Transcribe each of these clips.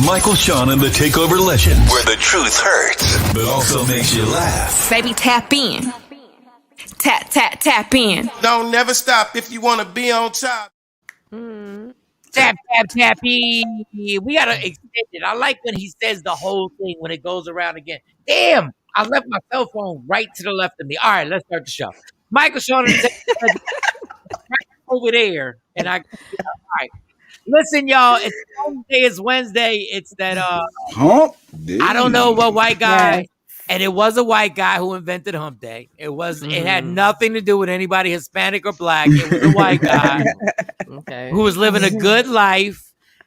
Michael, Shawn, and the Takeover legend, where the truth hurts, but also makes you laugh. Baby, tap in. Tap, tap, tap in. Don't never stop if you want to be on top. Tap, tap, tappy. We got to extend it. I like when he says the whole thing when it goes around again. Damn, I left my cell phone right to the left of me. All right, let's start the show. Michael, Shawn, and the Takeover right over there. And all right. Listen, y'all, it's Wednesday. It's Wednesday. It's that, I don't know what white guy. Yes. And it was a white guy who invented Hump Day. It had nothing to do with anybody Hispanic or black. It was a white guy who was living a good life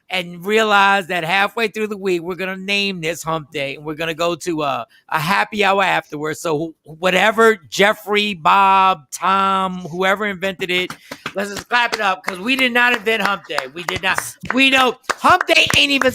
and realized that halfway through the week, we're going to name this Hump Day. And we're going to go to a happy hour afterwards. So whatever Jeffrey, Bob, Tom, whoever invented it, let's just clap it up because we did not invent Hump Day. We did not. We know Hump Day ain't even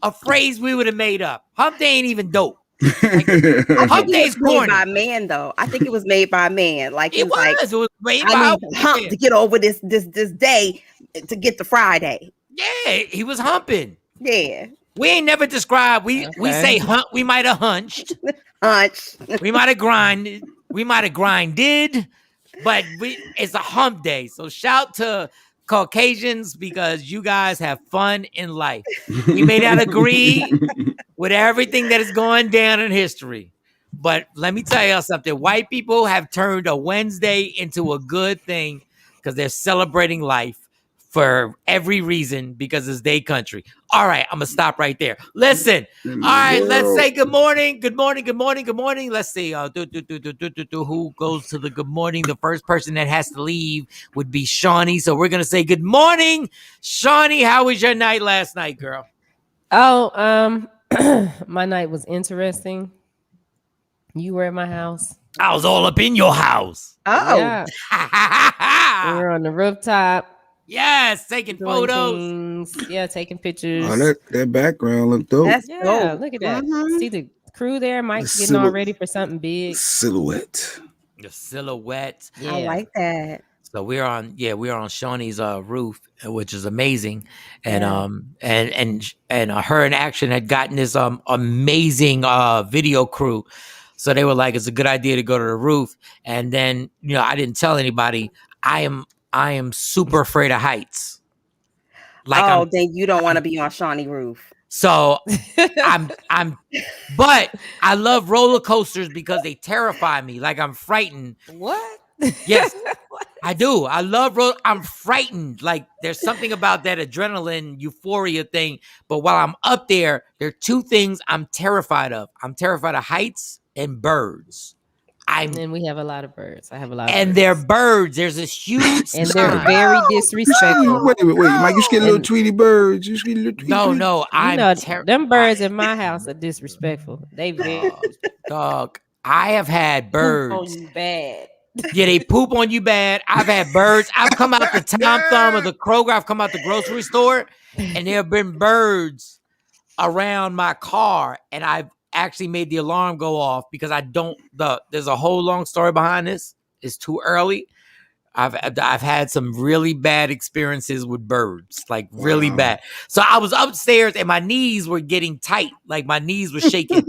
a phrase we would have made up. Hump Day ain't even dope. Like, Hump Day's made by man, though. I think it was made by man. Like it was made by I need to hump to get over this day to get to Friday. Yeah, he was humping. Yeah, we ain't never described. We say hunt. We might have hunched. We might have grinded. We might have grinded. But it's a hump day. So shout to Caucasians because you guys have fun in life. We may not agree with everything that is going down in history. But let me tell you something. White people have turned a Wednesday into a good thing because they're celebrating life for every reason because it's their country. All right, I'm going to stop right there. Listen. All right, let's say good morning. Good morning, good morning, good morning. Let's see. Who goes to the good morning? The first person that has to leave would be Shawnee. So we're going to say good morning. Shawnee, how was your night last night, girl? Oh, my night was interesting. You were at my house. I was all up in your house. Oh. Yeah. We were on the rooftop. Yes, taking photos. Things. Yeah, taking pictures. Oh, that background looked dope. That's dope. Look at that. See the crew there. Mike's getting all ready for something big. Silhouette. The silhouette. Yeah. I like that. So we're on Shawnee's roof, which is amazing, and her in action had gotten this amazing video crew. So they were like, it's a good idea to go to the roof. And then I didn't tell anybody. I am super afraid of heights. Like, then you don't want to be on Shawnee roof. So but I love roller coasters because they terrify me. Like I'm frightened. What? Yes, I do. I love I'm frightened. Like there's something about that adrenaline euphoria thing. But while I'm up there are two things I'm terrified of. I'm terrified of heights and birds. And we have a lot of birds. I have a lot of birds. And they're birds. There's this huge and they're very disrespectful. Wait, Mike, you scared little Tweety birds. You scared little Tweety birds. No, them birds in my house are disrespectful. They very dog. I have had birds. Poop on you bad. Yeah, they poop on you bad. I've had birds. I've come out the Tom Thumb or the Kroger. I've come out the grocery store, and there have been birds around my car, and I've actually made the alarm go off because there's a whole long story behind this. It's too early. I've had some really bad experiences with birds, like really bad. So I was upstairs and my knees were getting tight, like my knees were shaking.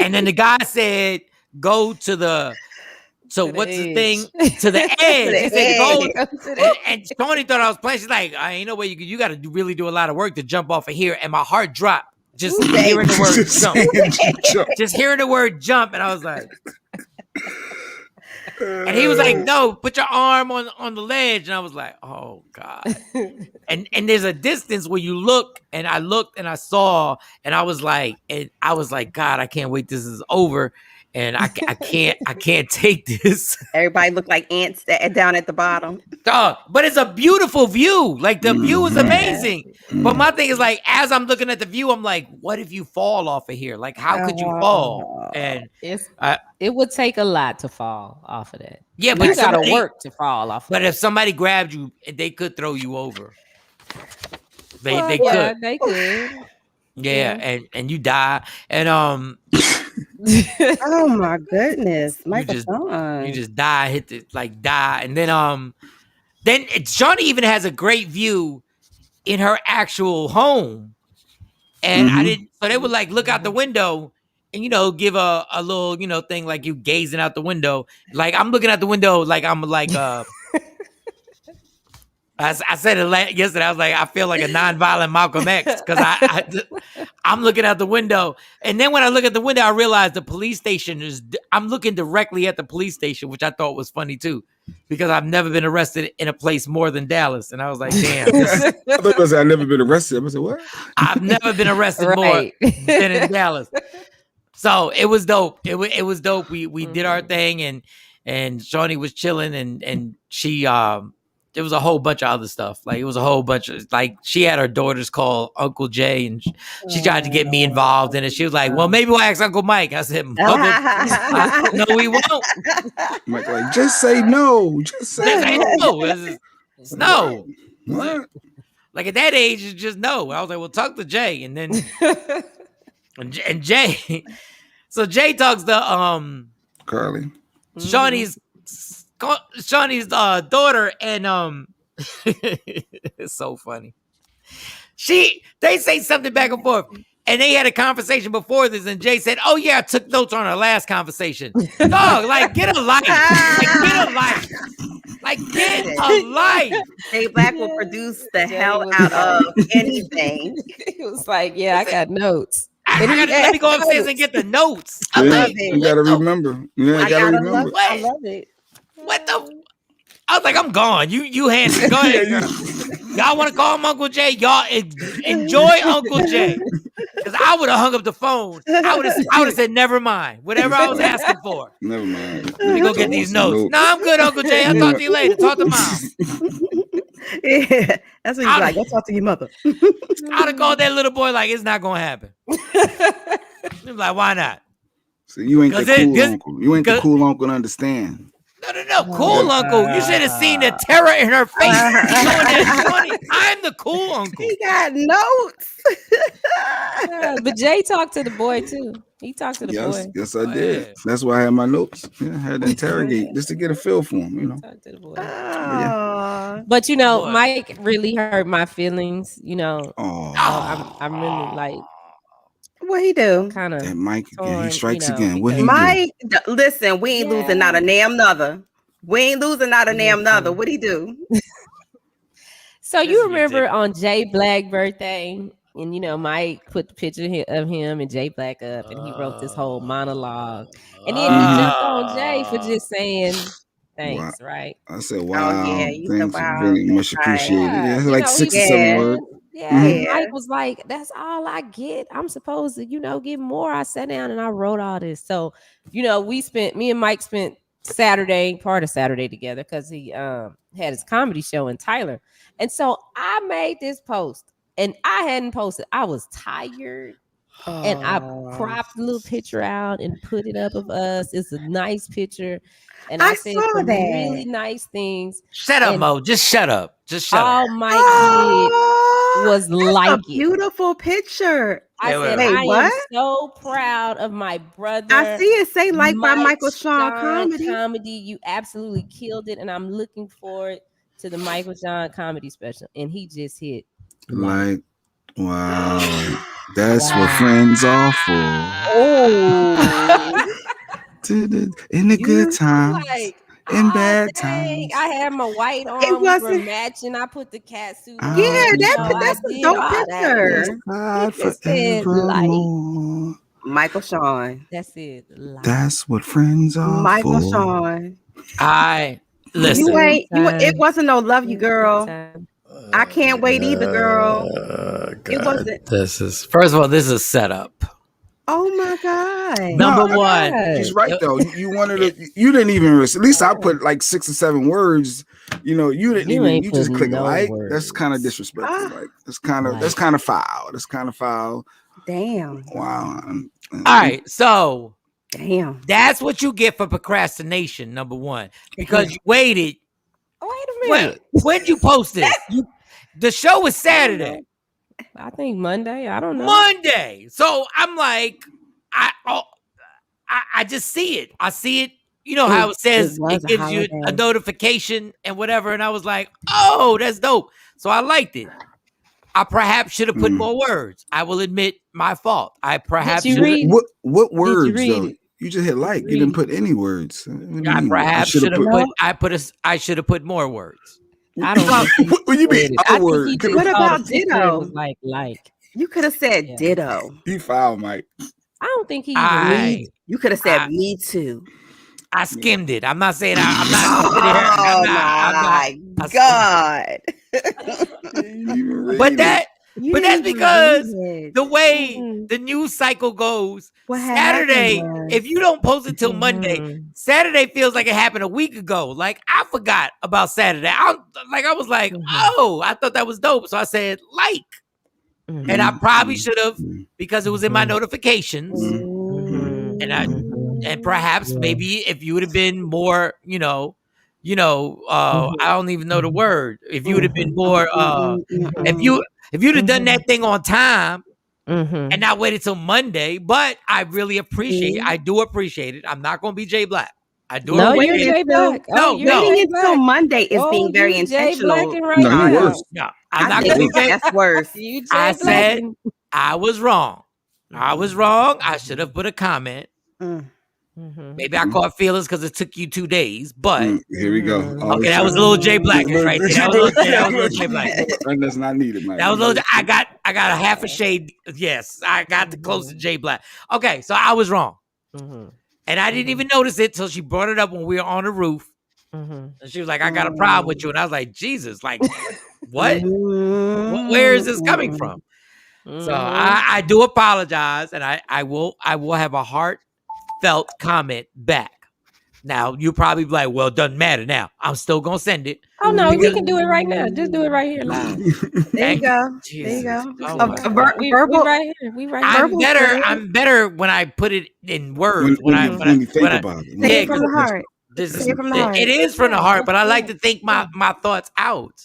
And then the guy said, "Go to the." So what's the thing? To the edge. He said, "Go." And Tony thought I was playing. She's like, "I ain't no way you got to really do a lot of work to jump off of here." And my heart dropped. Just hearing the word jump. Just hearing the word jump. And I was like, and he was like, "No, put your arm on the ledge." And I was like, "Oh God." And there's a distance where you look, and I looked and I saw, and I was like, God, I can't wait. This is over. And I can't take this. Everybody look like ants down at the bottom. Dog, but it's a beautiful view. Like the view is amazing. But my thing is like, as I'm looking at the view, I'm like, what if you fall off of here? Like, how could you fall? And it would take a lot to fall off of that. Yeah, but you gotta work to fall off. But if somebody grabbed you, they could throw you over. They could. Yeah, and you die. And oh my goodness, you just die, die, and then Johnny even has a great view in her actual home. And I didn't, so they would like look out the window and, give a little, thing like you gazing out the window. Like I'm looking out the window, like I'm like, I said it yesterday. I was like, I feel like a nonviolent Malcolm X because I'm looking out the window. And then when I look at the window, I realize the police station I'm looking directly at the police station, which I thought was funny too, because I've never been arrested in a place more than Dallas. And I was like, damn. I thought you said I've never been arrested. I said, what? I've never been arrested more than in Dallas. So it was dope. It was dope. We did our thing and Shawnee was chilling and she there was a whole bunch of other stuff. Like it was a whole bunch of like she had her daughters call Uncle Jay and she tried to get me involved in it. She was like, well, maybe we'll ask Uncle Mike. I said, no, we won't. Mike, like, just say no. Just say no. It's no. What? Like at that age, it's just no. I was like, well, talk to Jay. And then and Jay. So Jay talks to Carly. Shawnee's daughter, and it's so funny. They say something back and forth, and they had a conversation before this, and Jay said, "Oh yeah, I took notes on our last conversation." Dog, like get a life, like get a life. Jay Black will produce the hell out of anything. It was like, yeah, I got notes. Let me go upstairs and get the notes. I love it. You gotta remember. Yeah, I gotta remember. I love it. What the? I was like, I'm gone. You hand it. Go ahead, girl. Y'all want to call him Uncle Jay? Y'all enjoy Uncle Jay. Because I would have hung up the phone. I would have said, never mind. Whatever I was asking for. Never mind. Let me go get these notes. No, I'm good, Uncle Jay. I'll talk to you later. Talk to mom. Yeah, that's what he's like. Go talk to your mother. I'd have called that little boy like, it's not going to happen. He was like, why not? So you ain't the cool uncle. You ain't the cool uncle to understand. No. Cool uncle. You should have seen the terror in her face. I'm the cool uncle. He got notes. But Jay talked to the boy too. He talked to the boy. Yes, I did. Yeah. That's why I had my notes. Yeah, I had to interrogate just to get a feel for him, Talk to the boy. But Mike really hurt my feelings. I'm really like. What he do? Kind of. Mike again. He strikes again. What he Mike, listen, we ain't losing not a damn nother. We ain't losing not a damn nother. What he do? So you remember on Jay Black's birthday, and Mike put the picture of him and Jay Black up, and he wrote this whole monologue, and then he jumped on Jay for just saying thanks, right? I said, "Wow, thanks, very much appreciated." Yeah, it's like 6 or 7 words. Yeah, Mike was like, "That's all I get. I'm supposed to, get more." I sat down and I wrote all this. So, me and Mike spent part of Saturday together because he had his comedy show in Tyler. And so I made this post and I hadn't posted. I was tired. And I cropped a little picture out and put it up of us. It's a nice picture. And I said some really nice things. Shut up, Mo. Just shut up. All Mike did was like it. Beautiful picture. I said, I am so proud of my brother. I see it say like by Michael Shawn comedy. You absolutely killed it. And I'm looking forward to the Michael Shawn comedy special. And he just hit. Like, wow. That's what friends are for. Oh. In the good times. In bad times. I had my white on. It wasn't matching. I put the cat suit on. Yeah, that's a dope picture. Michael Shawn. That's it. That's what friends are Michael for. Shawn. Listen. It wasn't no love you, girl. I can't wait either, girl. It wasn't. First of all, this is a setup. Oh my God. Number one. He's right though. You wanted to, you didn't even risk. At least I put like 6 or 7 words. You didn't even, you just click like. That's kind of disrespectful. Like that's kind of foul. That's kind of foul. Damn. Wow. All right. So damn. That's what you get for procrastination, number one. Because you waited. Wait a minute. When'd you post this? The show was Saturday. I think Monday. I don't know. Monday. So I'm like, I just see it. I see it. You know how it says it gives you a notification and whatever. And I was like, oh, that's dope. So I liked it. I perhaps should have put more words. I will admit my fault. I perhaps Did you read? What words Did you read though? it? You just hit like. You didn't put any words. I perhaps should have put. I should have put more words. I don't. What you mean? Other word? What about ditto? Was like. You could have said ditto. You foul, Mike. I don't think he even. You could have said me too. I skimmed it. I'm not saying I'm not. My God. But that's because the way the news cycle goes, Saturday, if you don't post it till Monday, Saturday feels like it happened a week ago. Like I forgot about Saturday. I was like, oh, I thought that was dope. So I said like. And I probably should have, because it was in my notifications. And perhaps maybe if you would have been more, I don't even know the word. If you would have been more, if you'd have done that thing on time and not waited till Monday, but I really appreciate it. I do appreciate it. I'm not going to be Jay Black. I do waiting until Monday is being very intentional. No, I'm not going to be Jay. That's worse. I said I was wrong. I should have put a comment. Maybe I caught feelings because it took you 2 days, but here we go. Okay, that was a little Jay Blackness right there. That was a little Jay Blackness. That's not needed, man. That was a little. I got a half a shade. Yes, I got the close to Jay Black. Okay, so I was wrong, and I didn't even notice it till she brought it up when we were on the roof. And she was like, "I got a problem with you," and I was like, "Jesus, like what? Where is this coming from?" So I do apologize, and I will have a heartfelt comment back. Now you probably be like, well, it doesn't matter now. I'm still gonna send it. Oh no, we can do it right now. Just do it right here live. There you go. Jesus. There you go. Oh, we right here. We right here. I'm better when I put it in words. When you think about it. Say it from the heart. It is from the heart, but I like to think my thoughts out.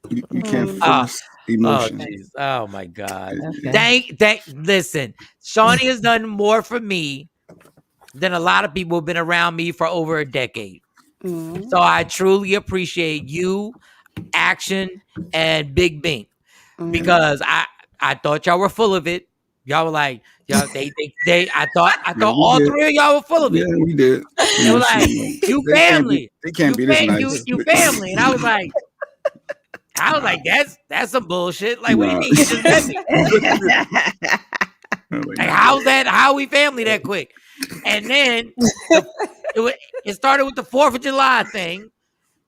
You can't force emotion. Oh my God. Okay. Listen, Shawnee has done more for me than a lot of people who have been around me for over a decade. So I truly appreciate you, Action, and Big Bink, because I thought y'all were full of it. Y'all were like, y'all, I thought all three of y'all were full of it. Yeah, we did. They were like, you family. They can't be this nice. You family. And I was like, that's some bullshit. Like, what do you mean? You just met me? Like, how's that? How are we family that quick? And then it started with the 4th of July thing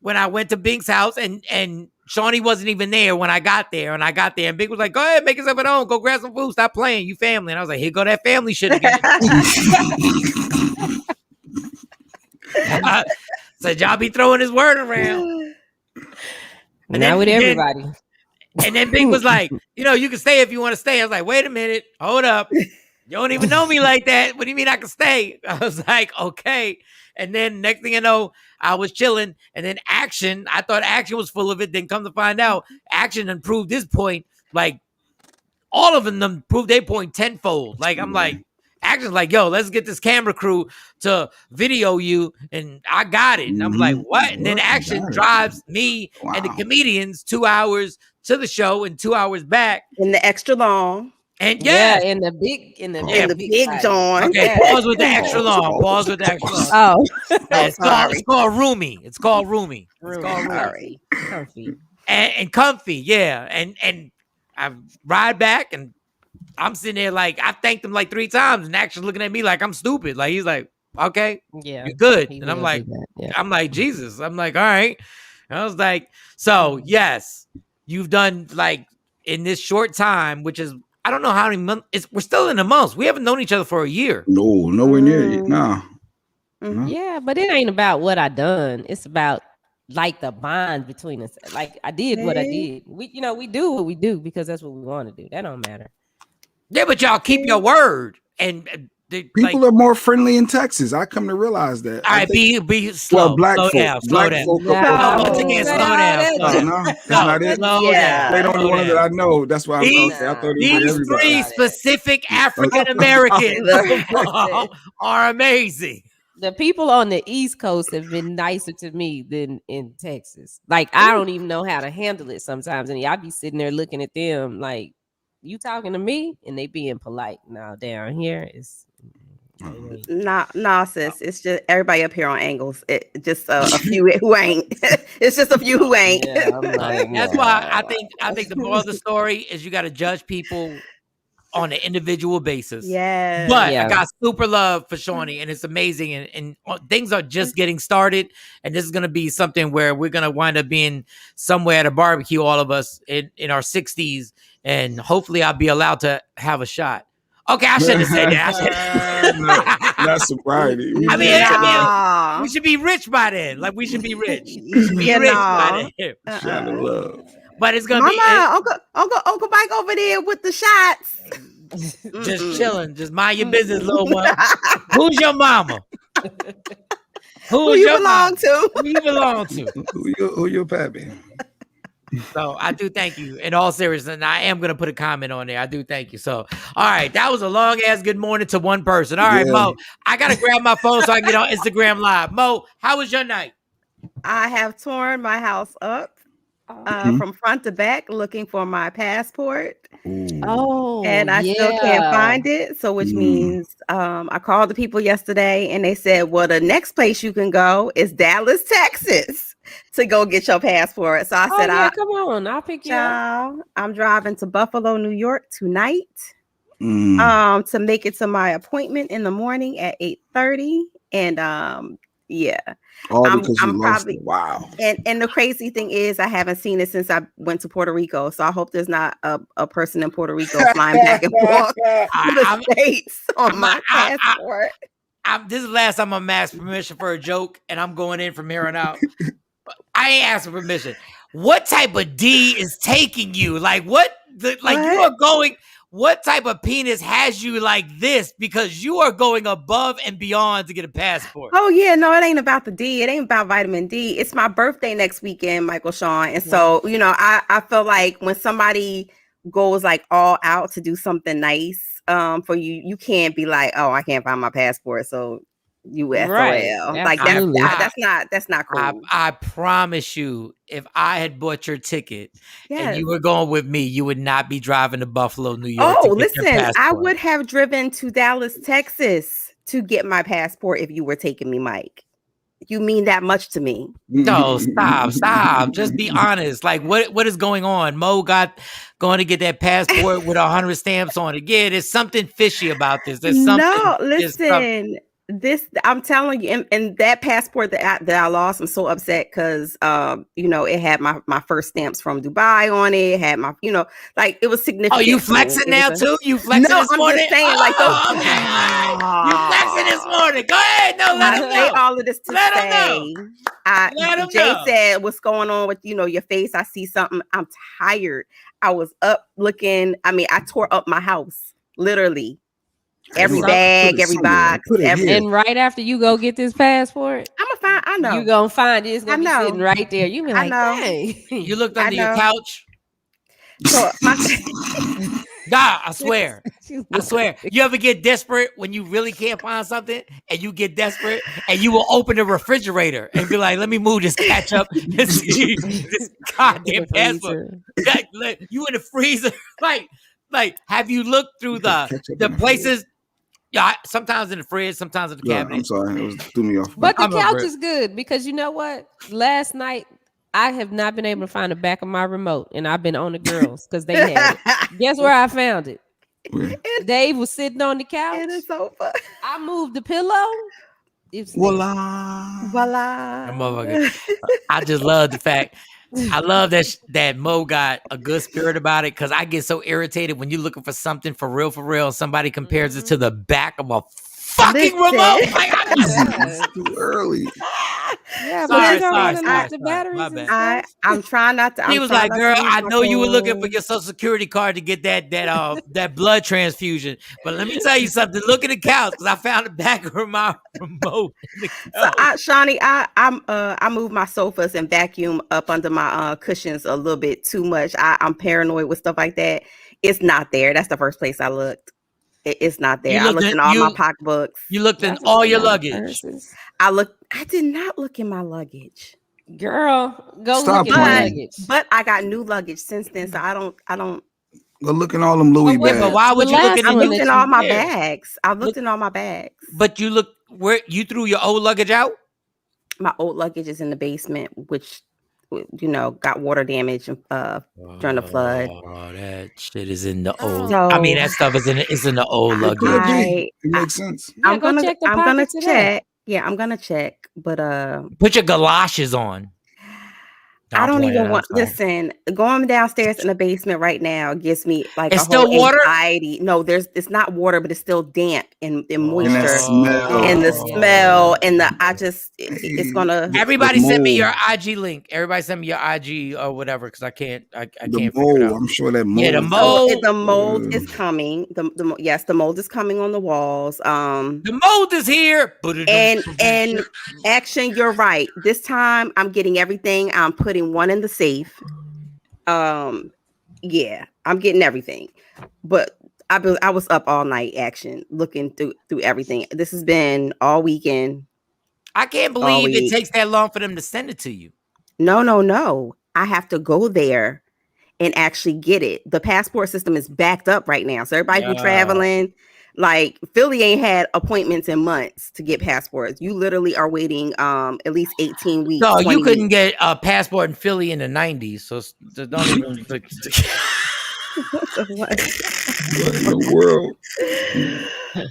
when I went to Bink's house and Shawnee wasn't even there when I got there. And Bink was like, go ahead, make yourself at home. Go grab some food. Stop playing. You family. And I was like, here go that family shit again. Said y'all be throwing his word around. And now with everybody. And then Bink was like, you can stay if you want to stay. I was like, wait a minute. Hold up. You don't even know me like that. What do you mean I can stay? I was like, okay. And then next thing you know, I was chilling. And then Action, I thought Action was full of it. Then come to find out, Action done proved his point. Like, all of them proved their point tenfold. Like, I'm like, Action's like, yo, let's get this camera crew to video you. And I got it. And I'm like, what? And then Action drives me and the comedians 2 hours to the show and 2 hours back. In the extra long. And in the big John. Okay, pause with the extra long. Oh, it's called roomy. It's called roomy. Comfy. And comfy, yeah. And I ride back and I'm sitting there like I thanked him like 3 times and Action's looking at me like I'm stupid. Like he's like, okay, yeah, you're good. And I'm like, I'm like, Jesus. I'm like, all right. And I was like, so yes, you've done like in this short time, which is I don't know how many months. We're still in the months. We haven't known each other for a year. No, nowhere near it. Nah. Yeah, but it ain't about what I done. It's about like the bond between us. Like I did what I did. We do what we do because that's what we want to do. That don't matter. Yeah, but y'all keep your word. And people are more friendly in Texas. I come to realize that. All right, be slow. Slow down. Slow down. They don't know one that I know. That's why I thought these 3 specific African Americans are amazing. The people on the East Coast have been nicer to me than in Texas. Like, I don't even know how to handle it sometimes. And I be sitting there looking at them like, you talking to me? And they being polite. Now down here it's nah, sis. It's just everybody up here on angles. It just a few who ain't. It's just a few who ain't. Yeah, I'm like, that's why I think the moral of the story is you got to judge people on an individual basis. Yeah. But I got super love for Shawnee, and it's amazing. And things are just getting started. And this is going to be something where we're going to wind up being somewhere at a barbecue, all of us in our 60s. And hopefully I'll be allowed to have a shot. Okay, I shouldn't have said that. Not sobriety. I mean, we should be rich by then. Like, we should be rich. We should be rich by then. Shot of love. But it's gonna be Uncle Mike over there with the shots. Just chilling. Just mind your business, little one. Who's your mama? Who you belong to? Who you belong to? Who your pappy? So I do thank you in all seriousness. And I am going to put a comment on there. I do thank you. So, all right. That was a long ass good morning to one person. All right, Mo, I got to grab my phone so I can get on Instagram Live. Mo, how was your night? I have torn my house up from front to back looking for my passport. Oh, and I still can't find it. So which means I called the people yesterday and they said, well, the next place you can go is Dallas, Texas to go get your passport. So I said, come on, I'll pick you up. I'm driving to Buffalo, New York tonight to make it to my appointment in the morning at 8:30. And all because you lost it. Wow. And the crazy thing is I haven't seen it since I went to Puerto Rico. So I hope there's not a person in Puerto Rico flying back and forth to the States on my passport. This is the last time I'm asked permission for a joke, and I'm going in from here on out. I ain't asking permission. What type of D is taking you? Like you are going. What type of penis has you like this? Because you are going above and beyond to get a passport. Oh yeah, no, it ain't about the D. It ain't about vitamin D. It's my birthday next weekend, Michael Shawn. And so, I feel like when somebody goes like all out to do something nice for you, you can't be like, oh, I can't find my passport. So USOL. Right. Like that's not cool. I promise you, if I had bought your ticket and you were going with me, you would not be driving to Buffalo, New York. Oh, listen, I would have driven to Dallas, Texas to get my passport if you were taking me, Mike. You mean that much to me? No, stop. Just be honest. Like, what is going on? Mo going to get that passport with 100 stamps on it. Yeah, there's something fishy about this. There's something. No, listen. This I'm telling you, and that passport that I lost, I'm so upset because it had my first stamps from Dubai on it. It had my, like it was significant. Oh, you flexing now too? You flexing this morning? Just saying, like those. You flexing this morning? Go ahead, let them know. All of this to say. Jay said, "What's going on with your face? I see something. I'm tired. I was up looking. I mean, I tore up my house literally." Every bag, every box, and right after you go get this passport, I know you gonna find it. It's gonna be sitting right there. You be like, hey, you looked under your couch. So I swear. You ever get desperate when you really can't find something, and you get desperate, and you will open the refrigerator and be like, "Let me move this ketchup, this goddamn passport." You in the freezer, like, have you looked through the places? Yeah, sometimes in the fridge, sometimes in the cabinet. I'm sorry, it threw me off. But the couch is good because you know what? Last night I have not been able to find the back of my remote, and I've been on the girls because they had it. Guess where I found it? Dave was sitting on the couch. It is so fun. I moved the pillow. Voila. I just love the fact. I love that Mo got a good spirit about it because I get so irritated when you're looking for something for real, and somebody compares it to the back of a fucking remote. Like, it's too early. Yeah, sorry. I'm trying not to. He was like, "Girl, I know you were looking for your Social Security card to get that blood transfusion, but let me tell you something. Look at the couch because I found the back of my remote." Shawnee, I moved my sofas and vacuum up under my cushions a little bit too much. I'm paranoid with stuff like that. It's not there. That's the first place I looked. It's not there. I looked in all my pocketbooks. You looked in all your luggage. Purses. I did not look in my luggage. Girl, go look in my luggage. But I got new luggage since then, so I don't. Go look in all them Louis bags. But why would you look in? I looked in all my bags. I looked in all my bags. But you look where you threw your old luggage out. My old luggage is in the basement, which got water damage during the flood. Oh, that shit is in the old. I mean, that stuff is in the old luggage. It makes sense. I'm gonna check. Yeah, I'm gonna check. But put your galoshes on. I don't even want. Listen, going downstairs in the basement right now gives me like it's a whole still water? anxiety. No, it's not water, but it's still damp and moisture and the smell and it's gonna. Everybody send me your IG link. Everybody send me your IG or whatever because I can't. I can't figure it out. I'm sure that mold. Yeah, the mold. The mold is coming. Yes, the mold is coming on the walls. The mold is here. And Action, you're right. This time I'm getting everything. I'm putting one in the safe. Yeah, I'm getting everything. But I was up all night, Action, looking through everything. This has been all weekend. I can't believe it takes that long for them to send it to you. No. I have to go there and actually get it. The passport system is backed up right now. So everybody who's traveling, like Philly ain't had appointments in months to get passports. You literally are waiting at least 18 weeks. No, you couldn't get a passport in Philly in the 90s. So don't even what in the world?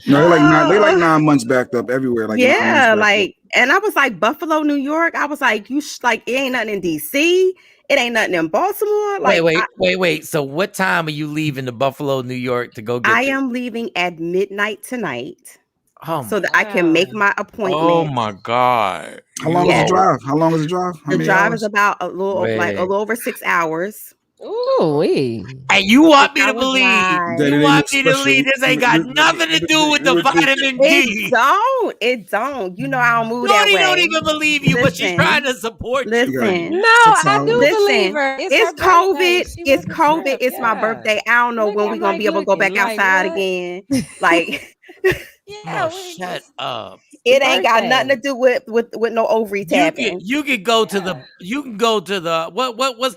No, they like 9 months backed up everywhere. Like and I was like Buffalo, New York. I was like, it ain't nothing in DC. It ain't nothing in Baltimore. Like, wait. So what time are you leaving to Buffalo, New York to go get I am leaving at midnight tonight. So that I can make my appointment. Oh my God. How long is the drive? The drive is about a little over 6 hours. Ooh, and you want me to believe? You want me to believe this ain't got nothing to do with the vitamin D? It don't. You know I don't move that way. Don't even believe you, but she's trying to support you. Listen, no, I do believe her. It's COVID. It's COVID. It's my birthday. I don't know when we're gonna be able to go back outside again. Like, shut up. It ain't got nothing to do with no ovary tapping. You can go to the what's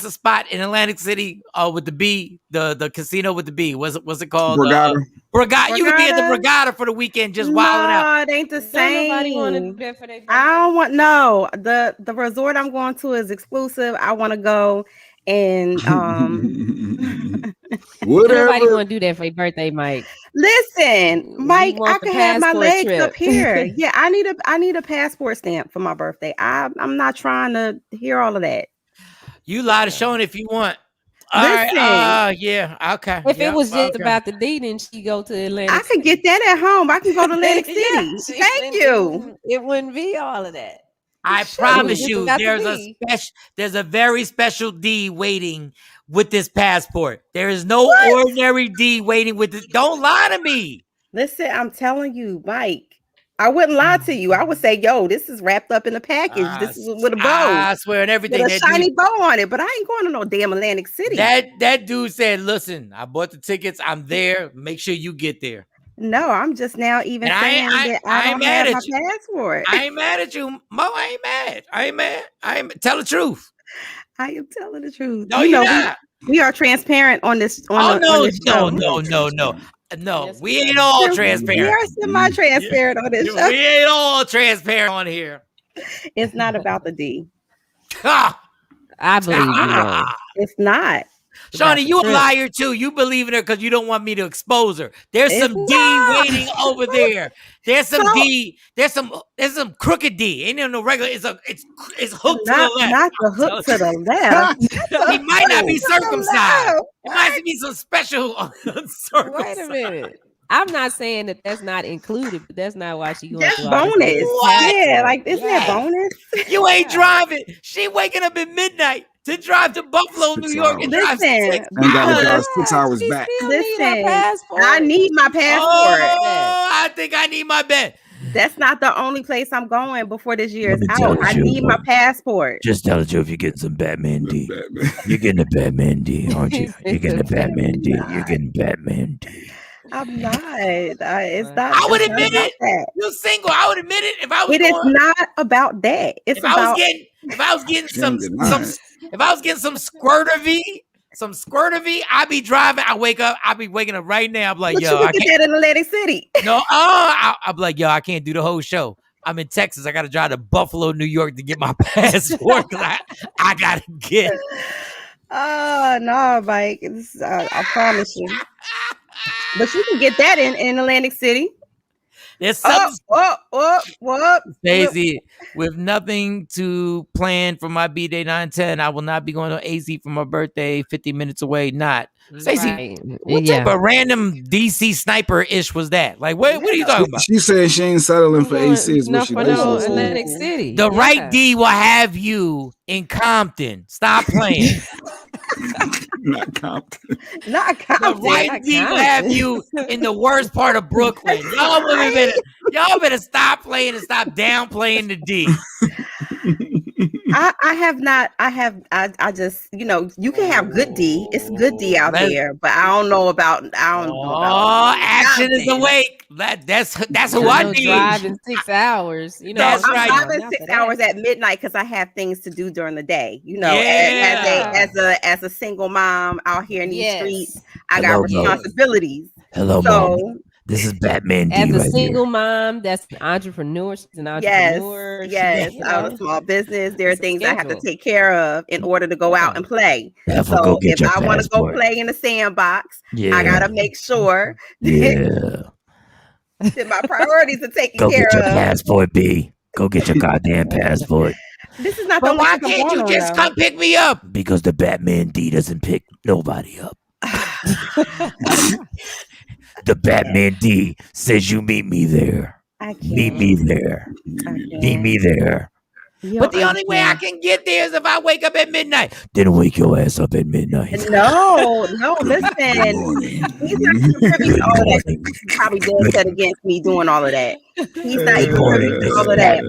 the spot in Atlantic City with the B, the casino with the B. What's it called? Borgata. Borgata. You can be at the Borgata for the weekend just wilding out. No, it ain't the same. I don't want the resort I'm going to is exclusive. I want to go and whatever. Nobody want to do that for your birthday, Mike. Listen, Mike, I can have my legs up here. Yeah, I need a passport stamp for my birthday. I'm not trying to hear all of that. You lie to Shawn if you want. All right. Yeah. Okay. If it was just about the D, then she go to Atlantic. I could get that at home. I can go to Atlantic City. Thank you. It wouldn't be all of that. I promise you, there's a very special D waiting with this passport. There is no ordinary D waiting with it. Don't lie to me. Listen, I'm telling you, Mike. I wouldn't lie to you. I would say, yo, this is wrapped up in a package. This is with a bow. I swear and everything. With a shiny bow on it, but I ain't going to no damn Atlantic City. That dude said, listen, I bought the tickets. I'm there. Make sure you get there. No, I'm just now even saying that I don't have my passport. I ain't mad at you, Mo. I ain't mad. Tell the truth. I am telling the truth. No, you're not. We are transparent on this. No. We ain't all transparent. We are semi-transparent on this show. We ain't all transparent on here. It's not about the D. I believe you. It's not. Shawnee, you a liar too. You believe in her because you don't want me to expose her. There's some D waiting over there. There's some D. There's some crooked D. Ain't no regular. It's hooked to the left. Not the hook to the left. He might not be circumcised. It might be some special circumcised. Wait a minute. I'm not saying that's not included, but that's not why she going. That's bonus. Yeah, like isn't that bonus? You ain't driving. She waking up at midnight to drive to Buffalo, New York, and drive 6 hours back. Listen, I need my passport. Oh, I think I need my bed. That's not the only place I'm going before this year is out. I need my passport. Just tell the truth. You're getting some Batman D. You're getting a Batman D, aren't you? You're getting a Batman D. You're getting Batman D. I'm not. It's not. I would It's not admit about it. that. You're single. I would admit it if I was. It is not about that. It's if I was getting some squirter-V, I'd be driving. I'd be waking up right now. I'm like, but yo, you can get that in Atlantic City. No, I'm like, yo, I can't do the whole show. I'm in Texas. I got to drive to Buffalo, New York to get my passport. I got to get. Oh, no, Mike. I promise you. But you can get that in Atlantic City. There's something. Stacey, with nothing to plan for my B-Day 9/10, I will not be going to AZ for my birthday, 50 minutes away. Not. Stacey, Right. what type of random DC sniper-ish was that? Like, what are you talking about? She said she ain't settling for AC is what she did. Atlantic City. The right D will have you in Compton. Stop playing. Not Compton. Not Compton. The right D will have you in the worst part of Brooklyn. Y'all better stop playing and stop downplaying the D. I just, you can have good D. It's good D out there, but I don't know about. Action is awake. That's who I need. Driving 6 hours. That's right. I'm driving 6 hours at midnight because I have things to do during the day. As a single mom out here in these streets, I got responsibilities. Hello, Mom. This is Batman D. As a single mom, that's an entrepreneur. She's an entrepreneur. Yes. I have a small business. There are things I have to take care of in order to go out and play. So if I want to go play in the sandbox, I gotta make sure that my priorities are taken care of. Go get your passport, B. Go get your goddamn passport. This is not. But why can't you just come pick me up? Because the Batman D doesn't pick nobody up. The Batman D says you meet me there. Meet me there. Meet me there. But the only way I can get there is if I wake up at midnight. Then wake your ass up at midnight. No, listen. He's not privy to all of that. He's probably dead set against me doing all of that. He's not even privy to all of that.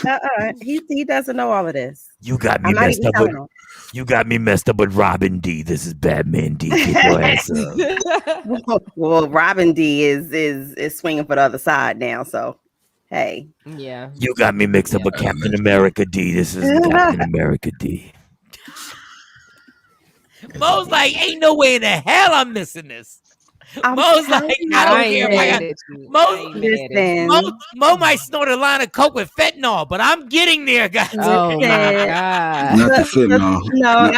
Right? He doesn't know all of this. You got me messed up. You got me messed up with Robin D. This is Batman D. Get your ass up. Well, Robin D is swinging for the other side now. So, hey. Yeah. You got me mixed up with Captain America D. This is Captain America D. Mo's like, ain't no way in the hell I'm missing this. Mo's like, I don't care. Mo might snort a line of coke with fentanyl, but I'm getting there, guys. Oh my God. Not the fentanyl. No.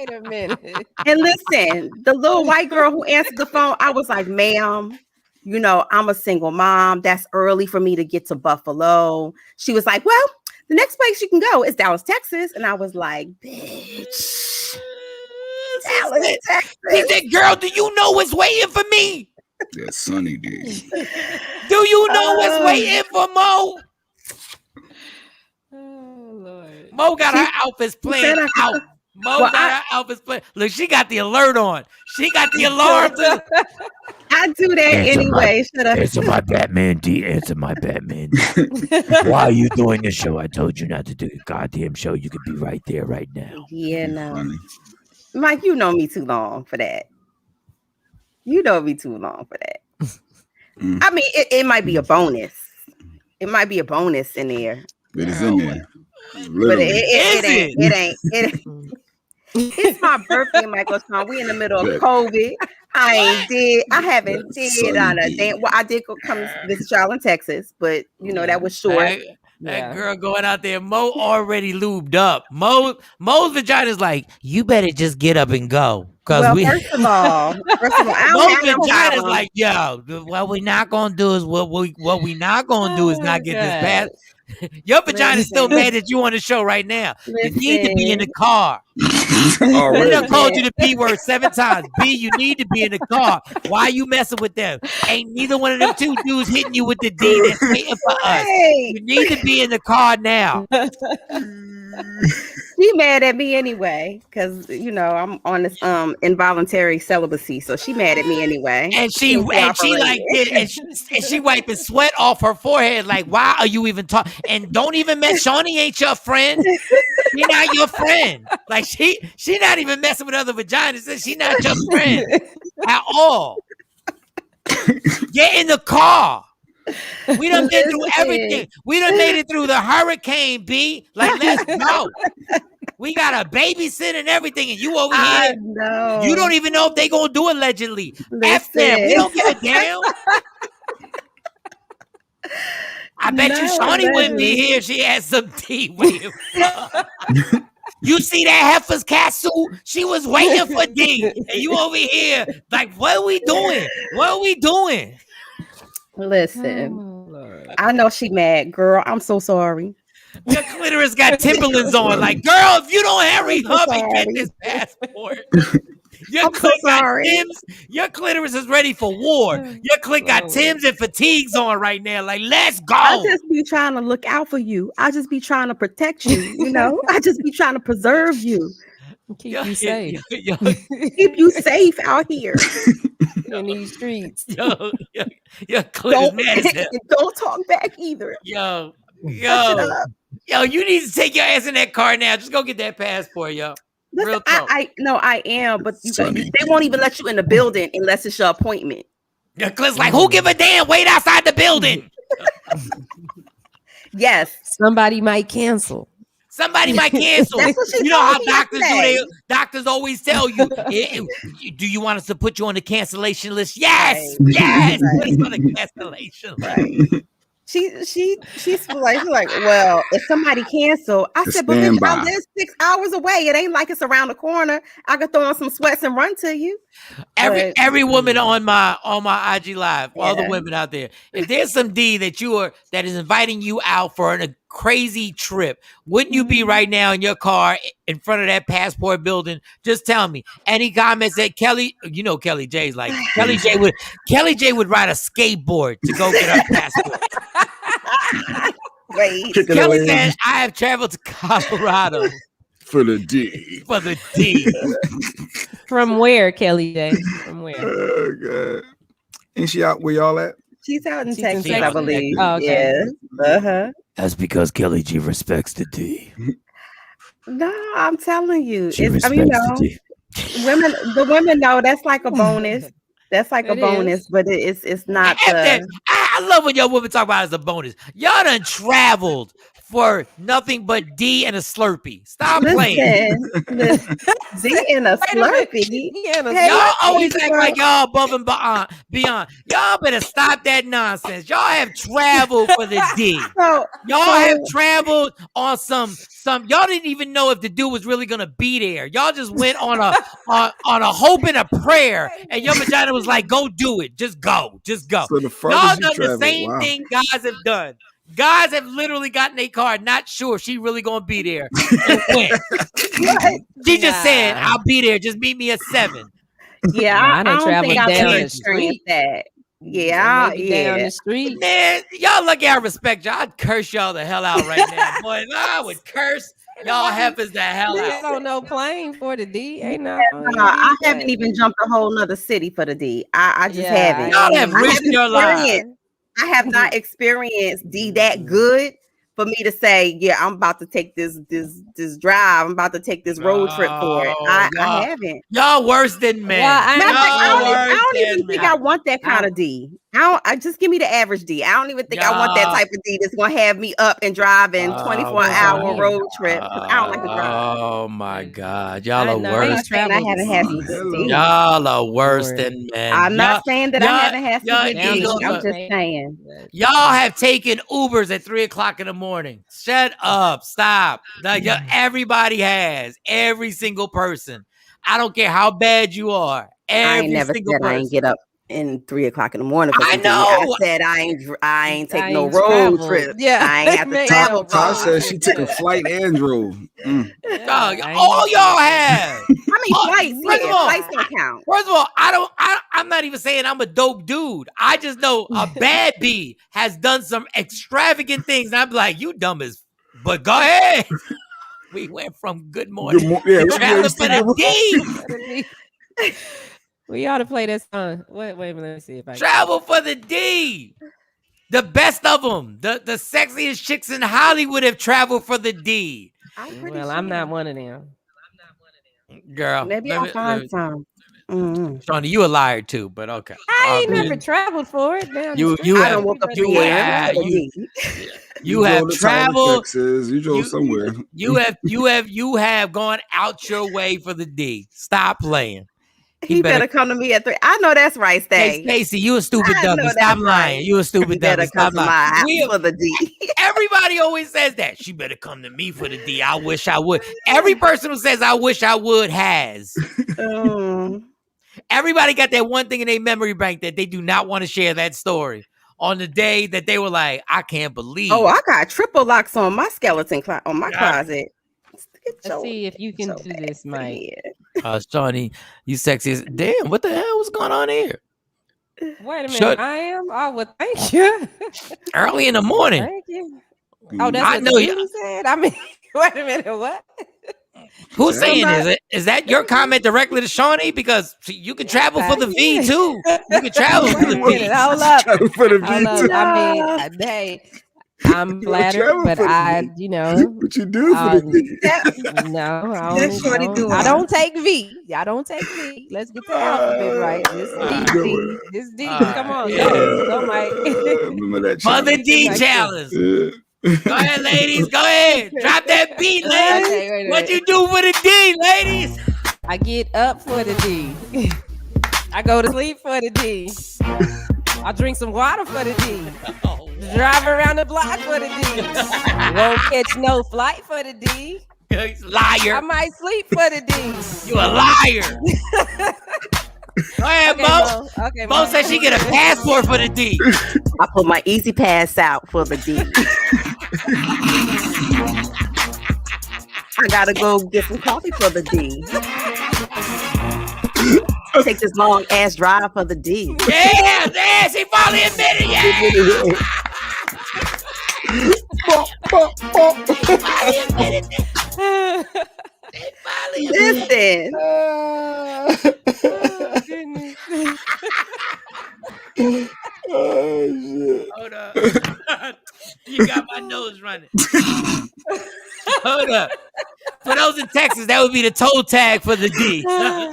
Wait a minute. And listen, the little white girl who answered the phone, I was like, ma'am, I'm a single mom. That's early for me to get to Buffalo. She was like, well, the next place you can go is Dallas, Texas. And I was like, bitch. Dallas, Texas. He said, girl, do you know what's waiting for me? That's Sunny D. Do you know what's waiting for Mo? Oh, Lord. Mo got her outfits playing out. Her outfits playing. Look, she got the alert on. She got the alarm. I do that anyway. Answer my Batman D. Answer my Batman D. Why are you doing this show? I told you not to do the goddamn show. You could be right there right now. Yeah, no. Mike, you know me too long for that. You know me too long for that. I mean, it might be a bonus. It might be a bonus in there. It is in there. But it ain't. It's my birthday, Michael Shawn. We in the middle of COVID. I haven't did on a damn. Well, I did go come visit y'all in Texas, but that was short. That girl going out there, Mo already lubed up. Mo's vagina is like, you better just get up and go. First of all, Mo's vagina is like, yo, what we not gonna do is what we not gonna do is not get this pass. Your vagina is still mad that you on the show right now. You need to be in the car. I done called you the B word 7 times. B, you need to be in the car. Why are you messing with them? Ain't neither one of them 2 dudes hitting you with the D that's waiting for us. You need to be in the car now. She mad at me anyway because I'm on this involuntary celibacy, so she mad at me anyway. And she like did, and she wiping sweat off her forehead. Like, why are you even talking? And don't even mess. Shawnee ain't your friend. She not your friend. Like she not even messing with other vaginas. She not your friend at all. Get in the car. We done been through everything. We done made it through the hurricane, B. Like, let's go. We got a babysit and everything, and you over here. No. You don't even know if they gonna do allegedly. F them. We don't give a damn. I bet you Shawnee wouldn't be here if she had some tea waiting. You see that heifer's castle? She was waiting for D. And you over here, like, what are we doing? What are we doing? Listen, I know she mad, girl. I'm so sorry. Your clitoris got Timberlands on. Like, girl, if you don't hurry up and get this passport, your clit got Timbs. Your clitoris is ready for war. Your clit got Timbs and fatigues on right now. Like, let's go. I just be trying to look out for you. I just be trying to protect you. You know, I just be trying to preserve you. Keep you safe. Keep you safe out here in these streets. Your clit is mad as hell. Don't talk back either. Yo, you need to take your ass in that car now. Just go get that passport, yo. Listen, real talk. I am, but they won't even let you in the building unless it's your appointment. Your clit's like, who give a damn? Wait outside the building. Yes. Somebody might cancel. Somebody might cancel. You know how doctors do. Doctors always tell you, do you want us to put you on the cancellation list? Yes. Right. Yes. Put us on the cancellation list. Right. She's like, well, if somebody cancel, I said, but bitch, I live 6 hours away. It ain't like it's around the corner. I could throw on some sweats and run to you. Every woman on my IG Live, all the women out there, if there's some D that is inviting you out for a crazy trip, wouldn't you be right now in your car in front of that passport building? Just tell me. Any comments that Kelly, you know Kelly J's like Kelly J would ride a skateboard to go get her passport. Wait. Kelly said, I have traveled to Colorado. For the D. For the D. From where, Kelly J? From where? Oh, God. Ain't she out where y'all at? She's out in Texas, I believe. Oh, okay. Yeah. That's because Kelly G respects the D. No, I'm telling you. The women know that's like a bonus. That's like a bonus, but it's not. I love when your women talk about it as a bonus. Y'all done traveled for nothing but D and a Slurpee. Stop playing. D and a Slurpee. Y'all always act like y'all above and beyond. Y'all better stop that nonsense. Y'all have traveled for the D. Y'all have traveled on some. Y'all didn't even know if the dude was really gonna be there. Y'all just went on a hope and a prayer, and your vagina was like, "Go do it. Just go. Just go." So y'all done the same thing guys have done. Guys have literally gotten a card, not sure if she really gonna be there. She just said, "I'll be there. Just meet me at 7." Yeah, I don't think I've ever experienced that. Yeah, down the street. Man, y'all lucky I respect y'all. I'd curse y'all the hell out right now. Boy, I would curse y'all heifers the hell out. I don't know plane for the D. Ain't no. I haven't even jumped a whole nother city for the D. I just haven't. Y'all have risked your life. I have not experienced D that good for me to say, yeah, I'm about to take this drive. I'm about to take this road trip for it. I haven't. Y'all worse than men. I don't even think I want that kind of D. I just give me the average D. I don't even think I want that type of D that's gonna have me up and driving 24-hour road trip. I don't like to drive. Oh my God, y'all are worse. I haven't had some good D. Y'all are worse than men. I'm not saying that I haven't had some good D. I'm just saying. Y'all have taken Ubers at 3:00 in the morning. Shut up. Stop. Everybody has. Every single person. I don't care how bad you are. I ain't never said person. I ain't get up in 3:00 in the morning. I know. I said I ain't take no road trip. Yeah, I ain't have to travel. Tasha said she took a flight and drove. All y'all have. How many flights? Flights don't count. First of all, I'm not even saying I'm a dope dude. I just know a bad B has done some extravagant things, and I'm like, you dumb as. But go ahead. We went from good morning to traveling for the D. We ought to play that song. Wait a minute. Let me see if I travel for the D. The best of them. The sexiest chicks in Hollywood have traveled for the D. I'm not one of them. Girl. Maybe I'll find some. Shawnee, you a liar too, but okay. I ain't never traveled for it. You have traveled. Texas. You drove somewhere. You have gone out your way for the D. Stop playing. He better come to me at 3. I know that's right, Stay. Hey, Stacey, you a stupid dummy. Stop lying. Right. You a stupid dummy. Stop lying. For the D. Everybody always says that. She better come to me for the D. I wish I would. Every person who says I wish I would has. Everybody got that one thing in their memory bank that they do not want to share that story on the day that they were like, I can't believe. Oh, I got triple locks on my skeleton on my closet. Let's see if you can do this, Mike. Shawnee, you sexy as damn. What the hell was going on here? Wait a minute. I am. Oh, well, thank you. Early in the morning. Thank you. Oh, that's what you said. I mean, wait a minute. What? Who's saying this? Is that your comment directly to Shawnee? Because you can travel for the V too. You can travel for the V. Hold up. I mean, hey, I'm flattered, but what you do for the V? No, I don't take V. I don't take V. Let's get the alphabet right. This D. Come on, go, Mike. Remember that for the D challenge. Go ahead, ladies. Go ahead. Drop that beat, ladies. Okay, wait. What you do for the D, ladies? I get up for the D. I go to sleep for the D. I drink some water for the D. Drive around the block for the D. Won't catch no flight for the D. Liar. I might sleep for the D. You a liar. Go ahead, Mo. Okay, Mo said she get a passport for the D. I put my easy pass out for the D. I gotta go get some coffee for the D. Take this long ass drive for the D. Yeah, she finally admitted it. Listen. Oh, shit. Hold up. You got my nose running. Hold up. For those in Texas, that would be the toe tag for the D. About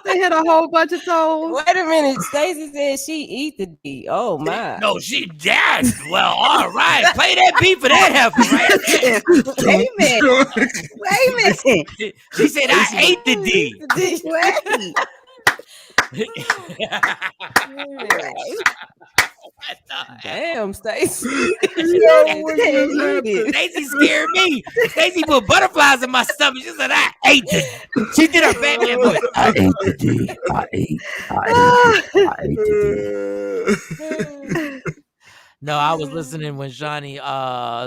to hit a whole bunch of toes. Wait a minute. Stacey said she eat the D. Oh my. No, she does. Well, all right. Play that beat for that heifer, right? Wait a minute. She said I ate the D. Wait. Damn, Stacey. Stacey scared me. Stacey put butterflies in my stomach. She said, I ate it. She did her Batman voice. I ate the D. I ate the D. No, I was listening when Shawnee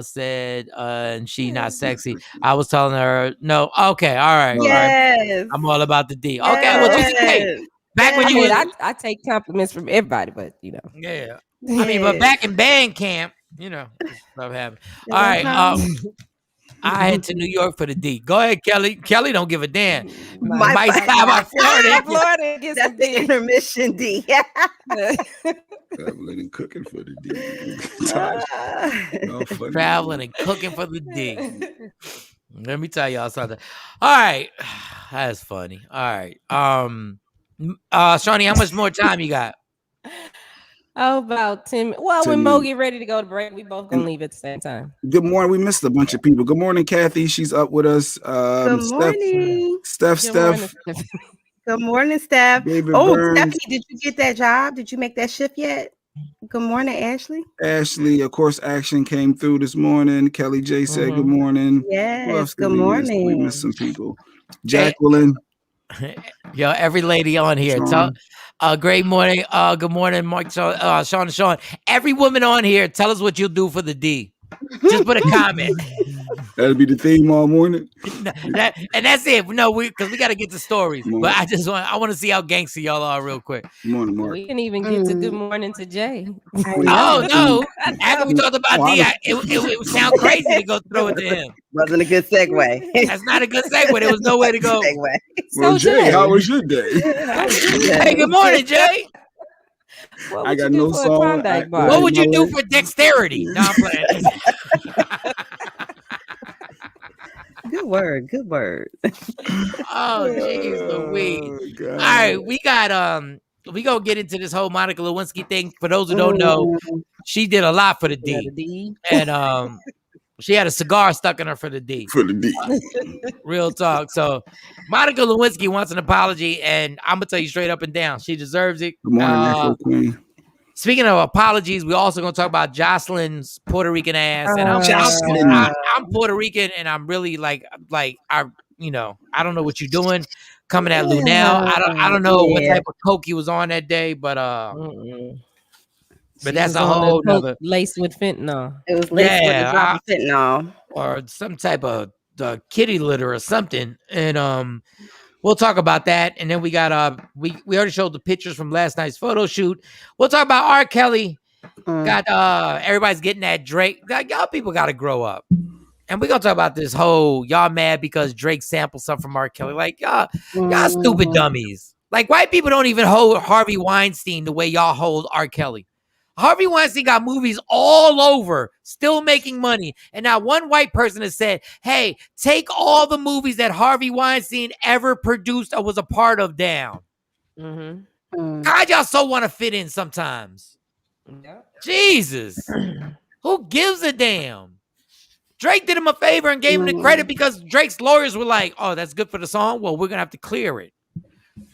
said and she not sexy. I was telling her, no, okay, all right. Yes. All right. I'm all about the D. Okay, well, just hey, back when you I take compliments from everybody, but you know. Yeah. I mean, but back in band camp, you know, stuff happened. All right. I head to New York for the D. Go ahead, Kelly. Kelly don't give a damn. Might stop by Florida. That's the intermission D. Traveling and cooking for the D. Traveling and cooking for the D. Let me tell y'all something. All right. That's funny. All right. Shawnee, how much more time you got? Oh, about 10 minutes. Well, when Mo get ready to go to break, we both gonna leave at the same time. Good morning. We missed a bunch of people. Good morning, Kathy. She's up with us. Good morning. Steph. Good morning, Steph. David Stephanie, did you get that job? Did you make that shift yet? Good morning, Ashley. Ashley, of course, action came through this morning. Kelly J said good morning. Yes, good morning. We missed some people. Jacqueline. Yo, every lady on here. Great morning. Good morning, Mike, Sean. Every woman on here, tell us what you'll do for the D. Just put a comment. That'll be the theme all morning. And that's it. No, because we got to get to stories. But I want to see how gangster y'all are real quick. Good morning, Mark. We can even get to good morning to Jay. Oh, no. After we talked about D, it would sound crazy to go throw it to him. Wasn't a good segue. That's not a good segue. There was no way to go. Well, Jay, how was your day? Hey, good morning, Jay. I got no song. What would you do for dexterity? No, I'm playing. Good word. Good word. Oh, jeez Louise. All right, we gonna get into this whole Monica Lewinsky thing. For those who don't know, she did a lot for the D. And she had a cigar stuck in her for the D. For the D. Real talk. So Monica Lewinsky wants an apology, and I'm gonna tell you straight up and down, she deserves it. Good morning, Afro Queen. Speaking of apologies, we're also gonna talk about Jocelyn's Puerto Rican ass. And I'm Puerto Rican, and I'm really like I don't know what you're doing coming at Lunel. I don't know what type of coke he was on that day, but that's a whole nother laced with fentanyl. It was laced with a drop of fentanyl. Or some type of kitty litter or something. And we'll talk about that. And then we got we already showed the pictures from last night's photo shoot. We'll talk about R. Kelly. Got everybody's getting that Drake. Y'all people gotta grow up. And we're gonna talk about this whole y'all mad because Drake sampled something from R. Kelly. Like y'all stupid dummies. Like white people don't even hold Harvey Weinstein the way y'all hold R. Kelly. Harvey Weinstein got movies all over, still making money. And now one white person has said, hey, take all the movies that Harvey Weinstein ever produced or was a part of down. God, y'all so want to fit in sometimes. Jesus. Who gives a damn? Drake did him a favor and gave him the credit because Drake's lawyers were like, oh, that's good for the song? Well, we're going to have to clear it.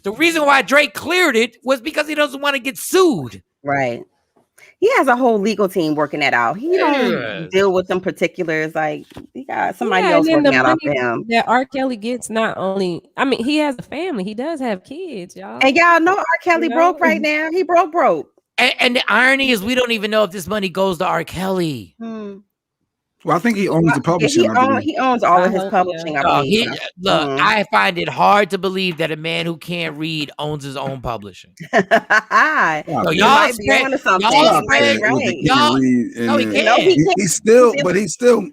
The reason why Drake cleared it was because he doesn't want to get sued. Right. He has a whole legal team working that out. He don't deal with them particulars. Like he got somebody else working that out for him. That R. Kelly gets not only, I mean, he has a family. He does have kids, y'all. And y'all know R. Kelly broke right now. He broke. And the irony is we don't even know if this money goes to R. Kelly. Well, I think he owns the publishing. He owns all of his publishing. I find it hard to believe that a man who can't read owns his own publishing. So y'all spread something.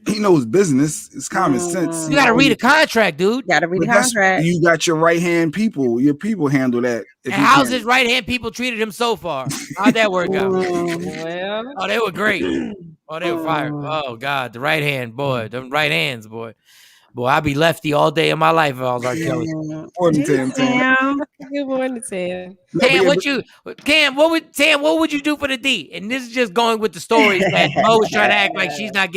He knows business. It's common sense. You got to read a contract, dude. You got to read a contract. You got your right hand people. Your people handle that. And how's his right hand people treated him so far? How'd that work out? Well, they were great. Oh, they were fired. Oh, God. The right hand, boy. The right hands, boy. Boy, I'd be lefty all day in my life if I was R. Kelly. Good morning, Tam. What would you do for the D? And this is just going with the stories that Mo's trying to act like she's not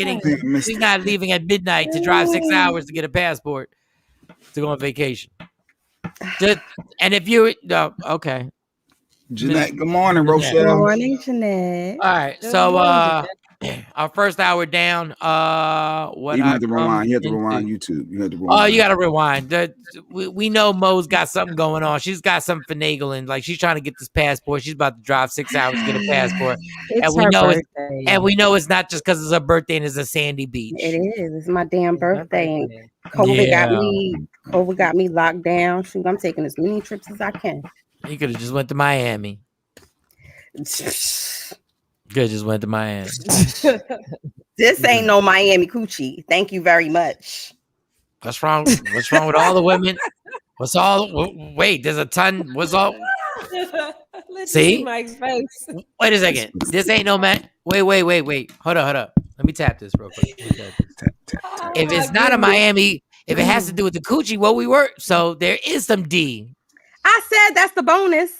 leaving at midnight to drive 6 hours to get a passport to go on vacation. And if you, okay. Jeanette, good morning, Rochelle. Good morning, Jeanette. All right, so our first hour down. You have to rewind. You have to rewind YouTube. You have to rewind. Oh, you got to rewind. We know Mo's got something going on. She's got some finagling. Like she's trying to get this passport. She's about to drive 6 hours to get a passport. And we know it's not just because it's her birthday and it's a sandy beach. It is. It's my damn birthday. And COVID got me locked down. Shoot, I'm taking as many trips as I can. You could have just went to Miami. This ain't no Miami coochie. Thank you very much. What's wrong with all the women? Wait, there's a ton. What's all? See Mike's face. Wait a second. This ain't no man. Wait. Hold up. Let me tap this real quick. If it's not a Miami, if it has to do with the coochie, so there is some D. I said that's the bonus.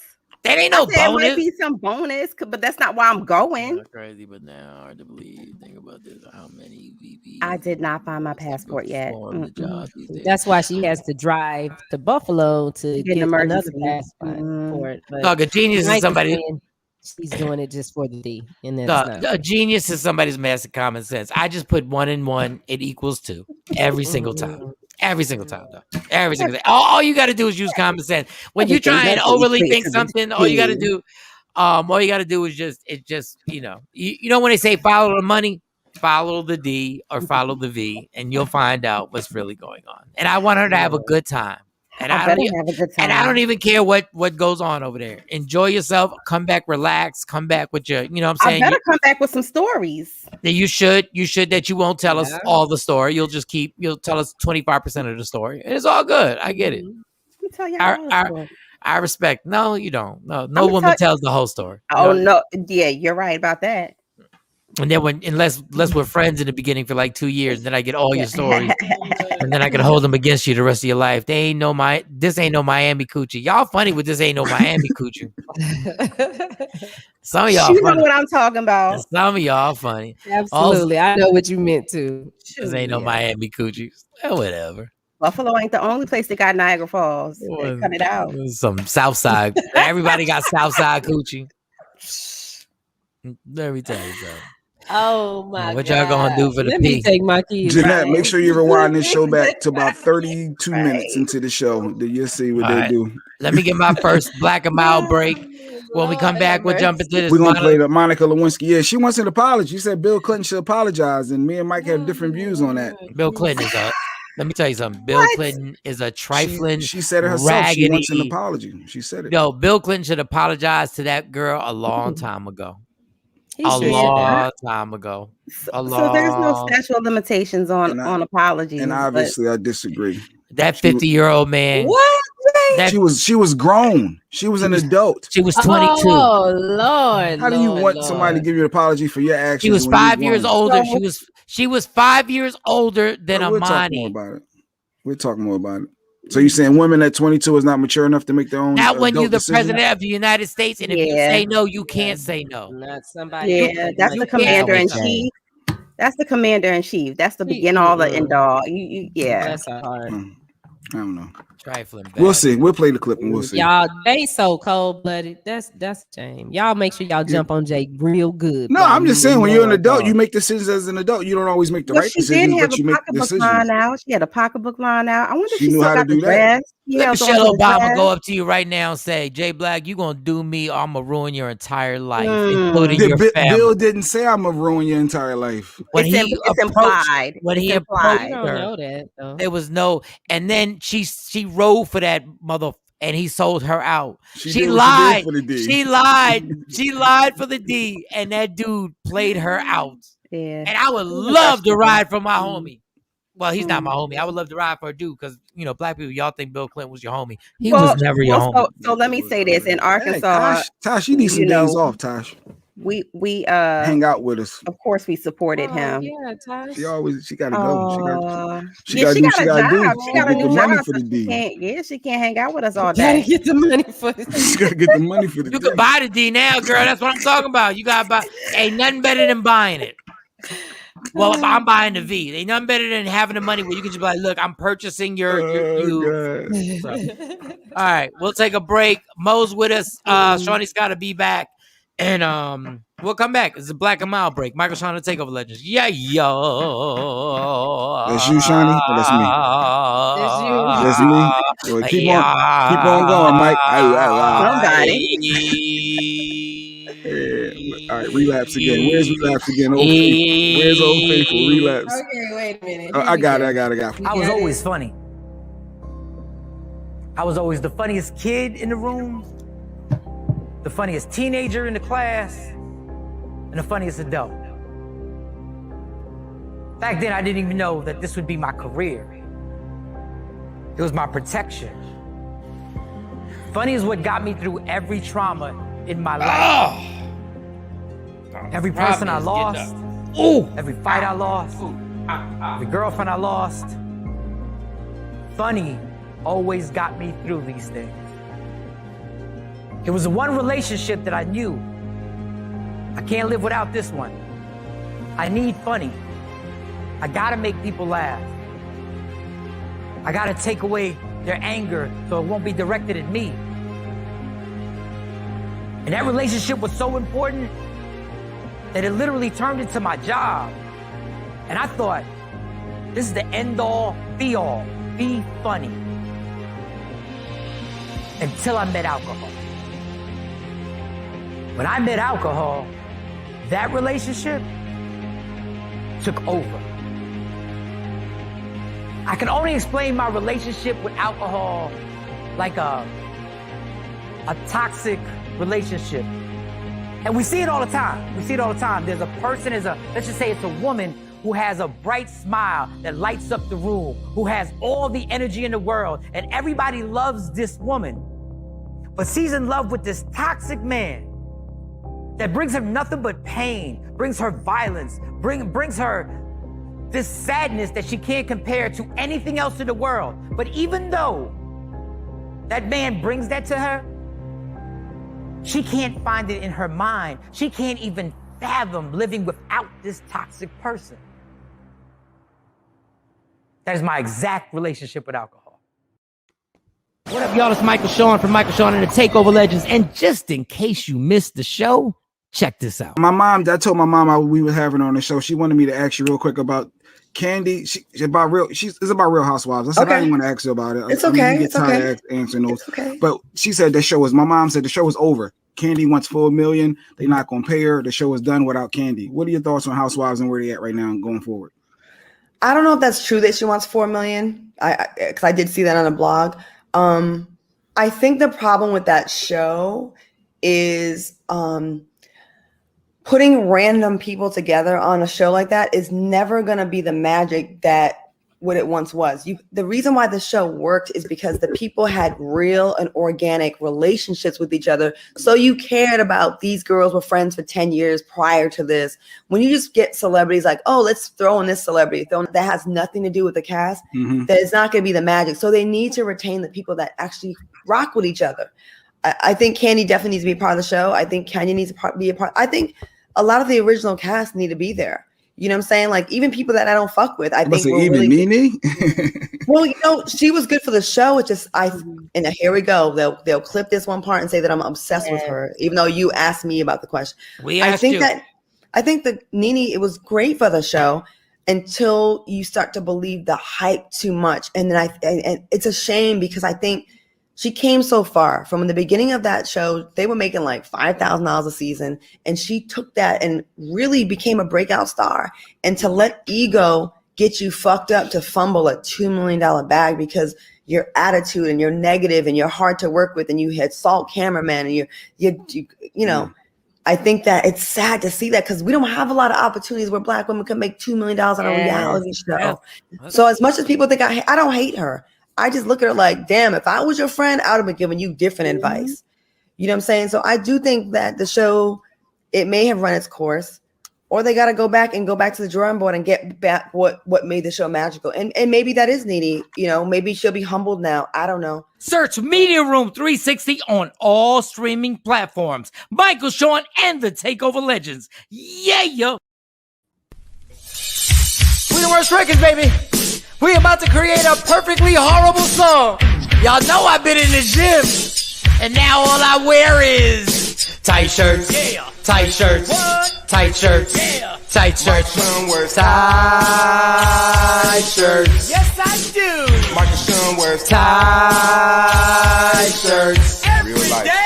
That ain't no bonus. It might be some bonus, but that's not why I'm going. Not crazy, but now hard to believe. Think about this. How many VP? I did not find my passport yet. That's why she has to drive to Buffalo to get another passport. Dog, a genius is somebody. She's doing it just for the D. And a genius is somebody's massive common sense. I just put 1 and 1. It equals 2 every single time. Every single time, though. Every single time. All you got to do is use common sense. When you try and overly think something, all you got to do is just you know when they say follow the money, follow the D or follow the V, and you'll find out what's really going on. And I want her to have a good time. And I don't even care what goes on over there. Enjoy yourself. Come back, relax. Come back with your, you know what I'm saying? I better come back with some stories. You should that you won't tell us all the story. You'll tell us 25% of the story. And it's all good. I get it. Tell you I respect. No, you don't. No woman tells the whole story. Oh, no. Yeah, you're right about that. And then unless we're friends in the beginning for like 2 years, then I get all your stories, and then I can hold them against you the rest of your life. This ain't no Miami coochie. Y'all funny with this ain't no Miami coochie. Some of y'all you funny. know what I'm talking about. Some of y'all funny. Absolutely, I know what you meant to. This ain't no Miami coochie. Whatever. Buffalo ain't the only place that got Niagara Falls. They cut it out. Some South Side. Everybody got South Side coochie. Let me tell you something. Oh my! What y'all gonna do for the Let me take my keys. Jeanette, make sure you rewind this show back to about 32 minutes into the show. You'll see what they do. Let me get my first Black and Mild break. When we come back, we'll jump into this. We're gonna play the Monica Lewinsky. Yeah, she wants an apology. She said Bill Clinton should apologize, and me and Mike have different views on that. Bill Clinton is a. Let me tell you something. Bill Clinton is a trifling. She said it herself. Raggedy. She wants an apology. She said it. No, Bill Clinton should apologize to that girl a long time ago. Long time ago. So there's no statute of limitations on apologies. And obviously, I disagree. That 50-year-old man. What? She was grown. She was an adult. She was 22. Oh Lord! How do you want somebody to give you an apology for your actions? She was 5 years older. She was 5 years older than Amani. We'll talk more about it. So you're saying women at 22 is not mature enough to make their own? Not when you're the decision? president of the United States, and if you say no, you can't say no. Not somebody. Yeah, that's the commander in chief. That's the commander in chief. That's the begin all the end all. Yeah. That's hard. I don't know. Trifling. We'll see. We'll play the clip and we'll see. Y'all, they so cold blooded. That's a shame. Y'all make sure y'all jump on Jake real good. No, I'm just saying when you're an adult, you make decisions as an adult. You don't always make the right decisions, but you make decisions. Line out. She had a pocketbook line out. I wonder if she knew how to do that. Let Michelle Obama go up to you right now and say, Jay Black, you gonna do me, or I'm gonna ruin your entire life, including your family. Bill didn't say I'm gonna ruin your entire life. When it's implied. When he approached her, know that, though. There was no, and then she rode for that mother, and he sold her out. She lied. She lied. She lied for the D, and that dude played her out. Yeah. And I would love to ride for my homie. Well, he's not my homie. I would love to ride for a dude because, black people, y'all think Bill Clinton was your homie. He was never your homie. So let me say this. In Arkansas, Tosh, you need some days off, Tosh. We hang out with us. Of course, we supported him. Yeah, Tosh. She gotta go. She got a job. She got a new money job. for the D. She can't hang out with us all day. Gotta get the money for the D. She gotta get the money for the D. You can buy the D now, girl. That's what I'm talking about. You gotta buy. Ain't nothing better than buying it. Well, I'm buying the V. Ain't nothing better than having the money where you can just be like, look, I'm purchasing you. So, all right, we'll take a break. Mo's with us. Shawnee's got to be back. And we'll come back. It's a Black and Mild break. Michael Shawn the Takeover Legends. Yeah, yo. That's you, Shawnee? Or that's me? That's me. Well, keep on going, Mike. All right, relapse again. Where's relapse again? Where's Old Faithful? Relapse. Okay, wait a minute. I got it. I was always funny. I was always the funniest kid in the room, the funniest teenager in the class, and the funniest adult. Back then, I didn't even know that this would be my career. It was my protection. Funny is what got me through every trauma in my life. Every person I lost, every fight I lost, every girlfriend I lost. Funny always got me through these things. It was the one relationship that I knew I can't live without this one. I need funny. I gotta make people laugh. I gotta take away their anger so it won't be directed at me. And that relationship was so important that it literally turned into my job. And I thought, this is the end all, be all, be funny. Until I met alcohol. When I met alcohol, that relationship took over. I can only explain my relationship with alcohol like a toxic relationship. And we see it all the time. There's a person, let's just say it's a woman who has a bright smile that lights up the room, who has all the energy in the world, and everybody loves this woman. But she's in love with this toxic man that brings her nothing but pain, brings her violence, brings her this sadness that she can't compare to anything else in the world. But even though that man brings that to her, she can't find it in her mind. She can't even fathom living without this toxic person. That is my exact relationship with alcohol. What up, y'all? It's Michael Shawn from Michael Shawn and the Takeover Legends. And just in case you missed the show, check this out. My mom, I told my mom we were having her on the show. She wanted me to ask you real quick about Candy. It's about Real Housewives. I said, I didn't want to ask you about it. It's okay. It's okay. Answering those. But she said my mom said the show was over. Candy wants $4 million. They're not going to pay her. The show is done without Candy. What are your thoughts on Housewives and where they at right now and going forward? I don't know if that's true that she wants $4 million. Because I did see that on a blog. I think the problem with that show is putting random people together on a show like that is never going to be the magic that what it once was. The reason why the show worked is because the people had real and organic relationships with each other. So you cared about these girls were friends for 10 years prior to this. When you just get celebrities like, oh, let's throw in this celebrity, that has nothing to do with the cast, that is not going to be the magic. So they need to retain the people that actually rock with each other. I think Candy definitely needs to be a part of the show. I think Kenya needs to be a part. I think a lot of the original cast need to be there. You know what I'm saying? Like even people that I don't fuck with, I think even really Nene. Well, she was good for the show. It's just here we go. They'll clip this one part and say that I'm obsessed with her, even though you asked me about the question. I think that Nene, it was great for the show until you start to believe the hype too much, and then and it's a shame because I think she came so far from the beginning of that show. They were making like $5,000 a season. And she took that and really became a breakout star. And to let ego get you fucked up to fumble a $2 million bag because your attitude and you're negative and you're hard to work with and you had salt cameraman and you know, I think that it's sad to see that because we don't have a lot of opportunities where Black women can make $2 million on a reality show. So as much as people think I don't hate her. I just look at her like, damn, if I was your friend, I would have been giving you different advice. You know what I'm saying? So I do think that the show, it may have run its course, or they got to go back to the drawing board and get back what made the show magical. And maybe that is Nene. You know, maybe she'll be humbled now. I don't know. Search Media Room 360 on all streaming platforms. Michael Shawn and the Takeover Legends. Yeah, yo. We the worst records, baby. We about to create a perfectly horrible song. Y'all know I've been in the gym. And now all I wear is tight shirts, tight shirts, tight shirts, tight shirts, tight shirts. Yes, I do. Michael Shawn wears tight shirts every day.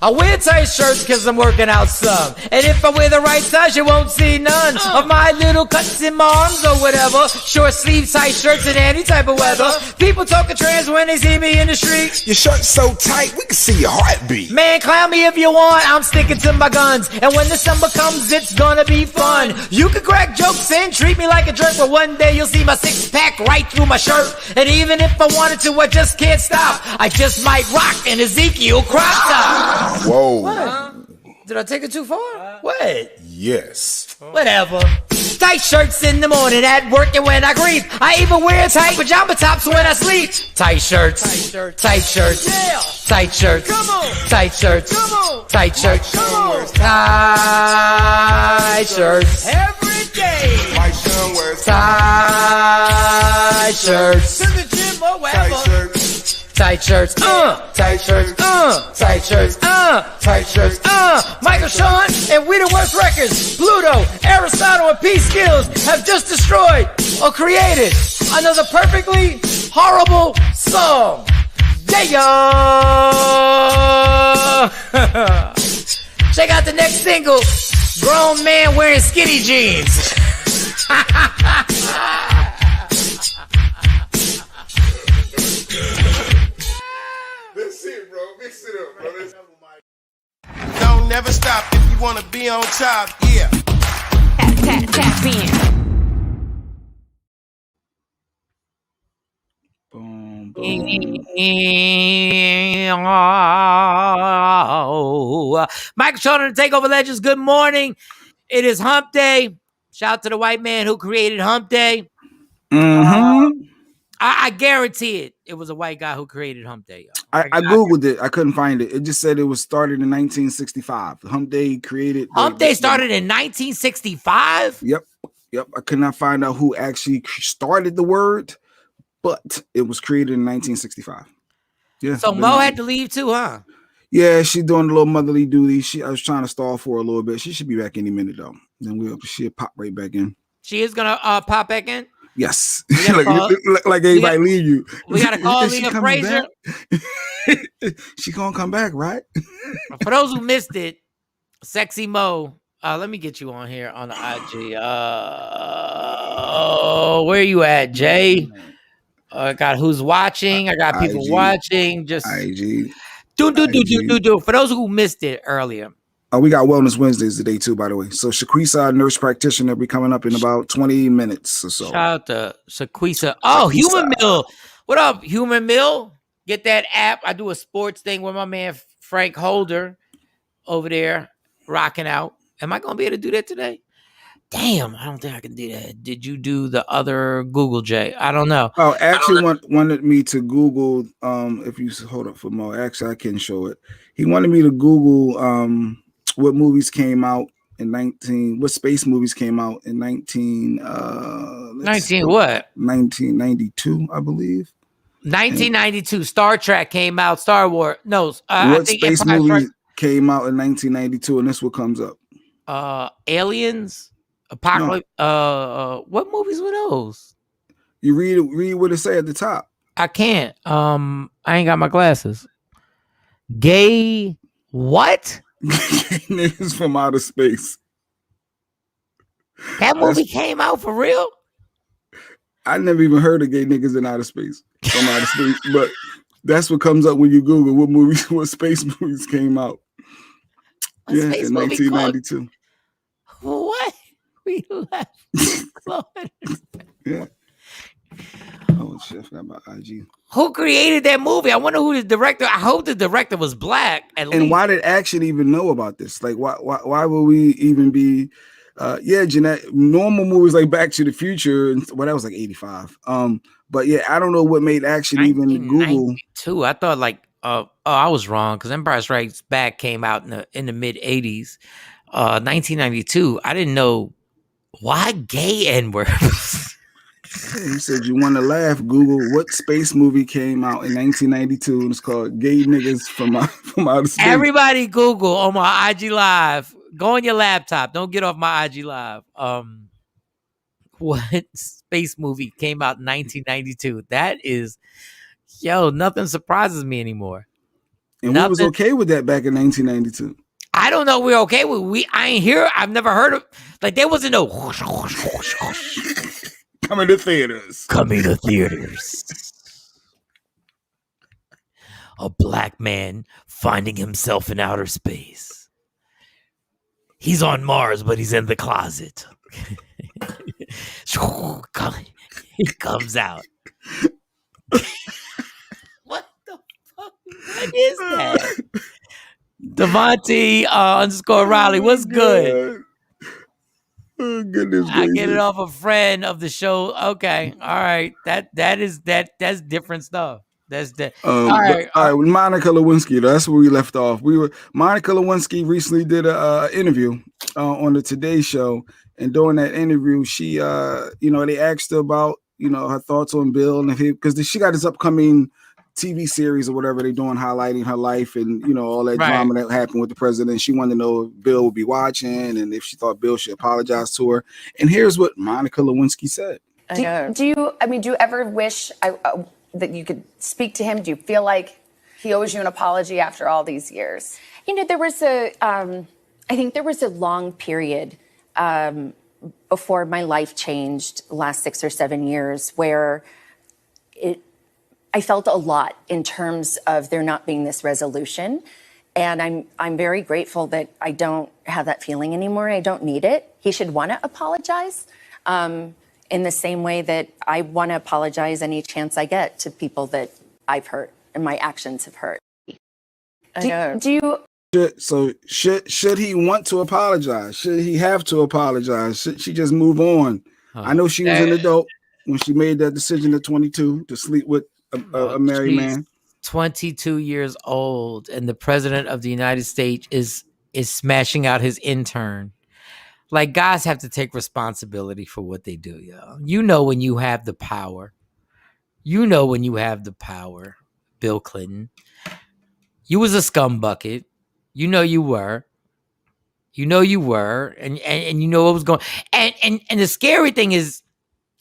I wear tight shirts because I'm working out some. And if I wear the right size, you won't see none of my little cuts in my arms or whatever. Short sleeve tight shirts in any type of weather. People talking trans when they see me in the street. Your shirt's so tight, we can see your heartbeat. Man, clown me if you want, I'm sticking to my guns. And when the summer comes, it's gonna be fun. You can crack jokes and treat me like a jerk, but one day you'll see my six-pack right through my shirt. And even if I wanted to, I just can't stop. I just might rock an Ezekiel crop top. Whoa. What? Did I take it too far? What? Yes. Whatever. Tight shirts in the morning at work and when I grieve. I even wear tight pajama tops when I sleep. Tight shirts. Tight shirts. Tight shirts. Yeah. Tight shirts. Come on. Tight shirts. Come on. Tight shirts. Come on. Tight shirts. Every day. Mike Shawn wears tight shirts. To the gym or wherever. tight shirts. Tight shirts, tight shirts, tight shirts, tight shirts, Michael Shawn and We the Worst Records, Pluto, Aristotle, and P Skills have just destroyed or created another perfectly horrible song. Yeah, yo! Check out the next single, Grown Man Wearing Skinny Jeans. That's it, bro. Mix it up, bro. Don't never stop if you want to be on top. Yeah. Tap in. Boom. Michael Shawn the Takeover Legends, good morning. It is Hump Day. Shout out to the white man who created Hump Day. I guarantee it. It was a white guy who created Hump Day. I Googled it. I couldn't find it. It just said it was started in 1965. Hump Day created. Hump Day started in 1965? Yep. I could not find out who actually started the word, but it was created in 1965. Yeah. So Mo had to leave too, huh? Yeah, she's doing a little motherly duty. I was trying to stall for her a little bit. She should be back any minute though. Then she'll pop right back in. She is gonna pop back in? Yes. like everybody leave you. We gotta call Leah Frazier. She gonna come back, right? For those who missed it, Sexy Mo. Let me get you on here on the IG. Where you at, Jay? I got who's watching. I got people IG. Watching. Just IG. Do. For those who missed it earlier. We got Wellness Wednesdays today too, by the way. So Sequise, nurse practitioner, will be coming up in about 20 minutes or so. Shout out to Sequise. Oh, Human Mill. What up, Human Mill? Get that app. I do a sports thing with my man Frank Holder over there rocking out. Am I going to be able to do that today? Damn, I don't think I can do that. Did you do the other Google, Jay? I don't know. Oh, actually wanted me to Google, if you hold up for Mo, actually I can show it. He wanted me to Google what movies came out in what space movies came out in 1992, I believe. 1992, Star Trek came out, Star Wars. No, what I think space movie came out in 1992, and this what comes up. Aliens, Apocalypse. No. What movies were those? You read what it say at the top. I can't. I ain't got my glasses. Gay what? Niggas from outer space. That movie came out for real? I never even heard of gay niggas in outer space. From outer space, but that's what comes up when you Google what space movies came out. In 1992. What? We left. Yeah. Oh shit, got my IG. Who created that movie? I wonder who the director. I hope the director was black. And why did Action even know about this? Like, why would we even be? Jeanette. Normal movies like Back to the Future, and that was like 85. But yeah, I don't know what made Action even Google. I thought I was wrong because Empire Strikes Back came out in the mid 80s. 1992. I didn't know why gay N-words. He said you want to laugh. Google what space movie came out in 1992 and it's called Gay Niggas from Outer Space. Everybody Google on my IG Live. Go on your laptop. Don't get off my IG Live. What space movie came out in 1992? That is, nothing surprises me anymore. And we was okay with that back in 1992. I don't know. We're okay with I ain't here. I've never heard of there wasn't no coming to theaters. A black man finding himself in outer space. He's on Mars, but he's in the closet. He comes out. What the fuck? What is that? Devontae _Riley, what's good? Oh, goodness I get it off a friend of the show. Okay, all right. That's different stuff. That's that. All right. With Monica Lewinsky, that's where we left off. Monica Lewinsky recently did a interview on the Today Show, and during that interview, she, they asked her about, her thoughts on Bill and because she got this upcoming TV series or whatever they're doing, highlighting her life and all that drama that happened with the president. She wanted to know if Bill would be watching and if she thought Bill should apologize to her. And here's what Monica Lewinsky said. Do you ever wish that you could speak to him? Do you feel like he owes you an apology after all these years? There was I think there was a long period before my life changed the last 6 or 7 years where I felt a lot in terms of there not being this resolution. And I'm very grateful that I don't have that feeling anymore. I don't need it. He should want to apologize in the same way that I want to apologize any chance I get to people that I've hurt and my actions have hurt. Should he want to apologize? Should he have to apologize? Should she just move on? I know she was an adult when she made that decision at 22 to sleep with a married man. 22 years old, and the president of the United States is smashing out his intern. Like, guys have to take responsibility for what they do, yo. You know when you have the power. You know when you have the power, Bill Clinton. You was a scumbucket. You know you were. You know you were. And you know what was going on. And the scary thing is,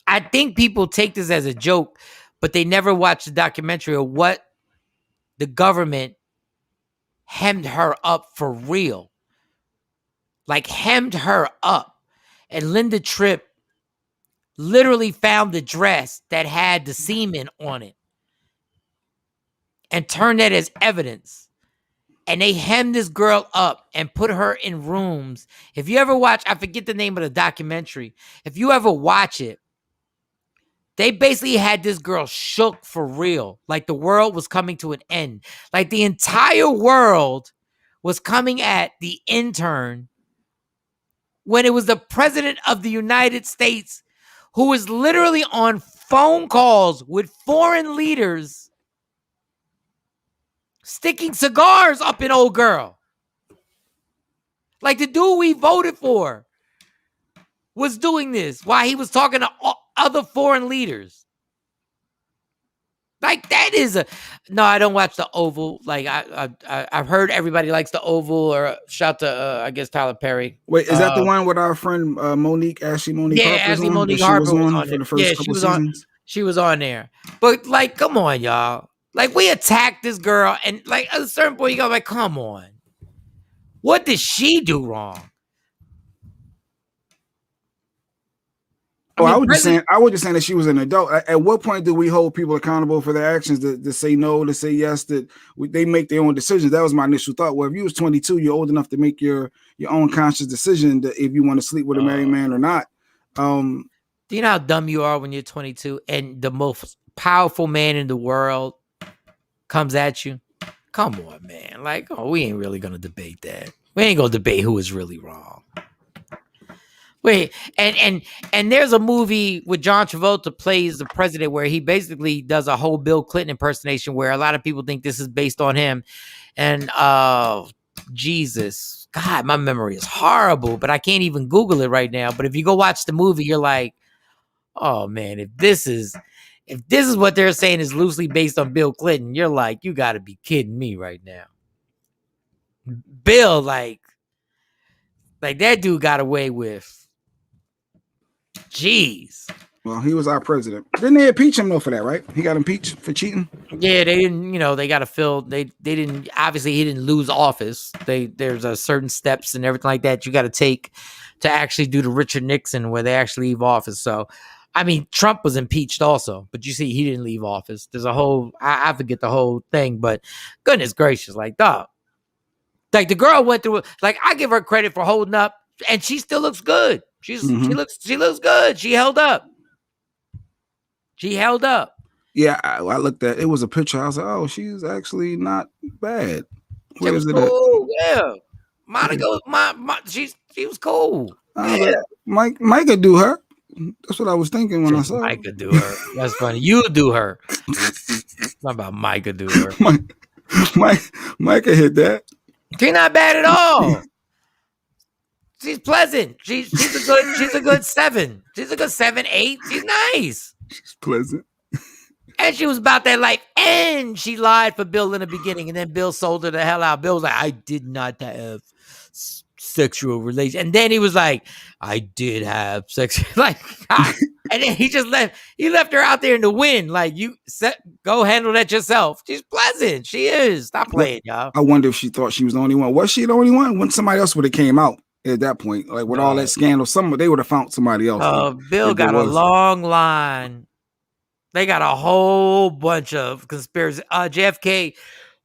I think people take this as a joke, but they never watch the documentary of what the government hemmed her up for real. Like, hemmed her up. And Linda Tripp literally found the dress that had the semen on it and turned that as evidence. And they hemmed this girl up and put her in rooms. If you ever watch, I forget the name of the documentary. If you ever watch it, they basically had this girl shook for real. Like the world was coming to an end. Like the entire world was coming at the intern when it was the president of the United States who was literally on phone calls with foreign leaders sticking cigars up an old girl. Like the dude we voted for was doing this while he was talking to other foreign leaders. Like that is no, I don't watch the Oval. Like I've heard everybody likes the Oval, or shout to I guess Tyler Perry. Wait, is that the one with our friend Ashley Monique yeah, Harper's Ashley on? Monique Harper was on for the first couple seasons? She was on there. But like, come on, y'all. Like we attacked this girl, and like at a certain point, you go like, come on. What did she do wrong? I was just saying that she was an adult. At what point do we hold people accountable for their actions to say no, to say yes, that they make their own decisions? That was my initial thought. Well, if you was 22, you're old enough to make your own conscious decision that if you want to sleep with a married man or not. Do you know how dumb you are when you're 22 and the most powerful man in the world comes at you? Come on, man. Like, we ain't really gonna debate that. We ain't gonna debate who is really wrong. Wait, and there's a movie with John Travolta plays the president where he basically does a whole Bill Clinton impersonation where a lot of people think this is based on him. And Jesus, God, my memory is horrible, but I can't even Google it right now. But if you go watch the movie, you're like, oh man, if this is what they're saying is loosely based on Bill Clinton, you're like, you got to be kidding me right now. Bill, like that dude got away with. Jeez. Well, he was our president. Didn't they impeach him though for that, right? He got impeached for cheating. Yeah, they didn't. They got to fill. They didn't. Obviously, he didn't lose office. There's a certain steps and everything like that you got to take to actually do the Richard Nixon where they actually leave office. So, I mean, Trump was impeached also, but you see, he didn't leave office. There's a whole. I forget the whole thing, but goodness gracious, like dog, like the girl went through. Like I give her credit for holding up, and she still looks good. She looks good. She held up. Yeah, I looked at it was a picture. I was like, oh, she's actually not bad. Where is it cool. Yeah. Monica, she was cool. Yeah. Like, Mike could do her. That's what I was thinking when I saw Mike could do her. That's funny. You do her. Not about Mike could do her. Mike could hit that. She's not bad at all. She's pleasant. She's a good 7. She's a good 7, 8. She's nice. She's pleasant. And she was about that life. And she lied for Bill in the beginning. And then Bill sold her the hell out. Bill was like, I did not have sexual relations. And then he was like, I did have sex. Like, and then he just left. He left her out there in the wind. Like, go handle that yourself. She's pleasant. She is. Stop playing, y'all. I wonder if she thought she was the only one. Was she the only one? When somebody else would have came out at that point, like with all that scandal, they would have found somebody else. Bill got a long line. They got a whole bunch of conspiracy. JFK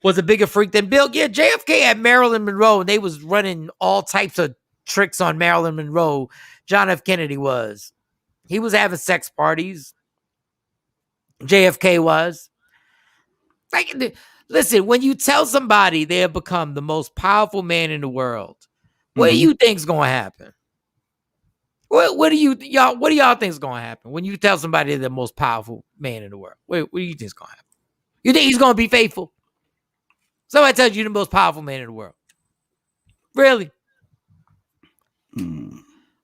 was a bigger freak than Bill. Yeah, JFK had Marilyn Monroe, and they was running all types of tricks on Marilyn Monroe. John F. Kennedy was. He was having sex parties. JFK was. Like, listen, when you tell somebody they have become the most powerful man in the world, what do you think's gonna happen? What do y'all think's gonna happen when you tell somebody they're the most powerful man in the world? What do you think's gonna happen? You think he's gonna be faithful? Somebody tells you the most powerful man in the world. Really?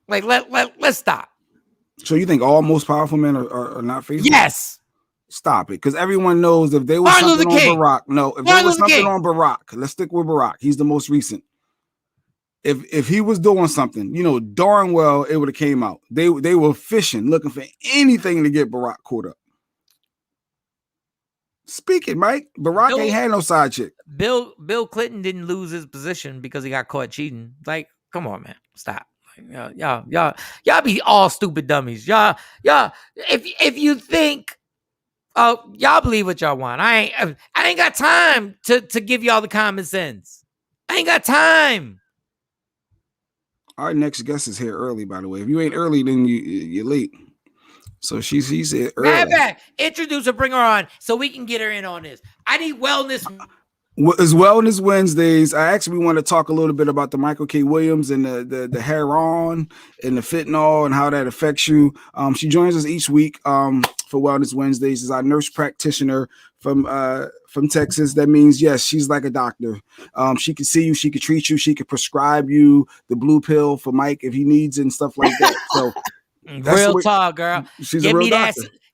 Like let's stop. So you think all most powerful men are not faithful? Yes. Stop it, because everyone knows if there was something on Barack. No, if there was something on Barack, let's stick with Barack. He's the most recent. If he was doing something, darn well it would have came out. They were fishing, looking for anything to get Barack caught up. Speak it, Mike. Barack ain't had no side chick. Bill Clinton didn't lose his position because he got caught cheating. Like, come on, man, stop. Like, y'all be all stupid dummies. Y'all. If you think, y'all believe what y'all want. I ain't got time to give y'all the common sense. I ain't got time. Our next guest is here early, by the way. If you ain't early, then you're late. So she's early. Back. Introduce her, bring her on, so we can get her in on this. I need wellness. It's Wellness Wednesdays. I actually want to talk a little bit about the Michael K. Williams and the heroin and the fentanyl and how that affects you. She joins us each week for Wellness Wednesdays. Is our nurse practitioner from Texas. That means, yes, she's like a doctor. She can see you, she can treat you, she can prescribe you the blue pill for Mike if he needs and stuff like that. So real talk, girl.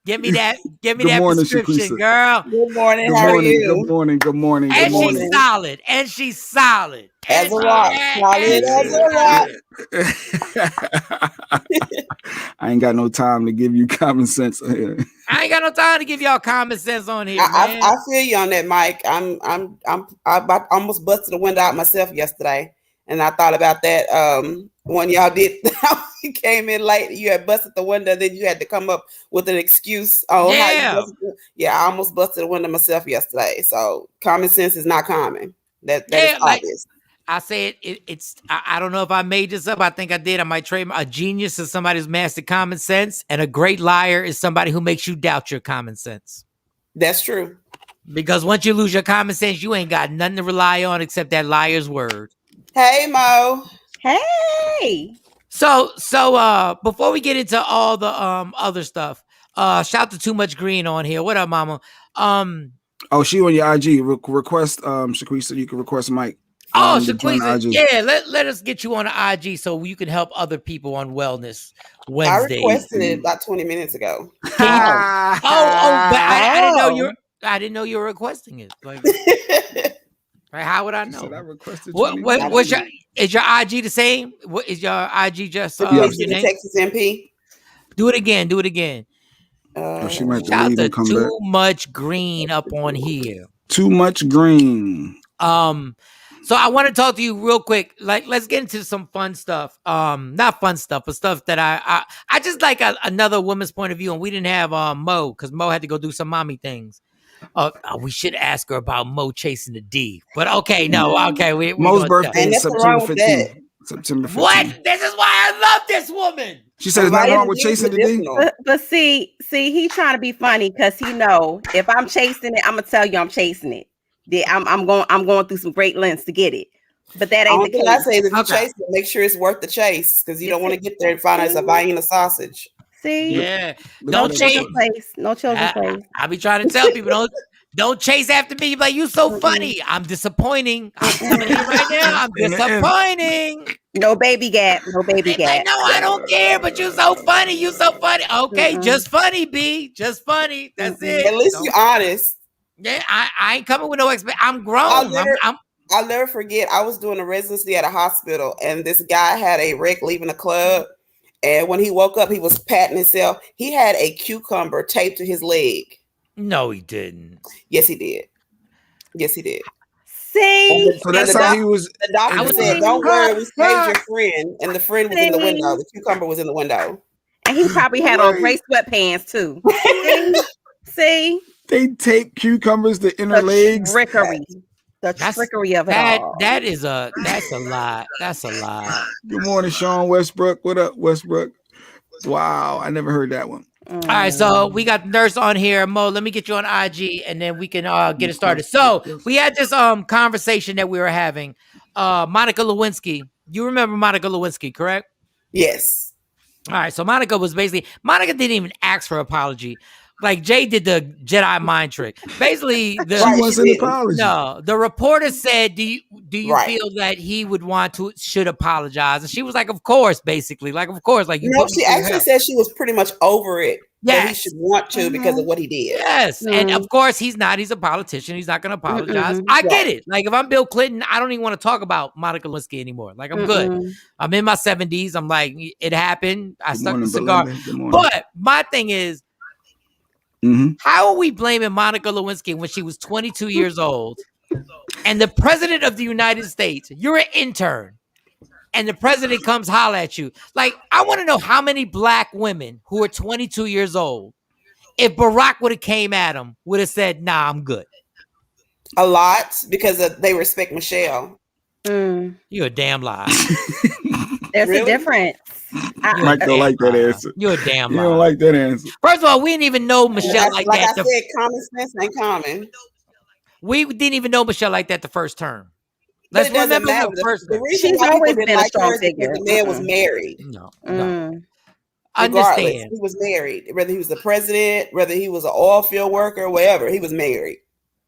Give me that prescription, Shaquise. girl. Good morning. How are you? Good morning. And she's solid. And she's solid. As a rock. Solid as a rock. I ain't got no time to give you common sense here. I ain't got no time to give y'all common sense on here. I feel you on that, Mike. I almost busted the window out myself yesterday, and I thought about that when y'all did. You came in late. You had busted the window, then you had to come up with an excuse. How you I almost busted the window myself yesterday. So common sense is not common. That is obvious. I said it's. I don't know if I made this up. I think I did. I might trade a genius is somebody who's mastered common sense, and a great liar is somebody who makes you doubt your common sense. That's true. Because once you lose your common sense, you ain't got nothing to rely on except that liar's word. Hey, Mo. Hey. So before we get into all the other stuff, shout to Too Much Green on here. What up, mama? She on your IG. Request Shaquise, so you can request Mike. Shaquise, yeah, let us get you on the IG so you can help other people on Wellness Wednesday. I requested it about 20 minutes ago. But I didn't know you were requesting it. Like, right, how would I know? I requested is your IG the same? What is your IG just your name? Texas MP. Do it again. She might shout leave to and come Too back. Much Green up on here. Too Much Green. So I want to talk to you real quick. Like, let's get into some fun stuff. Not fun stuff, but stuff that I just like another woman's point of view. And we didn't have Mo because Mo had to go do some mommy things. We should ask her about Mo chasing the D. But okay, no, okay. Mo's birthday is September 15th. September 15th. What? This is why I love this woman. She said there's nothing wrong with chasing the D. But see, he trying to be funny because he know if I'm chasing it, I'm gonna tell you I'm chasing it. I'm going through some great lengths to get it. But that ain't the case. I say that you chase it, make sure it's worth the chase because you don't want to get there and find out it's a Vienna sausage. See? Yeah. No children's place. No children's place. I be trying to tell people don't chase after me. Like, you so funny. I'm disappointing. I'm telling you right now. I'm disappointing. No baby gap. No baby gap. Like, no, I don't care, but you so funny. You so funny. Okay, just funny, B. Just funny. That's it. At least you're honest. Yeah, I ain't coming with no expect. I'm grown. I'll never forget. I was doing a residency at a hospital, and this guy had a wreck leaving the club. And when he woke up, he was patting himself. He had a cucumber taped to his leg. No, he didn't. Yes, he did. Yes, he did. See, so that's how he was. The doctor said, "Don't worry, we saved your friend." And the friend was in the window. The cucumber was in the window, and he probably had on gray sweatpants too. See. They tape cucumbers to inner legs. Trickery. The trickery of it all. That's a lot. That's a lot. Good morning, Sean Westbrook. What up, Westbrook? Wow, I never heard that one. All right, so we got the nurse on here. Mo, let me get you on IG, and then we can get it started. So we had this conversation that we were having. Monica Lewinsky. You remember Monica Lewinsky, correct? Yes. All right, so Monica didn't even ask for apology. Like Jay did the Jedi mind trick. Basically, the reporter said, "Do you feel that he should apologize?" And she was like, "Of course." Basically, like, of course. Like, she actually said she was pretty much over it. Yes, that he should want to because of what he did. Yes, and of course he's not. He's a politician. He's not going to apologize. I get it. Like, if I'm Bill Clinton, I don't even want to talk about Monica Lewinsky anymore. Like, I'm good. I'm in my 70s. I'm like, it happened. I stuck the cigar. But my thing is, how are we blaming Monica Lewinsky when she was 22 years old and the president of the United States, you're an intern, and the president comes holler at you? Like, I want to know how many black women who are 22 years old, if Barack would have came at him, would have said, nah, I'm good. A lot, because they respect Michelle. You're a damn lie. There's a difference. Mike don't like that answer. You're a damn liar. You don't like that answer. First of all, we didn't even know Michelle like that. Like I said, common sense ain't common. We didn't even know Michelle like that the first term. Let's remember the first term. She's always been a strong figure. The man was married. No. Understand. He was married. Whether he was the president, whether he was an oil field worker, whatever, he was married.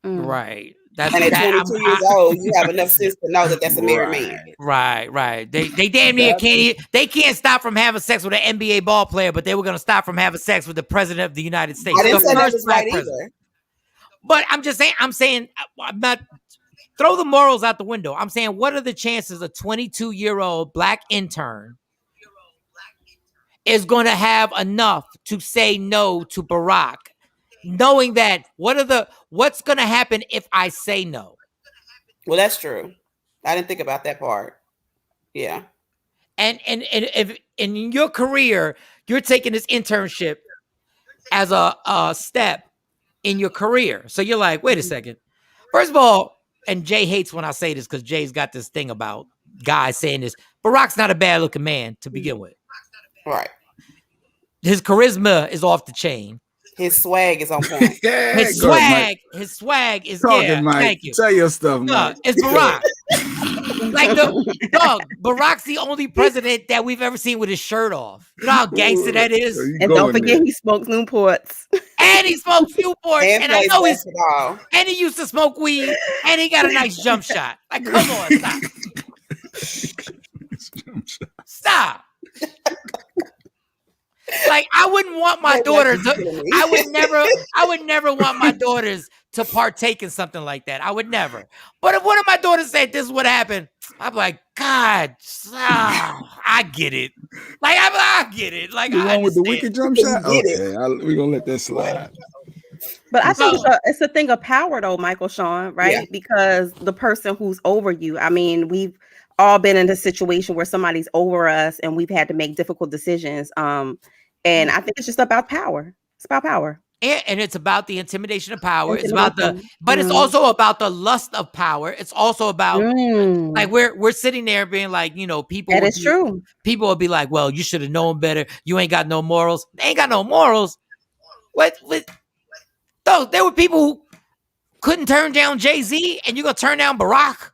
Right. And at 22 years old, you have enough sense to know that that's a married man. Right. They damn near can't stop from having sex with an NBA ball player, but they were going to stop from having sex with the president of the United States. I didn't say that was right either. But I'm saying, I'm not, throw the morals out the window. I'm saying, what are the chances a 22-year-old black intern is going to have enough to say no to Barack, knowing that what's going to happen if I say no? Well, that's true. I didn't think about that part. Yeah. And if in your career, you're taking this internship as a step in your career. So you're like, wait a second. First of all, and Jay hates when I say this because Jay's got this thing about guys saying this. Barack's not a bad looking man to begin with. Right. His charisma is off the chain. His swag is on point. His swag is talking, Mike. Thank you. Tell your stuff, Mike. It's Barack. Barack's the only president that we've ever seen with his shirt off. You know how gangster that is? And don't forget, he smokes Newports. And he smokes Newports. And I know and he used to smoke weed. And he got a nice jump shot. Like, come on, stop. Like, I wouldn't want my daughter to. I would never want my daughters to partake in something like that. I would never. But if one of my daughters said this is what happened, I'm like, God, I get it. Like, I get it. Like, the one with the wicked jump shot. Okay, we're gonna let that slide. But I think it's a thing of power, though, Michael Shawn, right? Yeah. Because the person who's over you. I mean, we've all been in a situation where somebody's over us, and we've had to make difficult decisions. And I think it's just about power. It's about power. And it's about the intimidation of power. It's about but it's also about the lust of power. It's also about like we're sitting there being like, you know, people. That is true. People will be like, well, you should have known better. You ain't got no morals. They ain't got no morals. What? Though there were people who couldn't turn down Jay-Z, and you're gonna turn down Barack.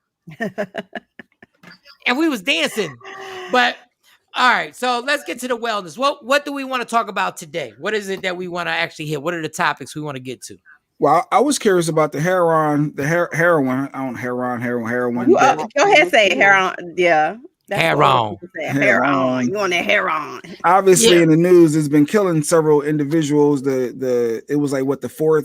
And we was dancing, but. All right, so let's get to the wellness. What do we want to talk about today? What is it that we want to actually hit? What are the topics we want to get to? Well, I was curious about the heroin. Heroin. Go ahead, say it, heroin. Yeah. Heroin. Heroin. You on that heroin? Obviously, in the news, it's been killing several individuals. It was like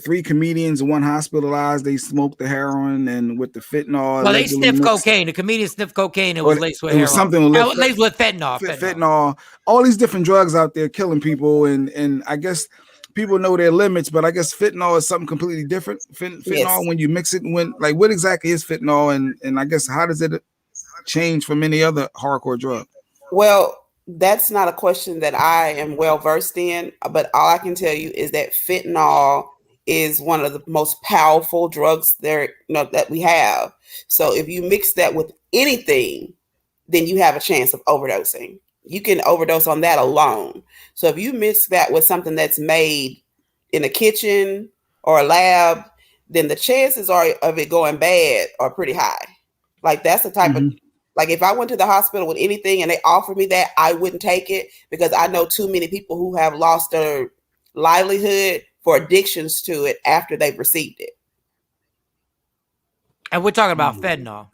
three comedians, one hospitalized. They smoked the heroin, and with the fentanyl. Well, they sniffed cocaine. The comedian sniffed cocaine. It was laced with heroin. It was something laced with fentanyl. Fentanyl. All these different drugs out there killing people, and I guess people know their limits, but I guess fentanyl is something completely different. Fentanyl, when you mix it, what exactly is fentanyl, and I guess how does it change from any other hardcore drug? Well, that's not a question that I am well versed in, but all I can tell you is that fentanyl is one of the most powerful drugs there, that we have. So if you mix that with anything, then you have a chance of overdosing. you can overdose on that alone. So if you mix that with something that's made in a kitchen or a lab, then the chances of it going bad are pretty high. Like that's the type of, like if I went to the hospital with anything and they offered me that, I wouldn't take it because I know too many people who have lost their livelihood for addictions to it after they've received it. And we're talking about fentanyl.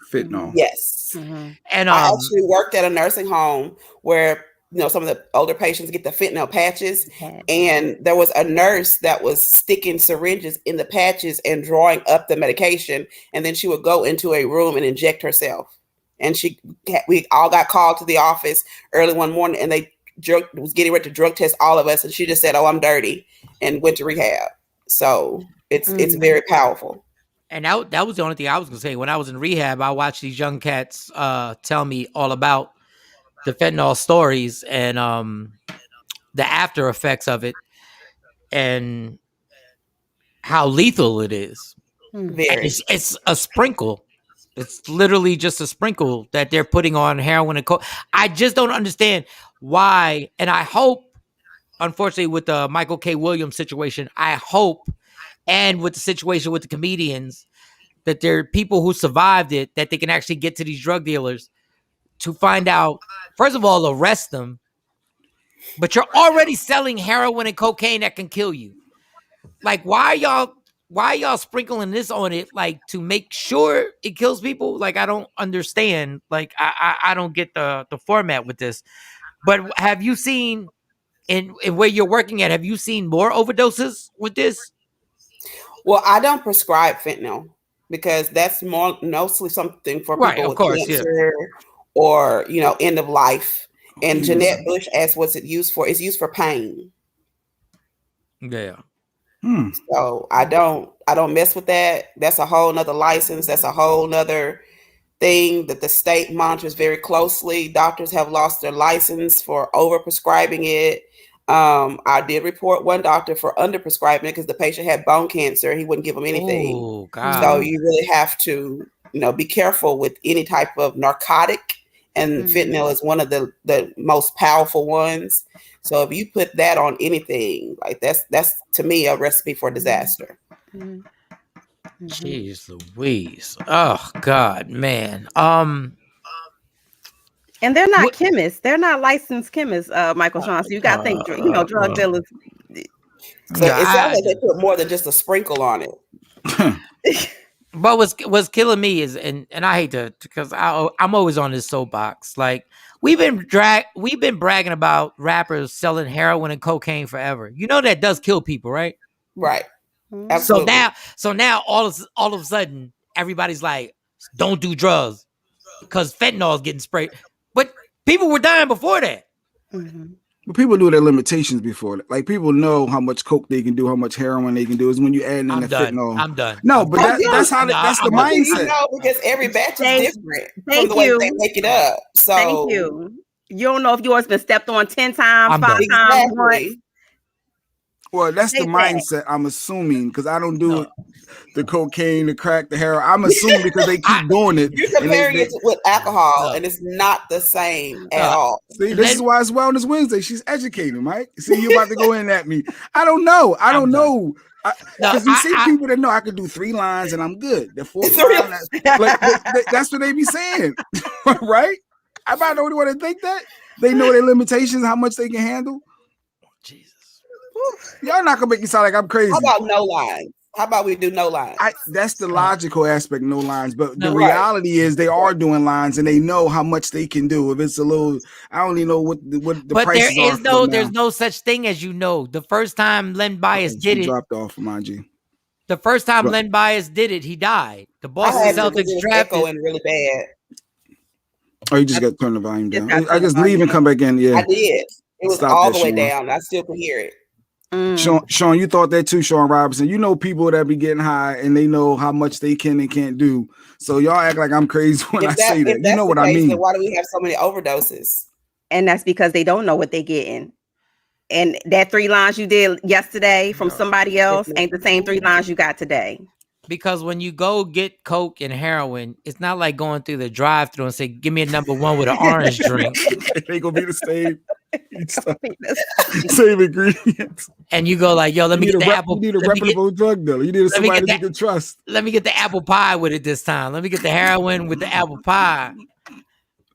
Yes. And I actually worked at a nursing home where, you know, some of the older patients get the fentanyl patches, and there was a nurse that was sticking syringes in the patches and drawing up the medication, and then she would go into a room and inject herself. And we all got called to the office early one morning, and they was getting ready to drug test all of us, and she just said, "Oh, I'm dirty," and went to rehab. So it's very powerful. And that was the only thing I was gonna say. When I was in rehab, I watched these young cats tell me all about the fentanyl stories and the after effects of it and how lethal it is. It's a sprinkle. It's literally just a sprinkle that they're putting on heroin and coke. I just don't understand why. And I hope, unfortunately, with the Michael K. Williams situation, I hope, and with the situation with the comedians, that there are people who survived it, that they can actually get to these drug dealers to find out, first of all, arrest them. But you're already selling heroin and cocaine that can kill you. Like, why are y'all sprinkling this on it, like, to make sure it kills people? Like, I don't understand. Like, I don't get the format with this. But have you seen, in where you're working at, have you seen more overdoses with this? Well, I don't prescribe fentanyl because that's mostly something for people with cancer or, you know, end of life. And Jeanette Bush asked what's it used for. It's used for pain. Yeah. So I don't mess with that. That's a whole nother license. That's a whole nother thing that the state monitors very closely. Doctors have lost their license for overprescribing it. I did report one doctor for underprescribing it because the patient had bone cancer. He wouldn't give them anything. Oh, God. So you really have to, you know, be careful with any type of narcotic. And fentanyl is one of the most powerful ones. So if you put that on anything, like that's to me a recipe for disaster. Jeez Louise. Oh God, man. And they're not chemists. They're not licensed chemists, Michael Shawn. So you got to think, you know, drug dealers. So it sounds like they put more than just a sprinkle on it. But what's killing me is, and I hate to, because I'm always on this soapbox. Like we've been bragging about rappers selling heroin and cocaine forever. You know that does kill people, right? Right. Absolutely. So now all of a sudden everybody's like, don't do drugs because fentanyl is getting sprayed. But people were dying before that. But people knew their limitations before. Like people know how much coke they can do, how much heroin they can do. Is when you add in the fentanyl. I'm done. No, but that's how that's the mindset. You know, because every batch is different from the way they make it up. So thank you. You don't know if yours been stepped on 10 times, 5 times, once. Well, that's the mindset. I'm assuming because I don't do the cocaine, the crack, the heroin. I'm assuming because they keep doing it. You're comparing it with alcohol, and it's not the same at all. See, this is why it's Wellness Wednesday. She's educating, Mike. See, you about to go in at me. I don't know. I don't know. Because you see people that know I could do 3 lines and I'm good. The 4th line, that's what they be saying, right? I'm not the only one that think that. They know their limitations, how much they can handle. Y'all not gonna make me sound like I'm crazy. How about no lines? How about we do no lines? That's the logical aspect, no lines. But the reality is they are doing lines and they know how much they can do. If it's a little, I don't even know what the but prices there is are. There's no such thing as the first time Len Bias did it. Dropped off, mind you. The first time Len Bias did it, he died. The Boston Celtics drafted going really bad. Oh, you just got to turn the volume down. I just leave and come back in. Yeah, I did. It was all the way down. I still could hear it. Shawn, you thought that too, Shawn Robinson. You know people that be getting high and they know how much they can and can't do. So y'all act like I'm crazy when I say that. You know what I mean? Then why do we have so many overdoses? And that's because they don't know what they're getting. And that 3 lines you did yesterday from somebody else ain't the same 3 lines you got today. Because when you go get coke and heroin, it's not like going through the drive-thru and say, "Give me a number one with an orange drink." They gonna be the same. Same ingredients. And you go like, "Yo, let me get the apple." You need a reputable drug dealer. You need somebody that you can trust. Let me get the apple pie with it this time. Let me get the heroin with the apple pie.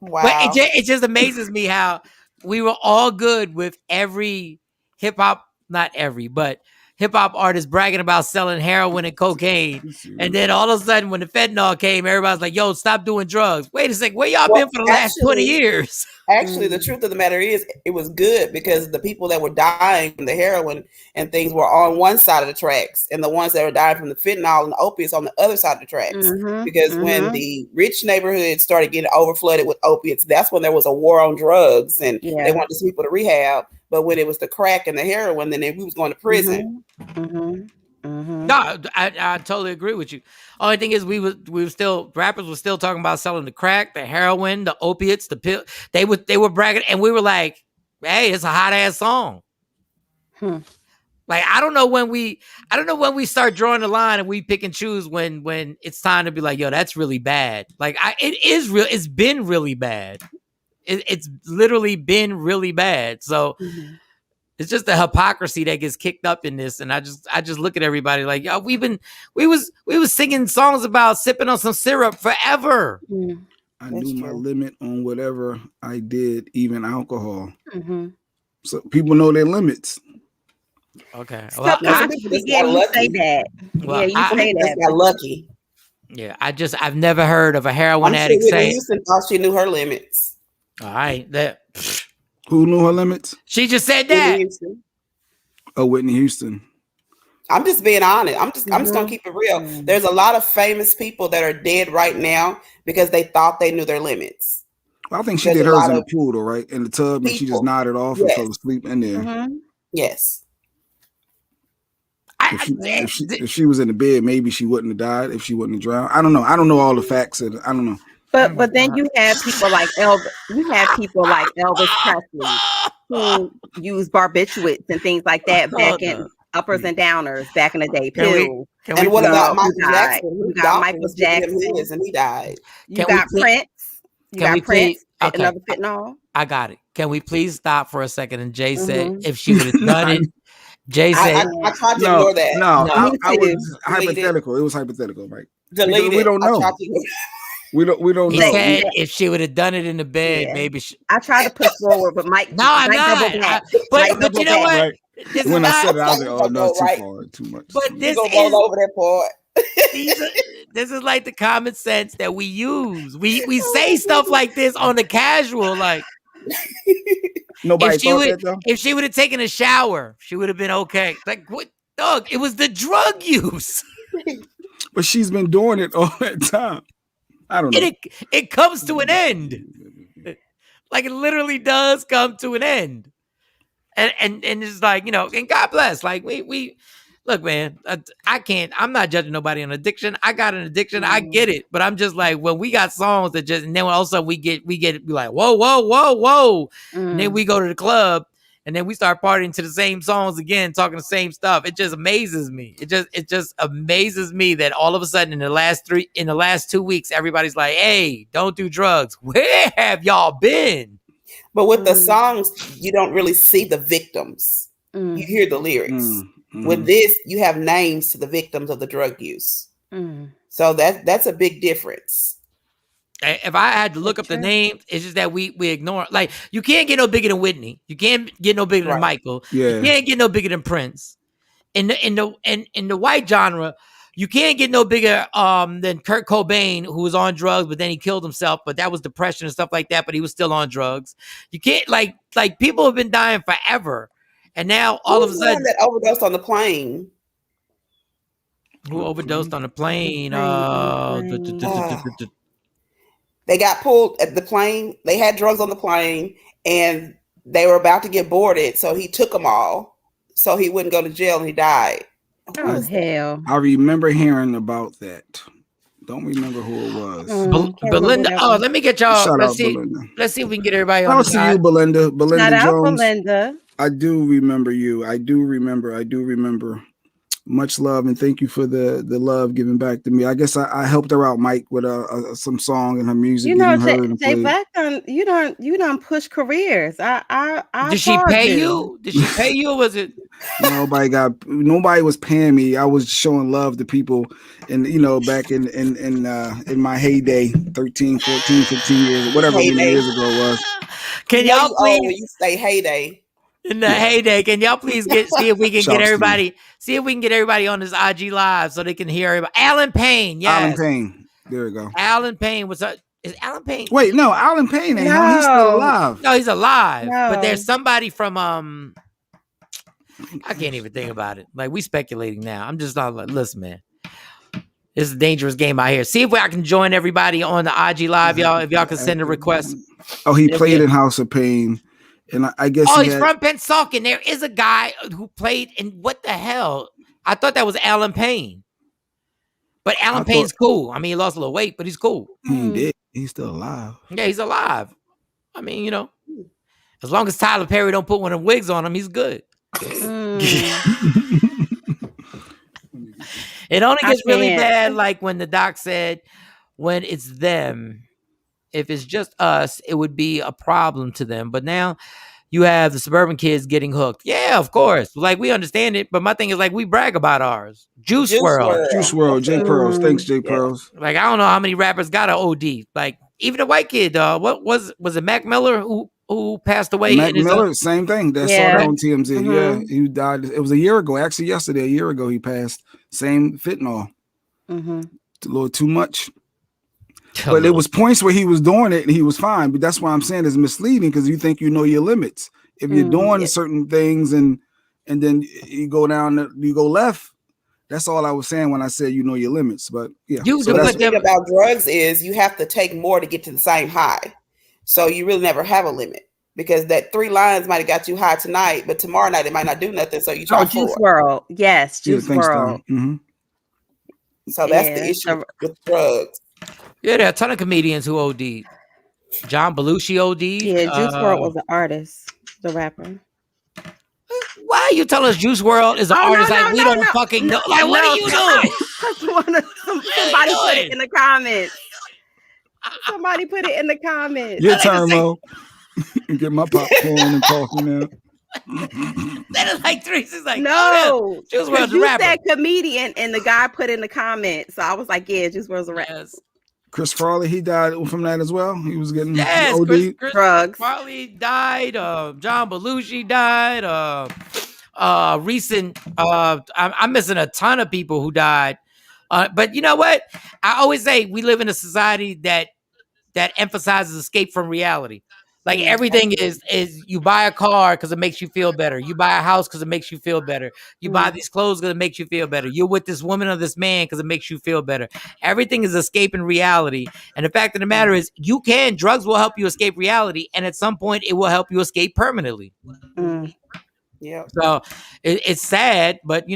Wow. But it just amazes me how we were all good with every hip hop, not every, but hip hop artist bragging about selling heroin and cocaine. And then all of a sudden, when the fentanyl came, everybody's like, "Yo, stop doing drugs." Wait a second, where y'all been for the last 20 years? Actually, the truth of the matter is it was good because the people that were dying from the heroin and things were on one side of the tracks, and the ones that were dying from the fentanyl and the opiates on the other side of the tracks. Because when the rich neighborhoods started getting overflooded with opiates, that's when there was a war on drugs, and they wanted to send people to rehab. But when it was the crack and the heroin, then we was going to prison. No, I totally agree with you. Only thing is, we were still, rappers were still talking about selling the crack, the heroin, the opiates, the pill. They were bragging, and we were like, "Hey, it's a hot ass song." Like I don't know when we start drawing the line and we pick and choose when it's time to be like, "Yo, that's really bad." Like it's been really bad. It's literally been really bad. So. It's just the hypocrisy that gets kicked up in this, and I just look at everybody like, "Yo, we was singing songs about sipping on some syrup forever." I knew my limit on whatever I did, even alcohol. So people know their limits. Okay, well, you say that. Well, you say that. Got lucky. Yeah, I've never heard of a heroin addict saying. Houston thought she knew her limits. All right, that. Who knew her limits? She just said that. Whitney Houston. I'm just being honest. I'm just gonna keep it real. There's a lot of famous people that are dead right now because they thought they knew their limits. Well, I think she did hers in the pool, though, right? In the tub, and she just nodded off and fell asleep in there. Yes. If she was in the bed, maybe she wouldn't have died. If she wouldn't have drowned, I don't know. I don't know all the facts. I don't know. But then you have people like Elvis. You have people like Elvis Presley who use barbiturates and things like that back in uppers and downers back in the day. Pills. And what about Michael Jackson? You got Michael Jackson, and he died. You got Prince. You got Prince. Another fentanyl. I got it. Can we please stop for a second? And Jay said, if she would have done it, Jay said, I tried to ignore that. No, I was hypothetical. It was hypothetical, right? We don't know. We don't know. He said if she would have done it in the bed, maybe I tried to push forward, but Mike. No, I'm not. But you know what? When I said it, I was like, "Oh no, too far, too much." But this is over that part. This is like the common sense that we use. We say stuff like this on the casual, like nobody thought that though. If she would have taken a shower, she would have been okay. Like what, dog? It was the drug use. But she's been doing it all that time. I don't know. It comes to an end. Like it literally does come to an end. And it's like, you know, and God bless. Like we look, man, I'm not judging nobody on addiction. I got an addiction. I get it. But I'm just like, when we got songs that just, and then also we get like, whoa, whoa, whoa, whoa. And then we go to the club and then we start partying to the same songs again, talking the same stuff. It just amazes me. It just amazes me that all of a sudden in the last 2 weeks, everybody's like, hey, don't do drugs. Where have y'all been? But with the songs, you don't really see the victims. You hear the lyrics. With this, you have names to the victims of the drug use. So that's a big difference. If I had to look up the names, it's just that we ignore. Like, you can't get no bigger than Whitney. You can't get no bigger than Michael. You can't get no bigger than Prince. In the white genre, you can't get no bigger than Kurt Cobain, who was on drugs, but then he killed himself. But that was depression and stuff like that. But he was still on drugs. You can't like people have been dying forever, and now all of a sudden that overdosed on the plane. Who overdosed on the plane? They got pulled at the plane. They had drugs on the plane, and they were about to get boarded. So he took them all, so he wouldn't go to jail, and he died. Oh hell! I remember hearing about that. Don't remember who it was. Belinda. Oh, let me get y'all. Let's see if we can get everybody on. I'll see you, Belinda. Belinda Shout Jones. out, Belinda. I do remember you. I do remember. Much love, and thank you for the love given back to me. I guess I helped her out, Mike, with some song and her music. You know, Jay Black you don't push careers. I Did she pay you? Did she pay you? Or was it? Nobody was paying me. I was showing love to people, and back in my heyday, 13, 14, 15 years, whatever many years ago it was. Can y'all please? When you say heyday. In the heyday, can y'all please see if we can get everybody on this IG live so they can hear everybody. Alan Payne, yes. Alan Payne. There we go. Alan Payne was is Alan Payne? Wait, no, Alan Payne ain't. No. He's still alive. No, he's alive. No. But there's somebody from I can't even think about it. Like, we speculating now. I'm just not like, listen, man. It's a dangerous game out here. See if I can join everybody on the IG live, y'all. If y'all can send a request. Oh, he played in House of Pain. And I guess he's from Pennsauken. There is a guy who played in what the hell? I thought that was Alan Payne. But Alan Payne's cool. I mean, he lost a little weight, but he's cool. He did. He's still alive. Yeah, he's alive. I mean, as long as Tyler Perry don't put one of the wigs on him, he's good. It only gets really bad like when the doc said, when it's them. If it's just us, it would be a problem to them. But now you have the suburban kids getting hooked. Yeah, of course. Like, we understand it. But my thing is, like, we brag about ours. Juice WRLD. J Pearls. Thanks, J Pearls. Like, I don't know how many rappers got an OD. Like, even the white kid, what was it Mac Miller who passed away? Mac Miller, same thing. Saw that on TMZ. Mm-hmm. Yeah, he died. It was a year ago. Actually, yesterday, a year ago, he passed. Same fentanyl. Mm-hmm. A little too much. But it was points where he was doing it and he was fine. But that's why I'm saying it's misleading, because you think you know your limits. If you're doing certain things and then you go down, you go left. That's all I was saying when I said you know your limits. But yeah, the thing about drugs is you have to take more to get to the same high. So you really never have a limit, because that 3 lines might have got you high tonight, but tomorrow night it might not do nothing. So you try Juice WRLD. Yes, Juice WRLD. Mm-hmm. So that's the issue with drugs. Yeah, there are a ton of comedians who OD'd. John Belushi OD'd. Yeah, Juice WRLD was the artist, the rapper. Why are you telling us Juice WRLD is an artist? We don't fucking know. Like, what are you doing? Somebody put it in the comments. Somebody put it in the comments. Your turn, Mo. Get my popcorn and coffee now. That is like 3. It's like, no, Juice WRLD's a rapper. You said comedian, and the guy put in the comments. So I was like, yeah, Juice WRLD's a rapper. Yes. Chris Farley, he died from that as well. He was getting Chris drugs. Farley died. John Belushi died. Recent. I'm missing a ton of people who died. But you know what? I always say we live in a society that emphasizes escape from reality. Like, everything is you buy a car because it makes you feel better. You buy a house because it makes you feel better. You buy these clothes because it makes you feel better. You're with this woman or this man because it makes you feel better. Everything is escaping reality. And the fact of the matter is, drugs will help you escape reality. And at some point, it will help you escape permanently. Yeah. So it's sad, but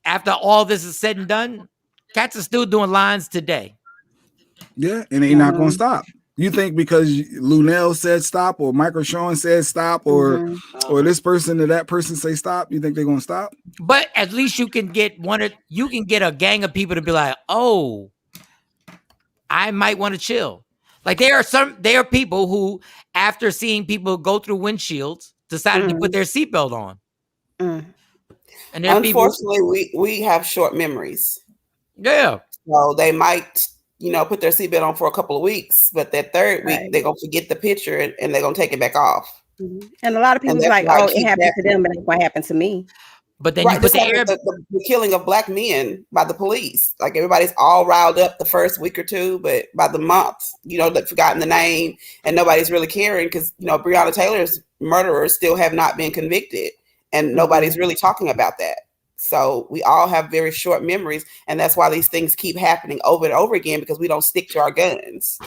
after all this is said and done, cats are still doing lines today. Yeah, and they're not going to stop. You think because Lunel said stop, or Michael Sean said stop, or this person or that person say stop, you think they're gonna stop? But at least you can get a gang of people to be like, oh, I might want to chill. Like, there are people who, after seeing people go through windshields, decided to put their seatbelt on. And unfortunately, we have short memories. Yeah. So they might put their seatbelt on for a couple of weeks, but that third week they're gonna forget the picture and they're gonna take it back off. And a lot of people are like, "Oh, it happened to them, but it's what happened to me." But then you put the killing of Black men by the police. Like, everybody's all riled up the first week or two, but by the month, they've forgotten the name and nobody's really caring, because Breonna Taylor's murderers still have not been convicted, and nobody's really talking about that. So we all have very short memories, and that's why these things keep happening over and over again, because we don't stick to our guns.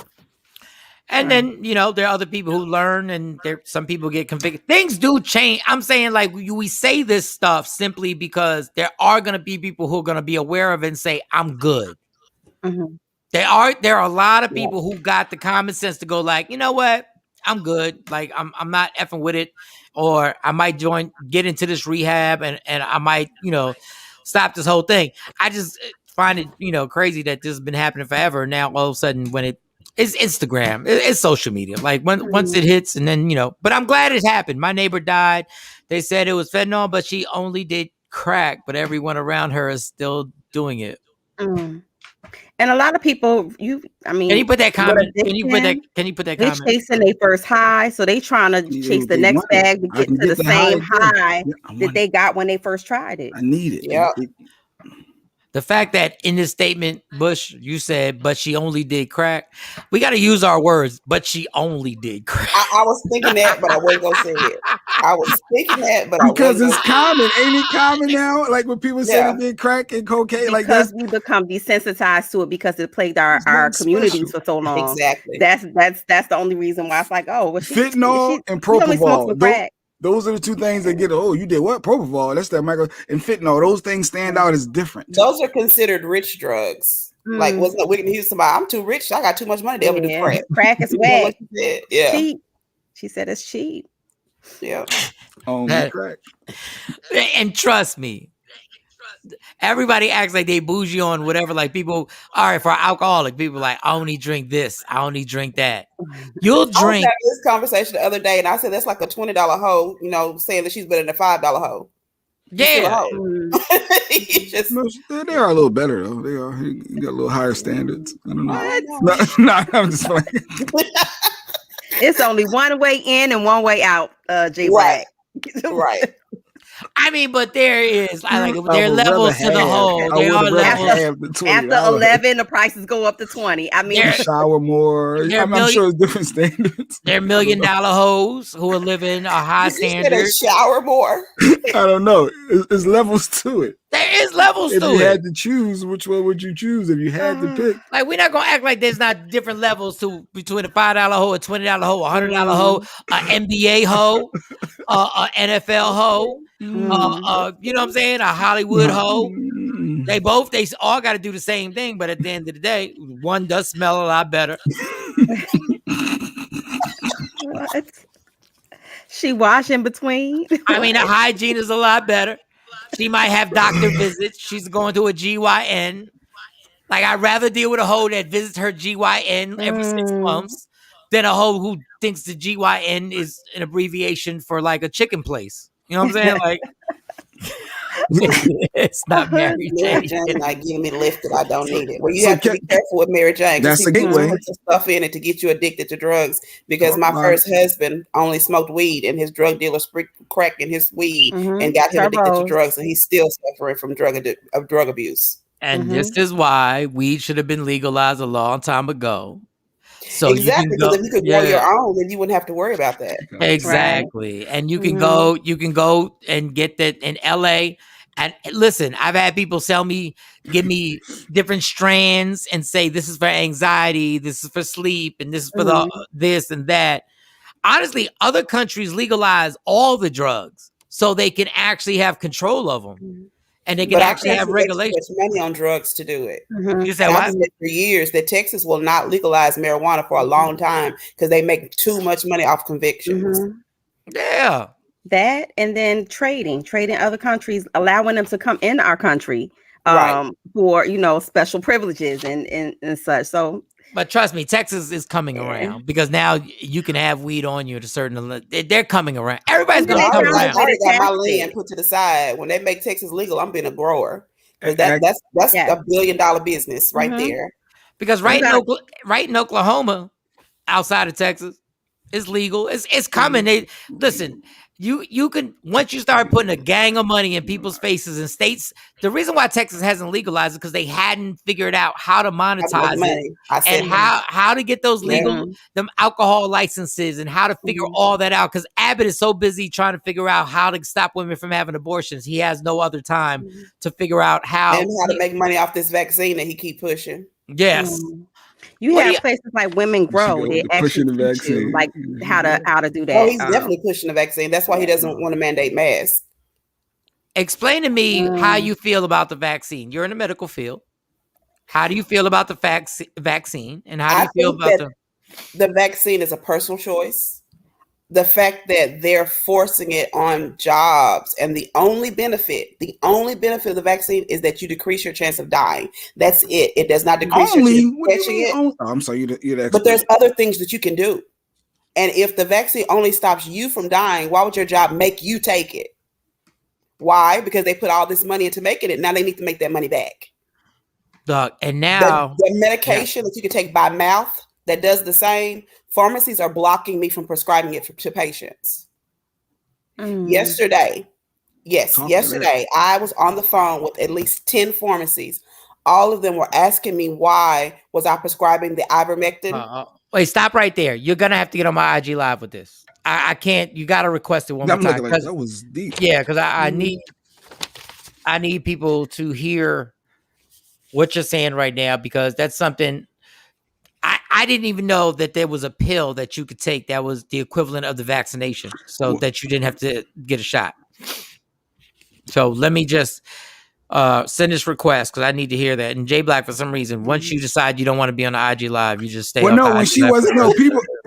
And then, there are other people who learn, and some people get convicted. Things do change. I'm saying, like, we say this stuff simply because there are going to be people who are going to be aware of it and say, I'm good. Mm-hmm. There are a lot of people who got the common sense to go like, you know what? I'm good. Like I'm not effing with it, or I might get into this rehab, and I might, stop this whole thing. I just find it, crazy that this has been happening forever. Now all of a sudden, when it's Instagram, it's social media. Like once it hits, and then but I'm glad it happened. My neighbor died. They said it was fentanyl, but she only did crack. But everyone around her is still doing it. And a lot of people, can you put that comment? Can you put that comment? They chasing their first high, so they trying to chase the next bag to get to the same high that they got when they first tried it. I need it. Yeah. The fact that in this statement, Bush, you said, but she only did crack. We got to use our words, but she only did crack. I was thinking that, but I wasn't going to say it. I was thinking that, but because it's common. Ain't it common now? Like when people say they did crack and cocaine, like because we become desensitized to it because it plagued our communities for so long. Exactly. That's the only reason why it's like, fentanyl and propofol. Those are the two things that get. Oh, you did what? Propofol. That's that micro and fentanyl. Those things stand out as different. Those are considered rich drugs. Like wasn't we can hear somebody? I'm too rich. I got too much money to ever do crack. Crack is whack. Yeah. Cheap. She said it's cheap. Yeah. Crack. And trust me, everybody acts like they bougie on whatever. Like people, all right, for an alcoholic, people like, I only drink this, I only drink that. You'll drink. I was having this conversation the other day, and I said that's like a $20 hoe, saying that she's better than a $5 hoe. Yeah. They are a little better though. They are. You got a little higher standards. I don't know. No, I'm just like. It's only one way in and one way out, J. Right. Right. I mean, but there is there are levels to the whole. There are levels. After 11, the prices go up to 20. I mean, shower more. I'm sure it's different standards. There are $1 million hoes who are living a high standard. They shower more. I don't know. There's levels to it. There is levels to it. If you had to choose, which one would you choose if you had to pick? Like, we're not gonna act like there's not different levels between a $5 hoe, a $20 hoe, a $100 hoe, an NBA hoe, a NFL hoe. You know what I'm saying? A Hollywood hoe. They all got to do the same thing, but at the end of the day, one does smell a lot better. What? She wash in between. I mean, the hygiene is a lot better. She might have doctor visits. She's going to a GYN. Like, I'd rather deal with a hoe that visits her GYN every 6 months than a hoe who thinks the GYN is an abbreviation for like a chicken place. You know what I'm saying? Like, it's not Mary Jane. Like giving me lifted. I don't need it. Well, you have to be careful with Mary Jane. That's a gateway. Put some stuff in it to get you addicted to drugs. Because my first husband only smoked weed, and his drug dealer sprinkled crack in his weed and got him addicted to drugs, and he's still suffering from drug abuse. And this is why weed should have been legalized a long time ago. So exactly, because if you could grow your own, then you wouldn't have to worry about that. Exactly. Right. And you can go and get that in LA. And listen, I've had people give me different strands and say this is for anxiety, this is for sleep, and this is for this and that. Honestly, other countries legalize all the drugs so they can actually have control of them. And they can actually have regulations. Money on drugs to do it. You said what? For years that Texas will not legalize marijuana for a long time because they make too much money off convictions. Yeah, that and then trading other countries, allowing them to come in our country for special privileges and such. So. But trust me, Texas is coming around because now you can have weed on you at a certain. They're coming around. Everybody's going to come around. I already got my land put to the side. When they make Texas legal, I'm being a grower because that's $1 billion business right there. Because right in Oklahoma, outside of Texas, it's legal. It's coming. Listen. You can, once you start putting a gang of money in people's faces in states, the reason why Texas hasn't legalized it because they hadn't figured out how to monetize it and how to get those legal them alcohol licenses and how to figure all that out. Because Abbott is so busy trying to figure out how to stop women from having abortions, he has no other time to figure out how to make money off this vaccine that he keep pushing. Yes. You have places like Women Grow. They actually teach you like how to do that. Oh, he's definitely pushing the vaccine. That's why he doesn't want to mandate masks. Explain to me how you feel about the vaccine. You're in the medical field. How do you feel about the vaccine? And how do you feel about the vaccine is a personal choice. The fact that they're forcing it on jobs, and the only benefit of the vaccine is that you decrease your chance of dying. That's it. It does not decrease your chance of catching it. Oh, I'm sorry, you're the expert. But there's other things that you can do. And if the vaccine only stops you from dying, why would your job make you take it? Why? Because they put all this money into making it. Now they need to make that money back. Doug, and now the medication that you can take by mouth that does the same, pharmacies are blocking me from prescribing it to patients. Yesterday, I was on the phone with at least 10 pharmacies. All of them were asking me why was I prescribing the ivermectin. Wait, stop right there. You're gonna have to get on my IG live with this. I can't. You gotta request it one more time. Like, that was deep. Yeah, because I need people to hear what you're saying right now, because that's something I didn't even know that there was a pill that you could take that was the equivalent of the vaccination, so that you didn't have to get a shot. So let me just send this request, because I need to hear that. And J Black, for some reason, once you decide you don't want to be on the IG live, you just stay. Well, no, when she wasn't, no,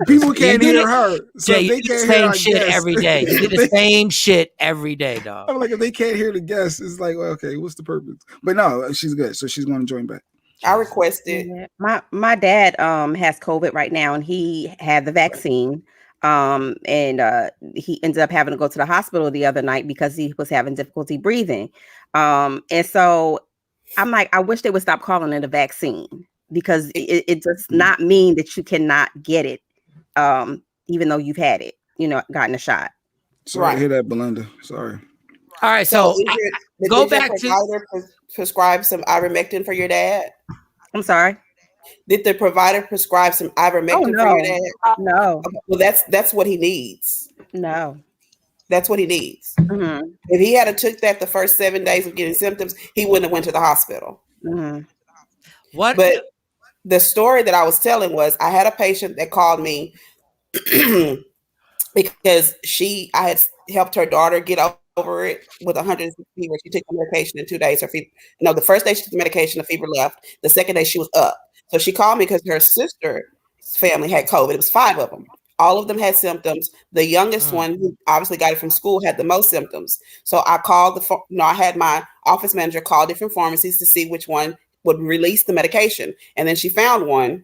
people can't hear her. So Jay, you do the same shit every day. You do the same shit every day, dog. I'm like, if they can't hear the guests, it's like, well, okay, what's the purpose? But no, she's good, so she's going to join back. I requested. My dad has COVID right now, and he had the vaccine. And he ended up having to go to the hospital the other night because he was having difficulty breathing. And so I'm like, I wish they would stop calling it a vaccine, because it does not mean that you cannot get it, even though you've had it, gotten a shot. Sorry to hear that, Belinda. Sorry. All right, so go back to prescribe some ivermectin for your dad. I'm sorry. Did the provider prescribe some ivermectin for your dad? No. Okay, well, that's what he needs. No. That's what he needs. Mm-hmm. If he had took that the first 7 days of getting symptoms, he wouldn't have went to the hospital. Mm-hmm. What? But the story that I was telling was, I had a patient that called me because I had helped her daughter get over it with 160 fever. She took the medication in 2 days. Her fever, the first day she took the medication, the fever left. The second day she was up. So she called me because her sister's family had COVID. It was 5 of them. All of them had symptoms. The youngest one, who obviously got it from school, had the most symptoms. So I called I had my office manager call different pharmacies to see which one would release the medication. And then she found one.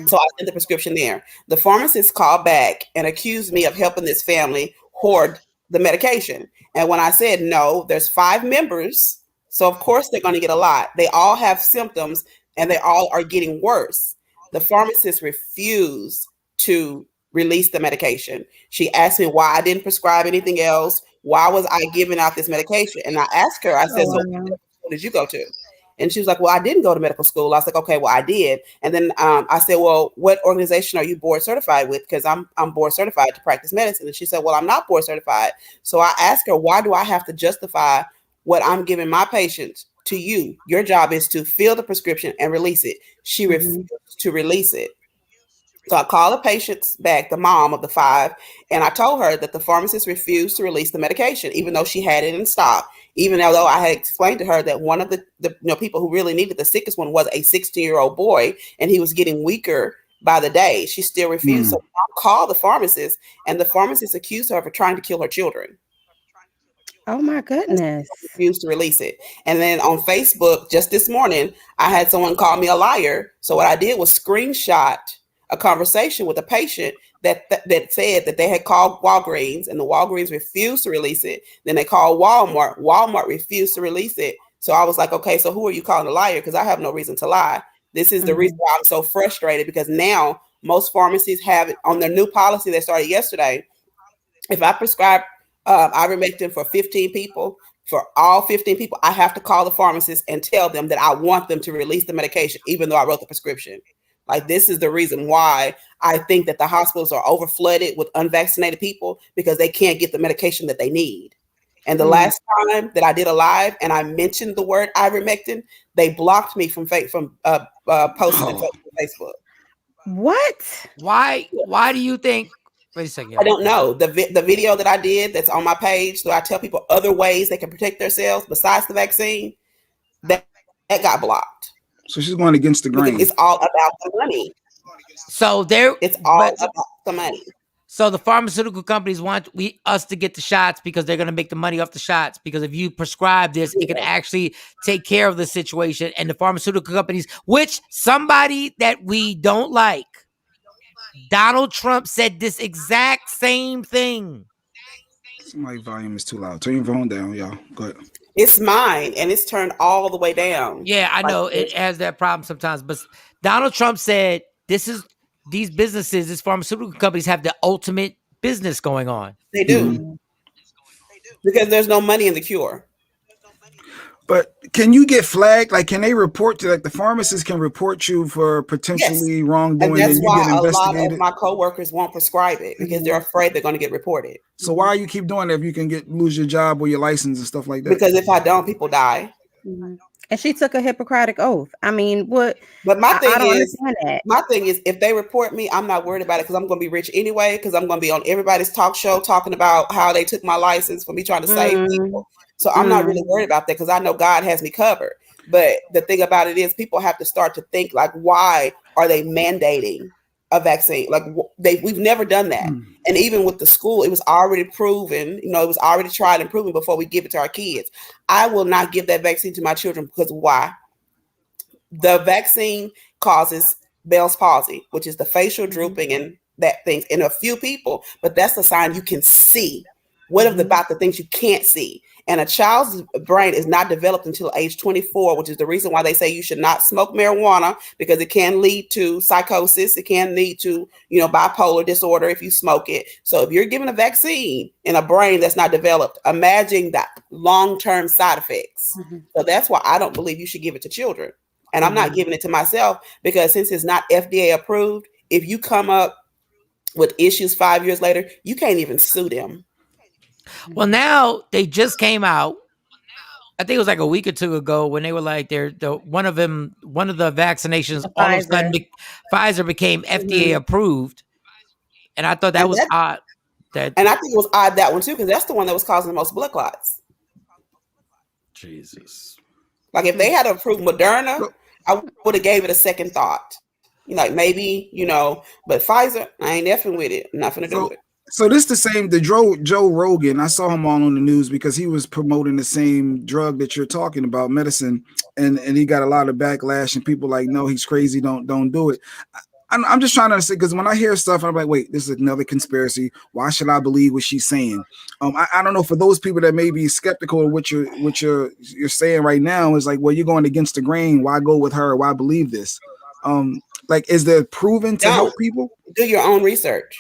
So I sent the prescription there. The pharmacist called back and accused me of helping this family hoard the medication. And when I said, no, there's 5 members, so of course they're going to get a lot. They all have symptoms and they all are getting worse. The pharmacist refused to release the medication. She asked me why I didn't prescribe anything else. Why was I giving out this medication? And I asked her, I said, so what did you go to? And she was like, well, I didn't go to medical school. I was like, okay, well, I did. And then I said, well, what organization are you board certified with? Because I'm board certified to practice medicine. And she said, well, I'm not board certified. So I asked her, why do I have to justify what I'm giving my patients to you? Your job is to fill the prescription and release it. She refused to release it. So I called the patients back, the mom of the 5, and I told her that the pharmacist refused to release the medication, even though she had it in stock. Even though I had explained to her that one of the people who really needed the sickest one was a 16-year-old boy, and he was getting weaker by the day. She still refused. So I called the pharmacist, and the pharmacist accused her of trying to kill her children. Oh my goodness. Refused to release it. And then on Facebook, just this morning, I had someone call me a liar. So what I did was screenshot a conversation with a patient that said that they had called Walgreens, and the Walgreens refused to release it. Then they called Walmart. Walmart refused to release it. So I was like, okay, so who are you calling a liar? Because I have no reason to lie. This is the reason why I'm so frustrated, because now most pharmacies have it on their new policy that started yesterday. If I prescribe ivermectin for 15 people, for all 15 people, I have to call the pharmacist and tell them that I want them to release the medication, even though I wrote the prescription. Like, this is the reason why I think that the hospitals are over flooded with unvaccinated people, because they can't get the medication that they need. And the last time that I did a live and I mentioned the word ivermectin, they blocked me from posting it on Facebook. What? Why do you think? Wait a second. I don't know. The video that I did that's on my page, so I tell people other ways they can protect themselves besides the vaccine, that got blocked. So she's going against the grain. It's all about the money. So it's all about the money. So the pharmaceutical companies want us to get the shots because they're going to make the money off the shots. Because if you prescribe this, it can actually take care of the situation. And the pharmaceutical companies, which somebody that we don't like, Donald Trump said this exact same thing. My volume is too loud. Turn your phone down, y'all. Go ahead. It's mine, and it's turned all the way down. Yeah, I know it has that problem sometimes. But Donald Trump said these businesses, these pharmaceutical companies have the ultimate business going on. They do. Because there's no money in the cure. But can you get flagged? Like, can they report to, like, the pharmacist can report you for potentially wrongdoing? And that's and you why get a lot investigated? of my coworkers won't prescribe it because they're afraid they're going to get reported. So why you keep doing that if you can lose your job or your license and stuff like that? Because if I don't, people die. And she took a Hippocratic oath. I mean, what? But my thing I don't is, understand that. my thing is, if they report me, I'm not worried about it because I'm going to be rich anyway. Because I'm going to be on everybody's talk show talking about how they took my license for me trying to save people. So I'm not really worried about that because I know God has me covered. But the thing about it is, people have to start to think like, why are they mandating a vaccine? Like we've never done that. And even with the school, it was already proven. You know, it was already tried and proven before we give it to our kids. I will not give that vaccine to my children because why? The vaccine causes Bell's palsy, which is the facial drooping and that thing in a few people. But that's the sign you can see. What about the things you can't see? And a child's brain is not developed until age 24, which is the reason why they say you should not smoke marijuana because it can lead to psychosis. It can lead to, bipolar disorder if you smoke it. So if you're given a vaccine in a brain that's not developed, imagine that long-term side effects. So that's why I don't believe you should give it to children. And I'm not giving it to myself because since it's not FDA approved, if you come up with issues 5 years later, you can't even sue them. Well, now they just came out. I think it was like a week or two ago when they were like, one of the vaccinations, all of a sudden, Pfizer became FDA approved, and I thought that was odd. And I think it was odd that one too because that's the one that was causing the most blood clots. Jesus! Like if they had approved Moderna, I would have gave it a second thought. Like maybe but Pfizer, I ain't effing with it. Nothing to do with it. So this the same, Joe Rogan, I saw him on the news because he was promoting the same drug that you're talking about, medicine, and he got a lot of backlash and people like, no, he's crazy, don't do it. I'm just trying to say, because when I hear stuff, I'm like, wait, this is another conspiracy. Why should I believe what she's saying? I don't know, for those people that may be skeptical of what you're saying right now, is like, well, you're going against the grain. Why go with her? Why believe this? Like, is there proven to help people? Do your own research.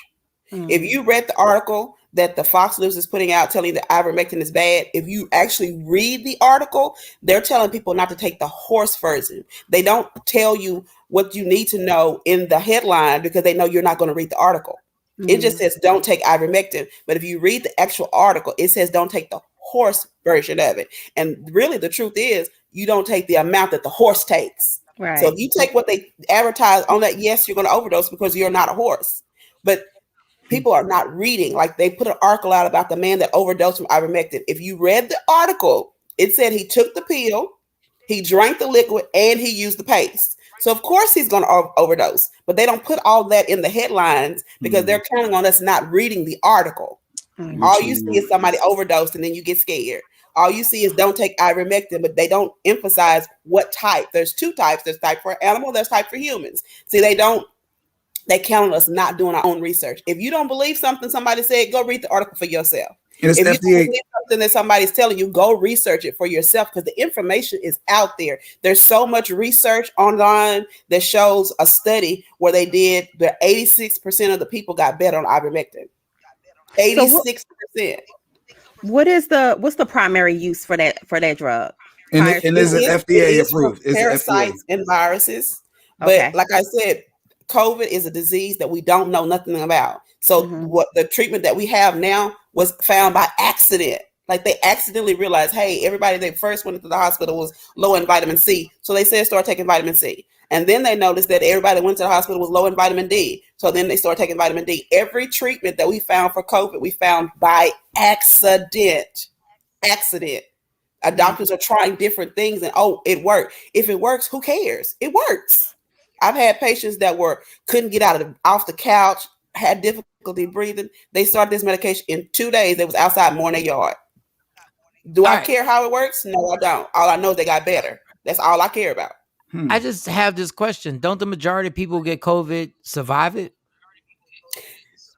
If you read the article that the Fox News is putting out telling that ivermectin is bad, if you actually read the article, they're telling people not to take the horse version. They don't tell you what you need to know in the headline because they know you're not going to read the article. It just says don't take ivermectin. But if you read the actual article, it says don't take the horse version of it. And really the truth is you don't take the amount that the horse takes. Right. So if you take what they advertise on that, yes, you're going to overdose because you're not a horse. But people are not reading. Like they put an article out about the man that overdosed from ivermectin. If you read the article, it said he took the pill, he drank the liquid, and he used the paste. So of course he's going to overdose. But they don't put all that in the headlines because they're counting on us not reading the article. All you see is somebody overdosed and then you get scared. All you see is don't take ivermectin, but they don't emphasize what type. There's two types. There's type for animal, there's type for humans. See, they count on us not doing our own research. If you don't believe something somebody said, go read the article for yourself. If you don't believe something that somebody's telling you, go research it for yourself because the information is out there. There's so much research online that shows a study where they did that 86% of the people got better on ivermectin. 86%. What's the primary use for that drug? And is it FDA approved? Parasites and viruses. But like I said, COVID is a disease that we don't know nothing about. So what the treatment that we have now was found by accident. Like they accidentally realized, hey, everybody that first went into the hospital was low in vitamin C. So they said start taking vitamin C. And then they noticed that everybody that went to the hospital was low in vitamin D. So then they started taking vitamin D. Every treatment that we found for COVID, we found by accident. Doctors are trying different things and it worked. If it works, who cares? It works. I've had patients that couldn't get off the couch, had difficulty breathing. They started this medication in 2 days. They was outside mowing their yard. Do I care how it works? No, I don't. All I know is they got better. That's all I care about. I just have this question. Don't the majority of people who get COVID survive it?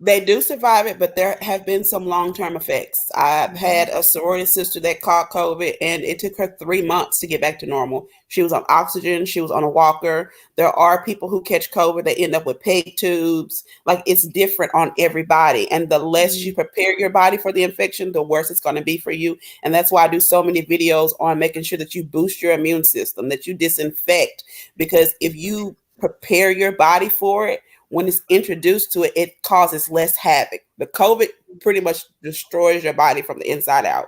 They do survive it, but there have been some long-term effects. I've had a sorority sister that caught COVID, and it took her 3 months to get back to normal. She was on oxygen. She was on a walker. There are people who catch COVID. They end up with PEG tubes. Like, it's different on everybody. And the less you prepare your body for the infection, the worse it's going to be for you. And that's why I do so many videos on making sure that you boost your immune system, that you disinfect. Because if you prepare your body for it, when it's introduced to it, it causes less havoc. The COVID pretty much destroys your body from the inside out.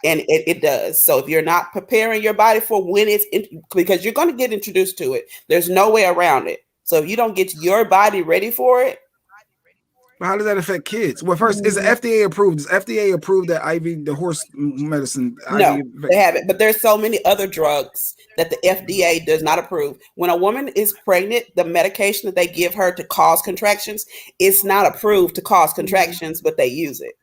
And it does. So if you're not preparing your body for when because you're going to get introduced to it, there's no way around it. So if you don't get your body ready for it. How does that affect kids? Well, first, is the FDA approved? Does FDA approve that IV, the horse medicine? No, IV they haven't. But there's so many other drugs that the FDA does not approve. When a woman is pregnant, the medication that they give her to cause contractions, it's not approved to cause contractions, but they use it.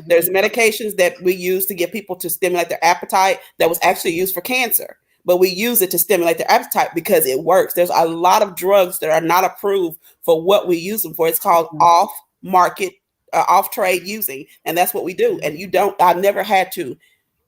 There's medications that we use to get people to stimulate their appetite that was actually used for cancer, but we use it to stimulate their appetite because it works. There's a lot of drugs that are not approved for what we use them for. It's called off-market, off-trade using, and that's what we do. And I've never had to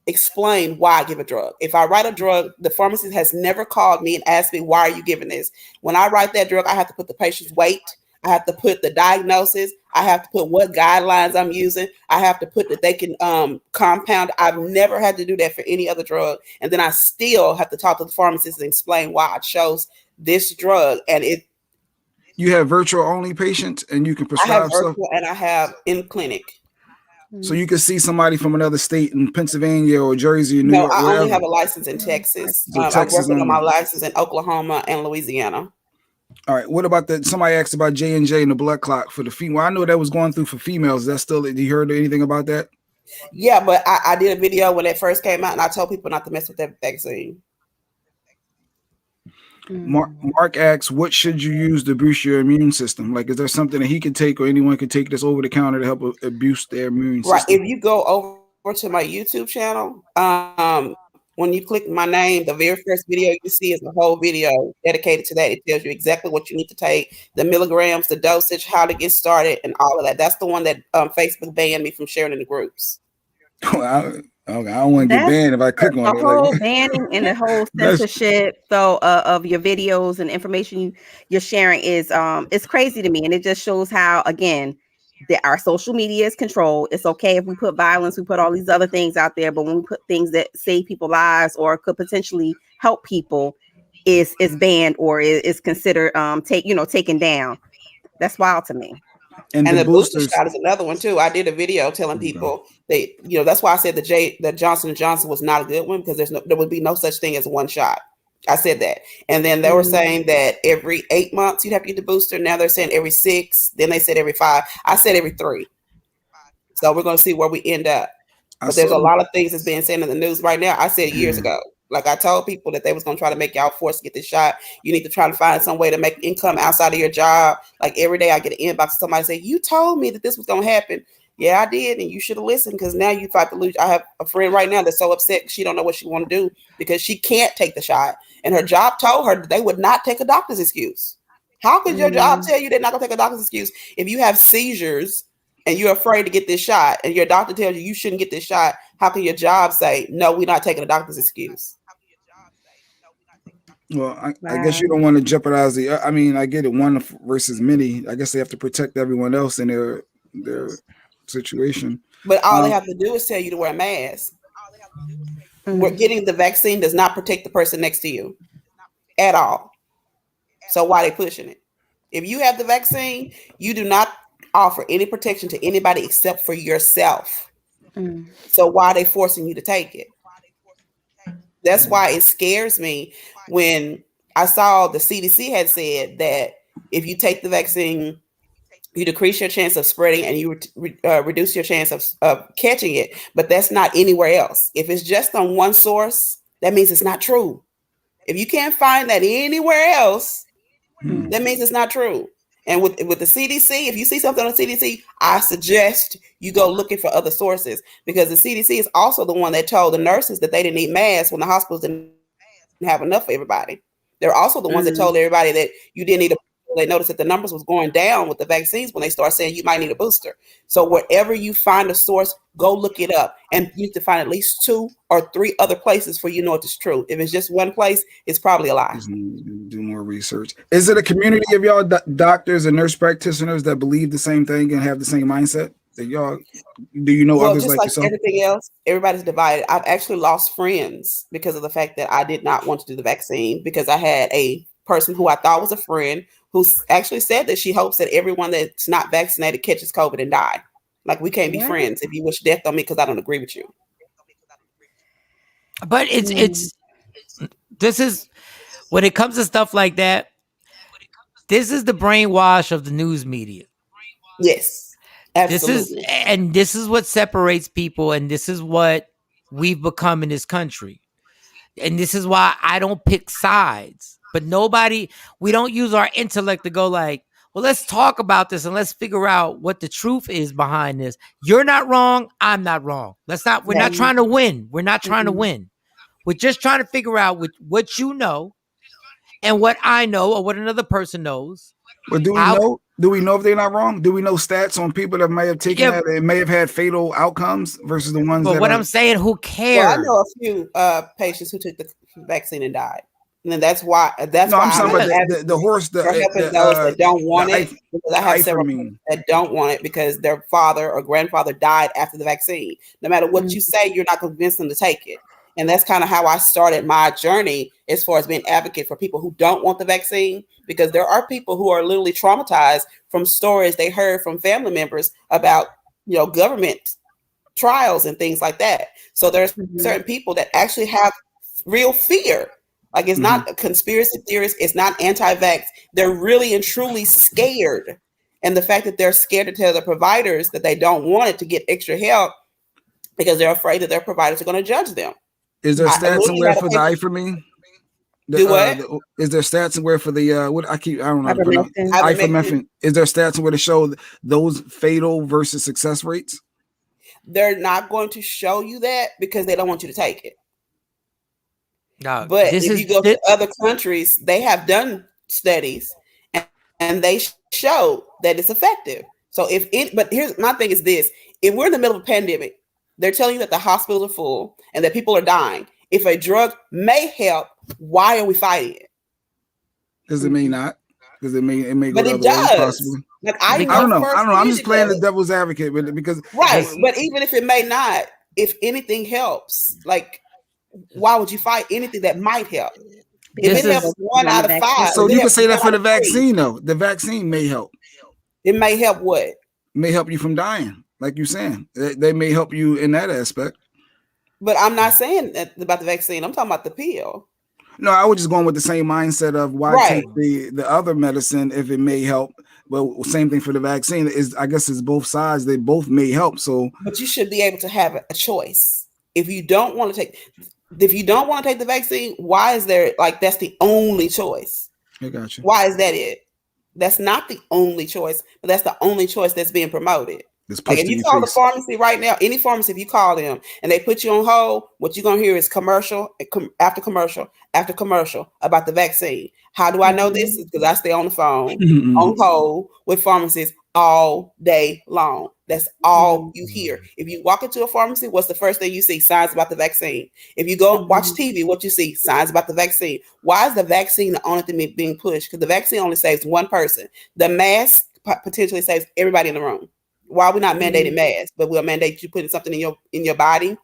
explain why I give a drug. If I write a drug, the pharmacist has never called me and asked me, why are you giving this? When I write that drug, I have to put the patient's weight. I have to put the diagnosis. I have to put what guidelines I'm using. I have to put that they can compound. I've never had to do that for any other drug. And then I still have to talk to the pharmacist and explain why I chose this drug. And you have virtual only patients and you can prescribe I have virtual and I have in clinic. So you can see somebody from another state in Pennsylvania or Jersey or New York. No, I wherever. only have a license in Texas. So I'm Texas working on my license in Oklahoma and Louisiana. All right. What about that? Somebody asked about J&J and the blood clot for the female. I know that was going through for females. Is that still? Did you heard anything about that? Yeah, but I did a video when it first came out, and I told people not to mess with that vaccine. Mark asks, what should you use to boost your immune system? Like, is there something that he can take or anyone can take that's over the counter to help boost their immune system? Right. If you go over to my YouTube channel, when you click my name, the very first video you see is the whole video dedicated to that. It tells you exactly what you need to take, the milligrams, the dosage, how to get started, and all of that. That's the one that Facebook banned me from sharing in the groups. I don't want to get banned if I click on it. The whole banning and the whole censorship of your videos and information you're sharing is it's crazy to me, and it just shows how, again, that our social media is controlled. It's okay if we put violence, we put all these other things out there, but when we put things that save people's lives or could potentially help people, is banned or is considered taken down. That's wild to me. And the booster shot is another one too. I did a video telling people that's why I said that Johnson & Johnson was not a good one, because there would be no such thing as one shot. I said that. And then they were saying that every 8 months you'd have to get the booster. Now they're saying every 6. Then they said every 5. I said every 3. So we're going to see where we end up. But there's a lot of things that's being said in the news right now. I said years ago. Like, I told people that they was going to try to make y'all forced to get this shot. You need to try to find some way to make income outside of your job. Like, every day I get an inbox, somebody say, you told me that this was going to happen. Yeah, I did. And you should have listened, because now you fight to lose. I have a friend right now that's so upset. She don't know what she want to do because she can't take the shot. And her job told her that they would not take a doctor's excuse. How could your job tell you they're not going to take a doctor's excuse if you have seizures and you're afraid to get this shot and your doctor tells you shouldn't get this shot? How can your job say, no, we're not taking a doctor's excuse? Well, I guess you don't want to jeopardize I get it, one versus many. I guess they have to protect everyone else in their situation. But all they have to do is tell you to wear a mask. Getting the vaccine does not protect the person next to you at all. So why are they pushing it? If you have the vaccine, you do not offer any protection to anybody except for yourself. So why are they forcing you to take it? That's why it scares me when I saw the CDC had said that if you take the vaccine, you decrease your chance of spreading and you reduce your chance of catching it. But that's not anywhere else. If it's just on one source, that means it's not true. If you can't find that anywhere else, That means it's not true. And with the CDC, if you see something on the CDC, I suggest you go looking for other sources, because the CDC is also the one that told the nurses that they didn't need masks when the hospitals didn't have enough for everybody. They're also the ones that told everybody that you didn't need a. They noticed that the numbers was going down with the vaccines when they start saying you might need a booster. So wherever you find a source, go look it up, and you need to find at least 2 or 3 other places for you know it's true. If it's just one place, it's probably a lie. Do more research. Is it a community of y'all doctors and nurse practitioners that believe the same thing and have the same mindset? That y'all, do you know others just like yourself? Everything else, everybody's divided. I've actually lost friends because of the fact that I did not want to do the vaccine, because I had a person who I thought was a friend who actually said that she hopes that everyone that's not vaccinated catches COVID and die. Like, we can't be friends if you wish death on me because I don't agree with you. But this is, when it comes to stuff like that, this is the brainwash of the news media. Yes, absolutely. This is what separates people, and this is what we've become in this country. And this is why I don't pick sides. But we don't use our intellect to go like, well, let's talk about this and let's figure out what the truth is behind this. You're not wrong. I'm not wrong. We're not trying to win. We're not trying to win. We're just trying to figure out what you know and what I know, or what another person knows. But do we know if they're not wrong? Do we know stats on people that may have taken that and may have had fatal outcomes versus the ones that I'm saying, who cares? Well, I know a few patients who took the vaccine and died. And then that's why I'm talking about the horse those that don't want it. Because I have several that don't want it because their father or grandfather died after the vaccine. No matter what you say, you're not convinced them to take it. And that's kind of how I started my journey as far as being advocate for people who don't want the vaccine, because there are people who are literally traumatized from stories they heard from family members about, government trials and things like that. So there's certain people that actually have real fear. Like, it's not a conspiracy theorist. It's not anti-vax. They're really and truly scared. And the fact that they're scared to tell their providers that they don't want it to get extra help because they're afraid that their providers are going to judge them. Is there stats somewhere for the ivermectin? Is there stats somewhere for the ivermectin? Is there stats somewhere to show those fatal versus success rates? They're not going to show you that because they don't want you to take it. No, but if you go to other countries, they have done studies and they show that it's effective. So but here's my thing is this: if we're in the middle of a pandemic, they're telling you that the hospitals are full and that people are dying. If a drug may help, why are we fighting it? Because it may not. Because it may go but the it other way, does. possibly. Like, I don't know. I'm just playing the devil's advocate with it because but even if it may not, if anything helps, like, why would you fight anything that might help? If it helps 1 out of 5, so you can say that for the vaccine, though. The vaccine may help. It may help what? It may help you from dying, like you're saying. They may help you in that aspect. But I'm not saying that about the vaccine. I'm talking about the pill. No, I was just going with the same mindset of why take the other medicine if it may help. Well, same thing for the vaccine. I guess it's both sides. They both may help. So, but you should be able to have a choice. If you don't want to take the vaccine, why is there that's the only choice? I got you. Why is that it? That's not the only choice, but that's the only choice that's being promoted. Like, if you call the pharmacy right now, any pharmacy, if you call them and they put you on hold, what you're going to hear is commercial after commercial after commercial about the vaccine. How do I know this? Because I stay on the phone on hold with pharmacists all day long. That's all you hear. If you walk into a pharmacy, what's the first thing you see? Signs about the vaccine. If you go watch TV, what you see? Signs about the vaccine. Why is the vaccine the only thing being pushed? Because the vaccine only saves one person. The mask potentially saves everybody in the room. Why are we not mandating masks, but we'll mandate you putting something in your body?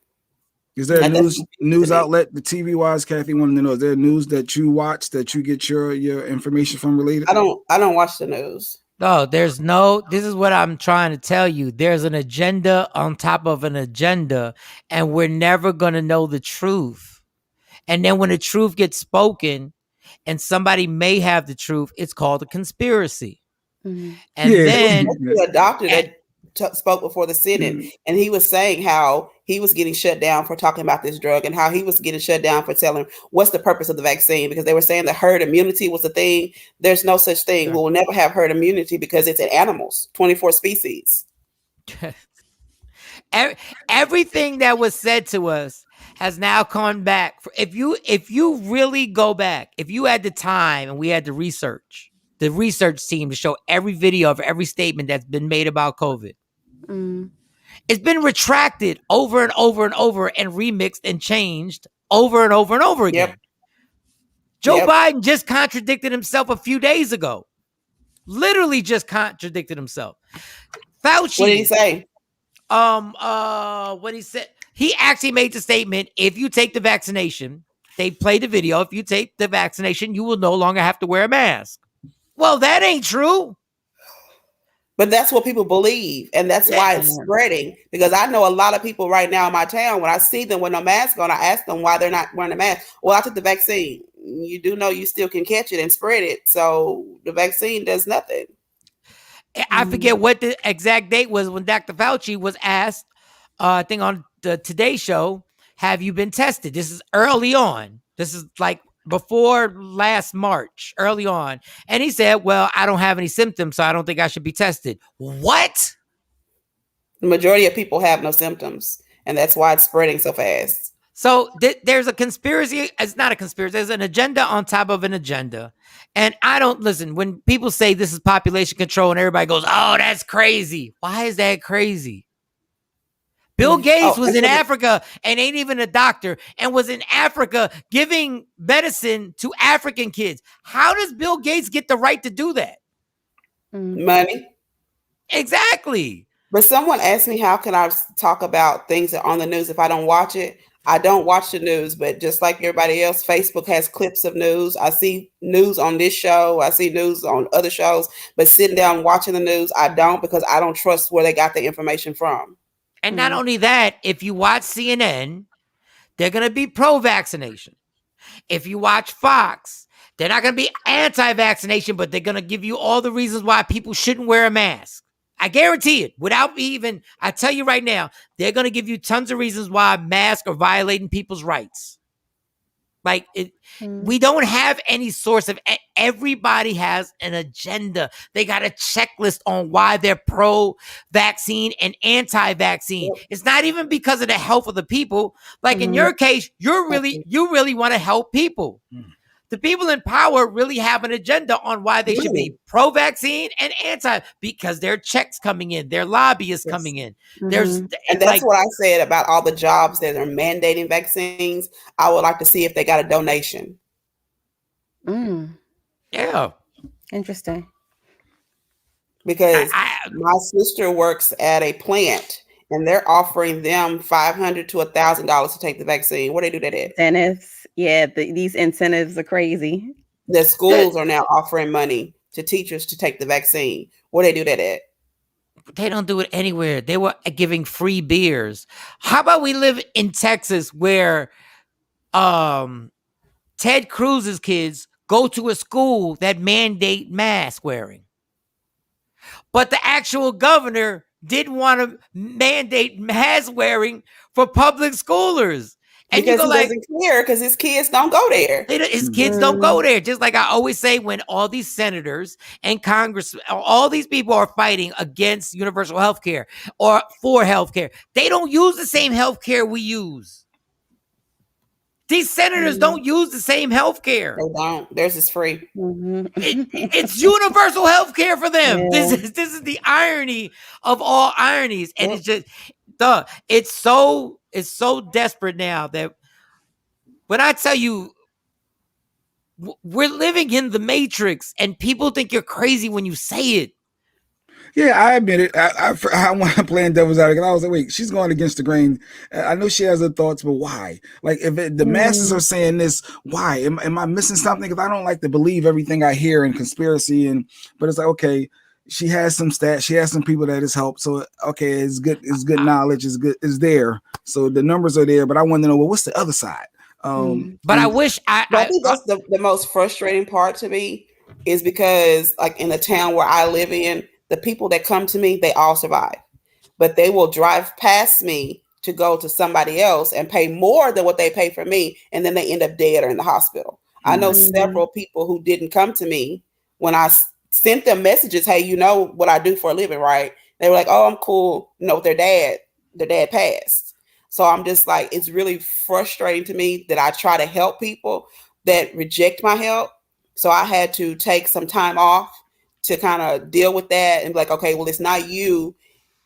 Is there a news outlet, the TV wise, Kathy wanted to know, is there news that you watch that you get your information from related? I don't watch the news. No, this is what I'm trying to tell you. There's an agenda on top of an agenda, and we're never going to know the truth. And then when the truth gets spoken and somebody may have the truth, it's called a conspiracy. And then a doctor that spoke before the Senate, and he was saying how he was getting shut down for talking about this drug, and how he was getting shut down for telling what's the purpose of the vaccine, because they were saying that herd immunity was the thing. There's no such thing. We will never have herd immunity because it's in animals, 24 species. Everything that was said to us has now come back. If you really go back, if you had the time and we had the research team to show every video of every statement that's been made about COVID, it's been retracted over and over and over and remixed and changed over and over and over again. Yep. Joe Biden just contradicted himself a few days ago. Literally just contradicted himself. Fauci. What did he say? What he said, he actually made the statement, if you take the vaccination, they played the video, if you take the vaccination, you will no longer have to wear a mask. Well, that ain't true. But that's what people believe, and that's why it's spreading. Because I know a lot of people right now in my town, when I see them with no mask on, I ask them why they're not wearing a mask. Well, I took the vaccine. You do know you still can catch it and spread it, so the vaccine does nothing. I forget what the exact date was when Dr. Fauci was asked, I think on the Today Show, have you been tested? This is early on. This is like before last March, early on. And he said, well, I don't have any symptoms, so I don't think I should be tested. What? The majority of people have no symptoms, and that's why it's spreading so fast. So there's a conspiracy. It's not a conspiracy. There's an agenda on top of an agenda. And I don't listen when people say this is population control and everybody goes, oh, that's crazy. Why is that crazy? Bill Gates was in Africa and ain't even a doctor and was in Africa giving medicine to African kids. How does Bill Gates get the right to do that? Money. Exactly. But someone asked me, how can I talk about things that are on the news if I don't watch it? I don't watch the news, but just like everybody else, Facebook has clips of news. I see news on this show. I see news on other shows, but sitting down watching the news, I don't, because I don't trust where they got the information from. And not only that, if you watch CNN, they're going to be pro-vaccination. If you watch Fox, they're not going to be anti-vaccination, but they're going to give you all the reasons why people shouldn't wear a mask. I guarantee it. Without even, I tell you right now, they're going to give you tons of reasons why masks are violating people's rights. Like, we don't have any source of, everybody has an agenda. They got a checklist on why they're pro-vaccine and anti-vaccine. It's not even because of the health of the people. Like in your case, you really want to help people. The people in power really have an agenda on why they should be pro-vaccine and anti, because their checks coming in, their lobbyists coming in. And that's what I said about all the jobs that are mandating vaccines. I would like to see if they got a donation. Yeah. Interesting. Because my sister works at a plant, and they're offering them $500 to $1,000 to take the vaccine. Where they do that at? Incentives. Yeah, these incentives are crazy. The schools are now offering money to teachers to take the vaccine. Where they do that at? They don't do it anywhere. They were giving free beers. How about we live in Texas where Ted Cruz's kids go to a school that mandate mask wearing, but the actual governor didn't want to mandate mask wearing for public schoolers. And because he doesn't care, because his kids don't go there. His kids don't go there. Just like I always say, when all these senators and Congress, all these people are fighting against universal health care or for health care, they don't use the same health care we use. These senators don't use the same health care. They don't. Theirs is free. It's universal health care for them. Yeah. This is the irony of all ironies. And it's just, it's so desperate now that when I tell you we're living in the Matrix and people think you're crazy when you say it. Yeah, I admit it. I want to play devil's advocate. I was like, wait, she's going against the grain. I know she has her thoughts, but why? Like, if the masses are saying this, why? Am I missing something? Because I don't like to believe everything I hear in conspiracy. But it's like, okay, she has some stats. She has some people that has helped. So, okay, it's good. It's good knowledge. It's there. So the numbers are there. But I want to know, well, what's the other side? But I wish I think that's the most frustrating part to me, is because, like, in the town where I live in, the people that come to me, they all survive. but they will drive past me to go to somebody else and pay more than what they pay for me, and then they end up dead or in the hospital. I know several people who didn't come to me when I sent them messages, hey, you know what I do for a living, right? They were like, oh, I'm cool. No, their dad passed. So I'm just like, it's really frustrating to me that I try to help people that reject my help. So I had to take some time off to kind of deal with that and be like, okay, well, it's not you.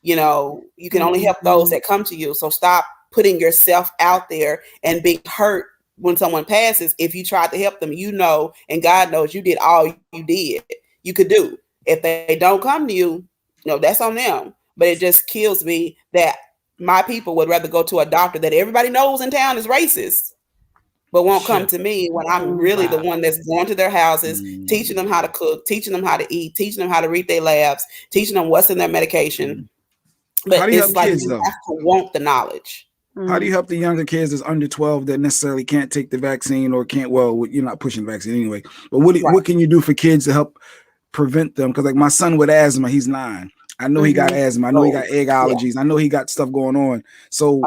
You know, you can only help those that come to you. So stop putting yourself out there and being hurt when someone passes. If you tried to help them, you know, and God knows you did all you could do. If they don't come to you, that's on them. But it just kills me that my people would rather go to a doctor that everybody knows in town is racist, but won't come to me when I'm really the one that's going to their houses, teaching them how to cook, teaching them how to eat, teaching them how to read their labs, teaching them what's in their medication. But How do you it's help like kids, you though? have to want the knowledge. How do you help the younger kids that's under 12 that necessarily can't take the vaccine or can't? Well, you're not pushing the vaccine anyway. But what can you do for kids to help prevent them? Because like my son with asthma, he's 9. I know he got asthma. I know he got egg allergies. I know he got stuff going on. So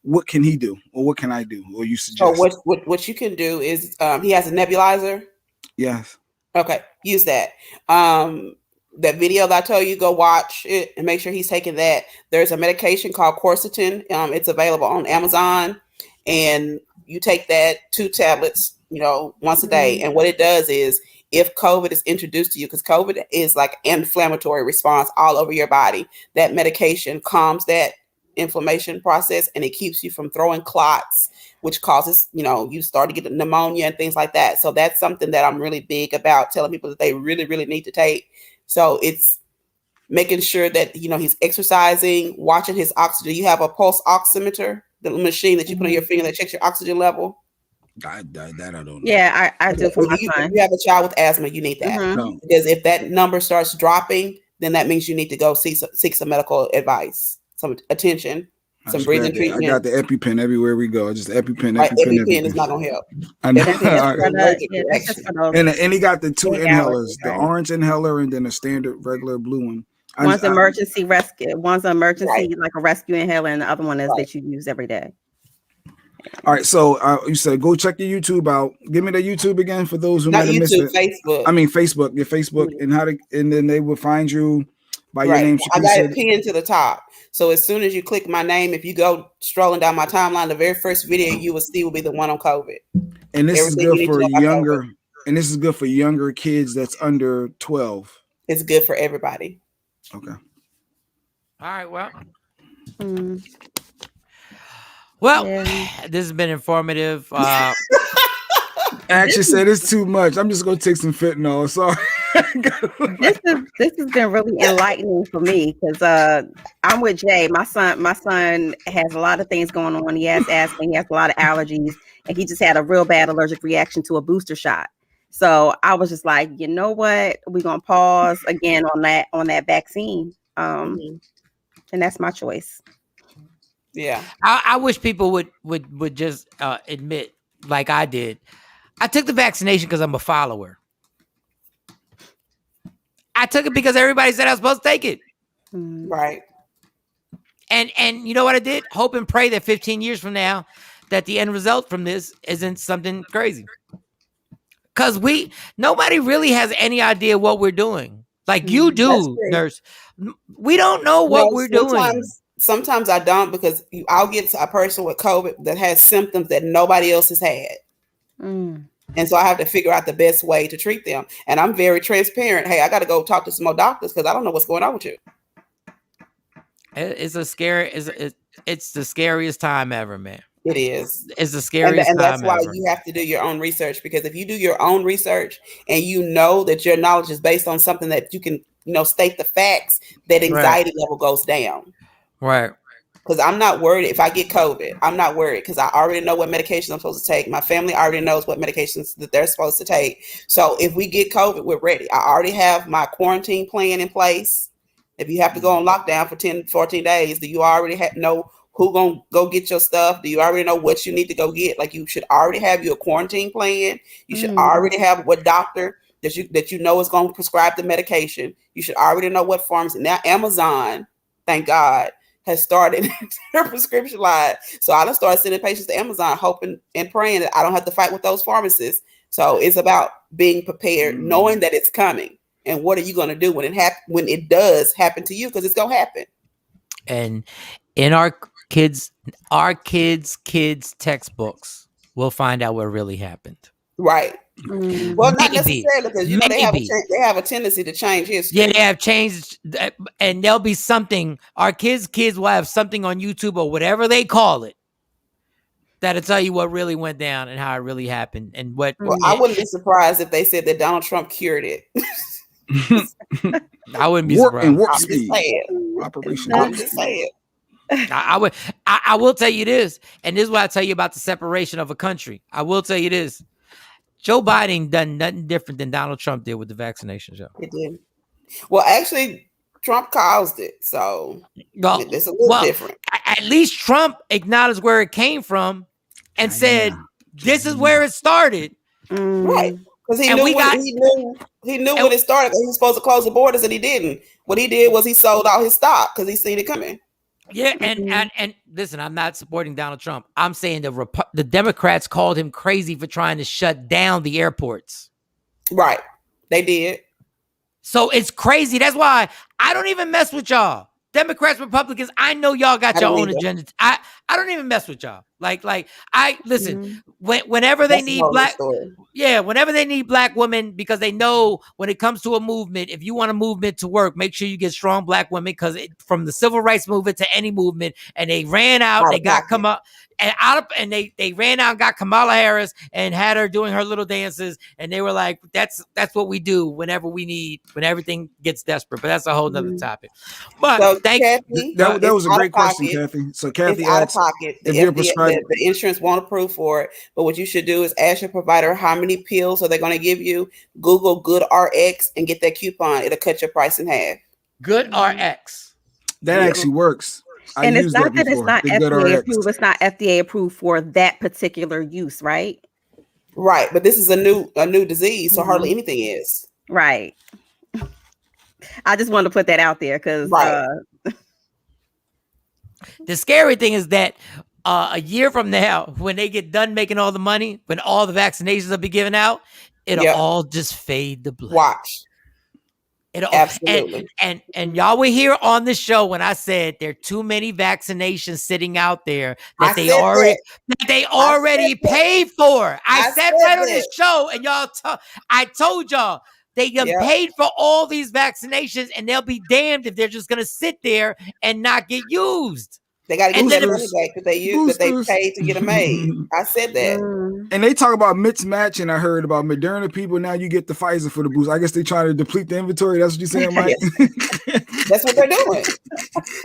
what can he do, or what can I do, or you suggest? So what you can do is he has a nebulizer. Yes. Okay, use that. That video that I told you, go watch it and make sure he's taking that. There's a medication called quercetin. It's available on Amazon, and you take that 2 tablets, once a day. And what it does is, if COVID is introduced to you, because COVID is like inflammatory response all over your body, that medication calms that inflammation process, and it keeps you from throwing clots, which causes, you start to get pneumonia and things like that. So that's something that I'm really big about telling people that they really, really need to take. So it's making sure that, he's exercising, watching his oxygen. You have a pulse oximeter, the machine that you put on your finger that checks your oxygen level. I don't know. Yeah, I do for my son. If you have a child with asthma, you need that. Because if that number starts dropping, then that means you need to go seek some medical advice, some attention, some breathing treatment. I got the EpiPen everywhere we go. Just EpiPen. EpiPen is not going to help. I know. And he got the 2 inhalers, the orange inhaler and then a standard regular blue one. One's emergency rescue. One's an emergency, like a rescue inhaler, and the other one is that you use every day. All right, so you said go check your YouTube out. Give me the YouTube again for those who might have missed it. Facebook. I mean Facebook, your Facebook, and then they will find you by your name. I got it pinned to the top. So as soon as you click my name, if you go strolling down my timeline, the very first video you will see will be the one on COVID. And this is good for younger, and this is good for younger kids that's under 12. It's good for everybody. Okay. All right. Well, this has been informative. I actually said it's too much. I'm just gonna take some fentanyl. Sorry. This has been really enlightening for me because I'm with Jay. My son has a lot of things going on. He has asthma. He has a lot of allergies, and he just had a real bad allergic reaction to a booster shot. So I was just like, you know what? We're gonna pause again on that vaccine. And that's my choice. Yeah, I wish people would just admit, like I did, I took the vaccination because I'm a follower. I took it because everybody said I was supposed to take it. Right. And you know what I did? Hope and pray that 15 years from now, that the end result from this isn't something crazy. Because nobody really has any idea what we're doing. Like you do, nurse. We don't know what we're doing. Sometimes I don't, because I'll get a person with COVID that has symptoms that nobody else has had. And so I have to figure out the best way to treat them. And I'm very transparent. Hey, I got to go talk to some more doctors because I don't know what's going on with you. It's the scariest time ever, man. It is. It's the scariest time ever. And that's why you have to do your own research, because if you do your own research and you know that your knowledge is based on something that you can, state the facts, that anxiety level goes down. Right. Because I'm not worried if I get COVID. I'm not worried because I already know what medication I'm supposed to take. My family already knows what medications that they're supposed to take. So if we get COVID, we're ready. I already have my quarantine plan in place. If you have to go on lockdown for 10, 14 days, do you already know who gonna go get your stuff? Do you already know what you need to go get? Like, you should already have your quarantine plan. You should already have what doctor that you know is going to prescribe the medication. You should already know what pharmacy. Now Amazon thank God, has started their prescription line. So I done started sending patients to Amazon, hoping and praying that I don't have to fight with those pharmacists. So it's about being prepared, knowing that it's coming, and what are you going to do when it does happen to you, because it's going to happen. And in our kids' textbooks, we'll find out what really happened. Right. Well, not necessarily, because they have a tendency to change history. Yeah, they have changed, and there'll be something. Our kids will have something on YouTube or whatever they call it that'll tell you what really went down and how it really happened and what. Well, I wouldn't be surprised if they said that Donald Trump cured it. I wouldn't be surprised. Warp speed. Operation. I'm just saying. I will tell you this, and this is what I tell you about the separation of a country. I will tell you this. Joe Biden done nothing different than Donald Trump did with the vaccination show. He did. Well, actually, Trump caused it, so it's a little different. At least Trump acknowledged where it came from and said, "This is where it started." Right, because he knew when it started. He was supposed to close the borders, and he didn't. What he did was he sold all his stock because he seen it coming. Yeah, and listen, I'm not supporting Donald Trump. I'm saying the Democrats called him crazy for trying to shut down the airports. Right, they did. So it's crazy. That's why I don't even mess with y'all. Democrats, Republicans, I know y'all got your own agenda. I don't even mess with y'all. Like I listen, whenever they need whenever they need black women, because they know when it comes to a movement, if you want a movement to work, make sure you get strong black women, because from the civil rights movement to any movement, and they ran out, they got come up and they ran out and got Kamala Harris and had her doing her little dances, and they were like, that's what we do whenever everything gets desperate. But that's a whole nother topic. But so thank Kathy, that was a great question, Kathy. So Kathy asked, if you're prescribed, the insurance won't approve for it, but what you should do is ask your provider how many pills are they going to give you. Google Good RX and get that coupon. It'll cut your price in half. Good RX. That actually works. And it's not that it's not FDA approved. It's not FDA approved for that particular use, right? Right, but this is a new disease, so hardly anything is. Right. I just wanted to put that out there because the scary thing is that a year from now, when they get done making all the money, when all the vaccinations will be given out, it'll all just fade to black. Watch. Absolutely. And y'all were here on the show when I said there are too many vaccinations sitting out there that they already paid for. I said that on this show, and I told y'all they paid for all these vaccinations, and they'll be damned if they're just gonna sit there and not get used. They got to get that money back that they paid to get them made. I said that. And they talk about mismatch, and I heard about Moderna people. Now you get the Pfizer for the boost. I guess they trying to deplete the inventory. That's what you're saying, Mike? That's what they're doing.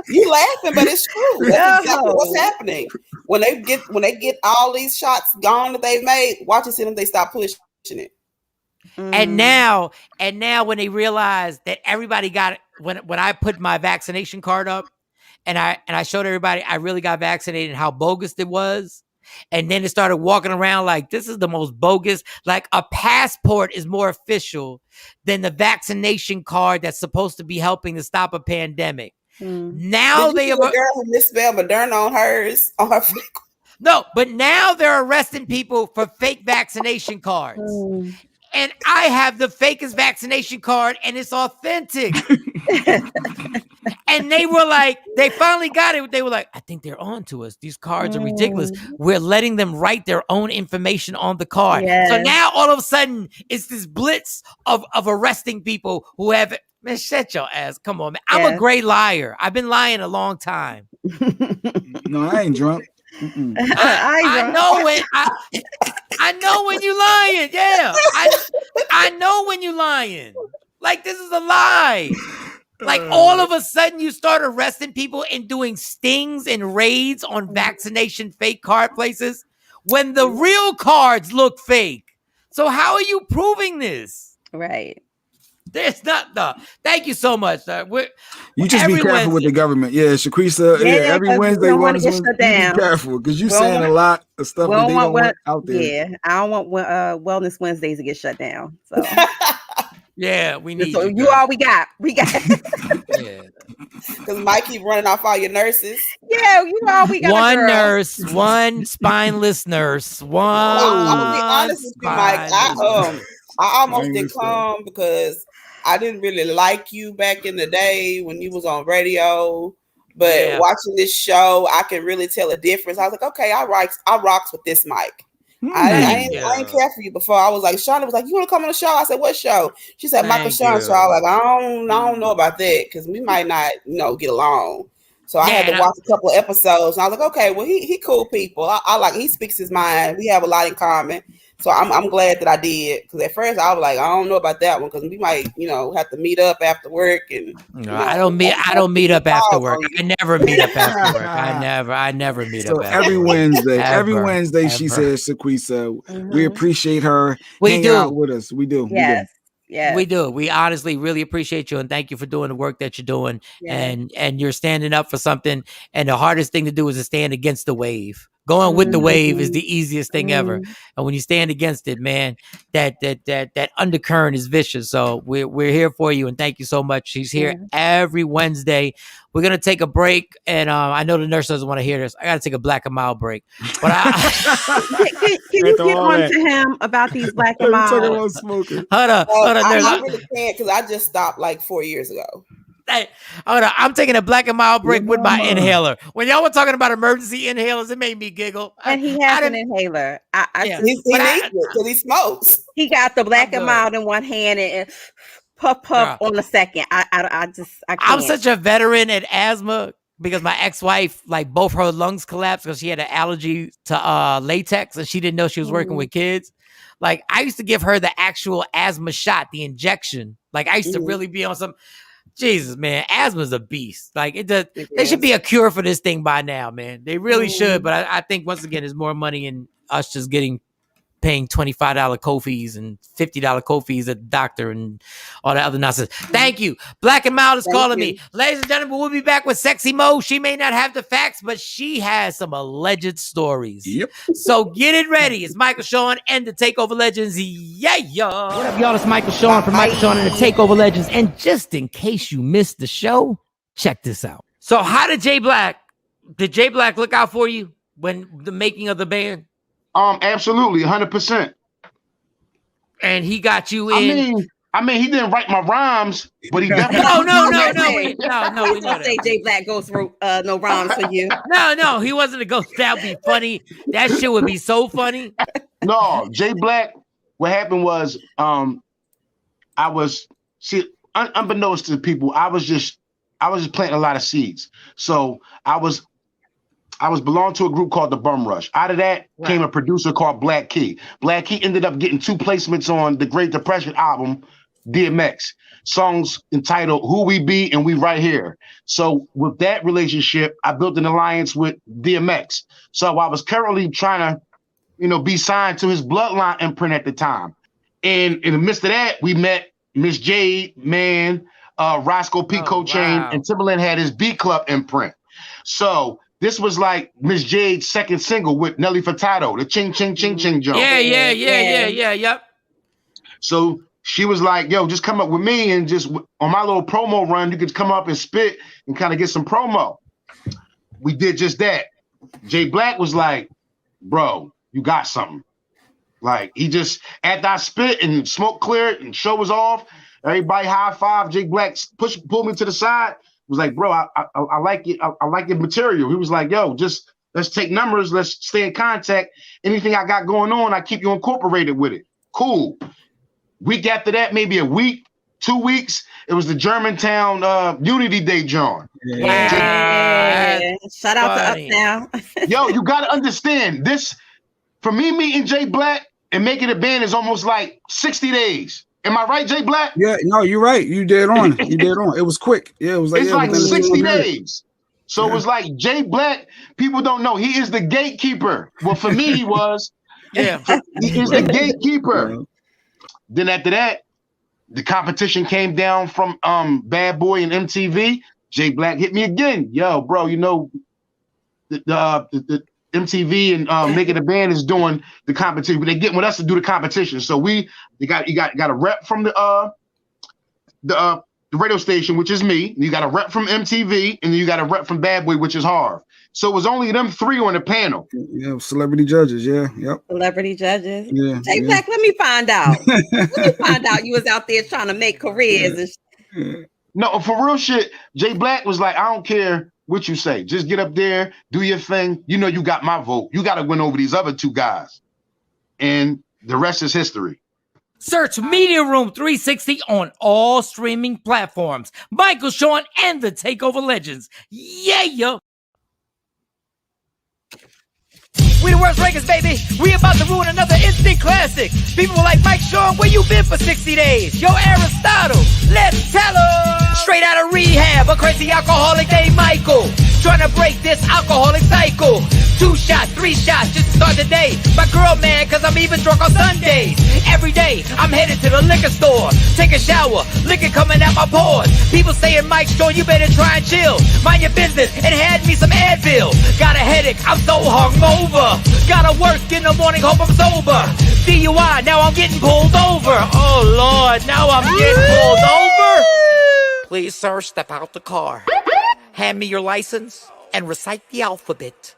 You laughing, but it's true. That's exactly what's happening. When they get all these shots gone that they've made, watch and see them. They stop pushing it. And now when they realize that everybody got it, when I put my vaccination card up, and I showed everybody I really got vaccinated and how bogus it was. And then it started walking around like, this is the most bogus. Like, a passport is more official than the vaccination card that's supposed to be helping to stop a pandemic. Now they have a girl who misspelled Moderna on hers. No, but now they're arresting people for fake vaccination cards. And I have the fakest vaccination card, and it's authentic. And they were like, they finally got it. They were like, I think they're on to us. These cards are ridiculous. We're letting them write their own information on the card. Yes. So now all of a sudden, it's this blitz of arresting people who have, man, shut your ass. Come on, man. I'm a great liar. I've been lying a long time. No, I ain't drunk. I know when you lying. Yeah. I know when you lying. Like, this is a lie. Like, all of a sudden you start arresting people and doing stings and raids on vaccination fake card places when the real cards look fake. So how are you proving this? Right. There's not thank you so much. You just be careful with the government. Yeah, Sequise. Every Wednesday, be careful because you saying a lot of stuff that they don't want out there. Yeah, I don't want Wellness Wednesdays to get shut down. So yeah, we need so you all we got. Yeah. Because Mike keep running off all your nurses. Yeah, you know we got one a girl. nurse, one spineless nurse, one. I'm gonna be honest with you, Mike. I almost didn't come because I didn't really like you back in the day when you was on radio. But watching this show, I can really tell a difference. I was like, okay, I rocks with this Mike. I ain't care for you before. I was like, Shawn was like, you want to come on the show? I said, what show? She said, Michael Shawn show. I was like, I don't know about that because we might not, get along. So I had to watch a couple of episodes, and I was like, okay, well, he cool people. I like, he speaks his mind. We have a lot in common. So I'm glad that I did, because at first I was like, I don't know about that one, because we might, have to meet up after work. And I don't meet up after work. I never meet up after work. I never meet up after every work. Wednesday. Every Ever, Wednesday, ever. she says, Sequise, we appreciate her hanging out with us. We do. Yes. Yeah, we do. We honestly really appreciate you, and thank you for doing the work that you're doing. And you're standing up for something. And the hardest thing to do is to stand against the wave. Going with the wave is the easiest thing ever. And when you stand against it, man, that undercurrent is vicious. So we're here for you, and thank you so much. She's here every Wednesday. We're gonna take a break, and I know the nurse doesn't want to hear this. I gotta take a black and mild break. But can you get on to him about these black and mild? Talking about smoking. Hold on. I really can't, because I just stopped like 4 years ago. Hey, hold on. I'm taking a black and mild break with my inhaler. When y'all were talking about emergency inhalers, it made me giggle. And he has an inhaler. He needs it because he smokes. He got the black and mild in one hand and puff on the second. I can't. I'm such a veteran at asthma because my ex-wife, like, both her lungs collapsed because she had an allergy to latex, and she didn't know she was working with kids. Like, I used to give her the actual asthma shot, the injection. Like, I used to really be on some. Jesus, man, asthma's a beast. Like, it does. There should be a cure for this thing by now, man. They really should. But I think, once again, there's more money in us just paying $25 co-fees and $50 co-fees at the doctor and all that other nonsense. Thank you. Black and Mild is calling me. Ladies and gentlemen, we'll be back with Sexy Mo. She may not have the facts, but she has some alleged stories. Yep. So get it ready. It's Michael Shawn and the Takeover Legends. Yeah. What up, y'all? It's Michael Shawn from Michael Shawn and the Takeover Legends. And just in case you missed the show, check this out. So how did Jay Black look out for you when the making of the band? Absolutely, 100%. And he got you in. I mean, he didn't write my rhymes, but he definitely. No. We know say Jay Black goes through no rhymes for you. No, he wasn't a ghost. That'd be funny. That shit would be so funny. No, Jay Black. What happened was, unbeknownst to people, I was just planting a lot of seeds. So I was belonged to a group called the Bum Rush. Out of that came a producer called Black Key. Black Key ended up getting 2 placements on the Great Depression album, DMX. Songs entitled Who We Be and We Right Here. So with that relationship, I built an alliance with DMX. So I was currently trying to, be signed to his Bloodline imprint at the time. And in the midst of that, we met Miss Jade, Roscoe P. Chain, and Timberland had his B Club imprint. So this was like Miss Jade's second single with Nelly Furtado, the Ching Ching Ching Ching jump. Yep. So she was like, yo, just come up with me, and just on my little promo run, you could come up and spit and kind of get some promo. We did just that. Jay Black was like, bro, you got something. Like, he just, after I spit and smoke cleared and show was off, everybody high five. Jay Black pulled me to the side. Was like, bro, I like it. I like your material. He was like, yo, just let's take numbers. Let's stay in contact. Anything I got going on, I keep you incorporated with it. Cool. Week after that, maybe a week, 2 weeks, it was the Germantown Unity Day, John. Yeah. Shout out to Uptown. Yo, you got to understand this. For me meeting Jay Black and making a band is almost like 60 days. Am I right, Jay Black? Yeah, no, you're right. You dead on. It was quick. Yeah, it was like it's like 60 days. So it was like Jay Black. People don't know he is the gatekeeper. Well, for me, he was. Yeah, he is the gatekeeper. Yeah. Then after that, the competition came down from Bad Boy and MTV. Jay Black hit me again. Yo, bro, the MTV and Making a Band is doing the competition, but they getting with us to do the competition. So you got a rep from the the radio station, which is me. You got a rep from MTV, and then you got a rep from Bad Boy, which is Harv. So it was only them three on the panel. Yeah, celebrity judges. Yeah, yep. Celebrity judges. Yeah. J-Black, let me find out. Let me find out you was out there trying to make careers. And No, for real shit, J-Black was like, I don't care what you say. Just get up there, do your thing. You know you got my vote. You got to win over these other two guys. And the rest is history. Search Media Room 360 on all streaming platforms. Michael, Shawn, and the Takeover Legends. Yeah. We the worst rankings, baby. We about to ruin another instant classic. People were like, Mike, Shawn, where you been for 60 days? Yo, Aristotle, let's tell her. Straight out of rehab, a crazy alcoholic named Michael. Trying to break this alcoholic cycle. 2 shots, 3 shots, just to start the day. My girl mad, cause I'm even drunk on Sundays. Every day, I'm headed to the liquor store. Take a shower, liquor coming out my pores. People saying, Mike, Shawn, you better try and chill. Mind your business, and hand me some Advil. Got a headache, I'm so hungover. Gotta work in the morning, hope I'm sober. DUI, now I'm getting pulled over. Oh, Lord, now I'm getting pulled over. Please, sir, step out the car. Hand me your license and recite the alphabet.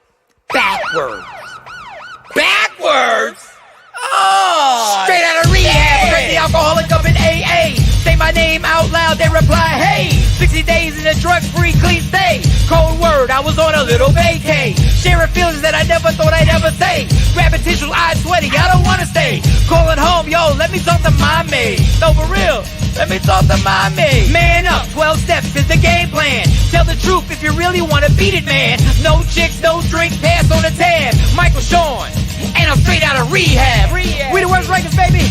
Backwards. Backwards? Oh! Straight out of rehab, crazy alcoholic up in AA. Say my name out loud, they reply, hey. 60 days in a drug-free clean state. Cold word, I was on a little vacay. Sharing feelings that I never thought I'd ever say. Grabbing tissue, eyes sweaty, I don't wanna stay. Calling home, yo, let me talk to my maid. No, for real, let me talk to my maid. Man up, 12 steps is the game plan. Tell the truth if you really wanna beat it, man. No chicks, no drink, pass on the tab. Michael, Shawn, and I'm straight out of rehab. We the worst rankings, baby.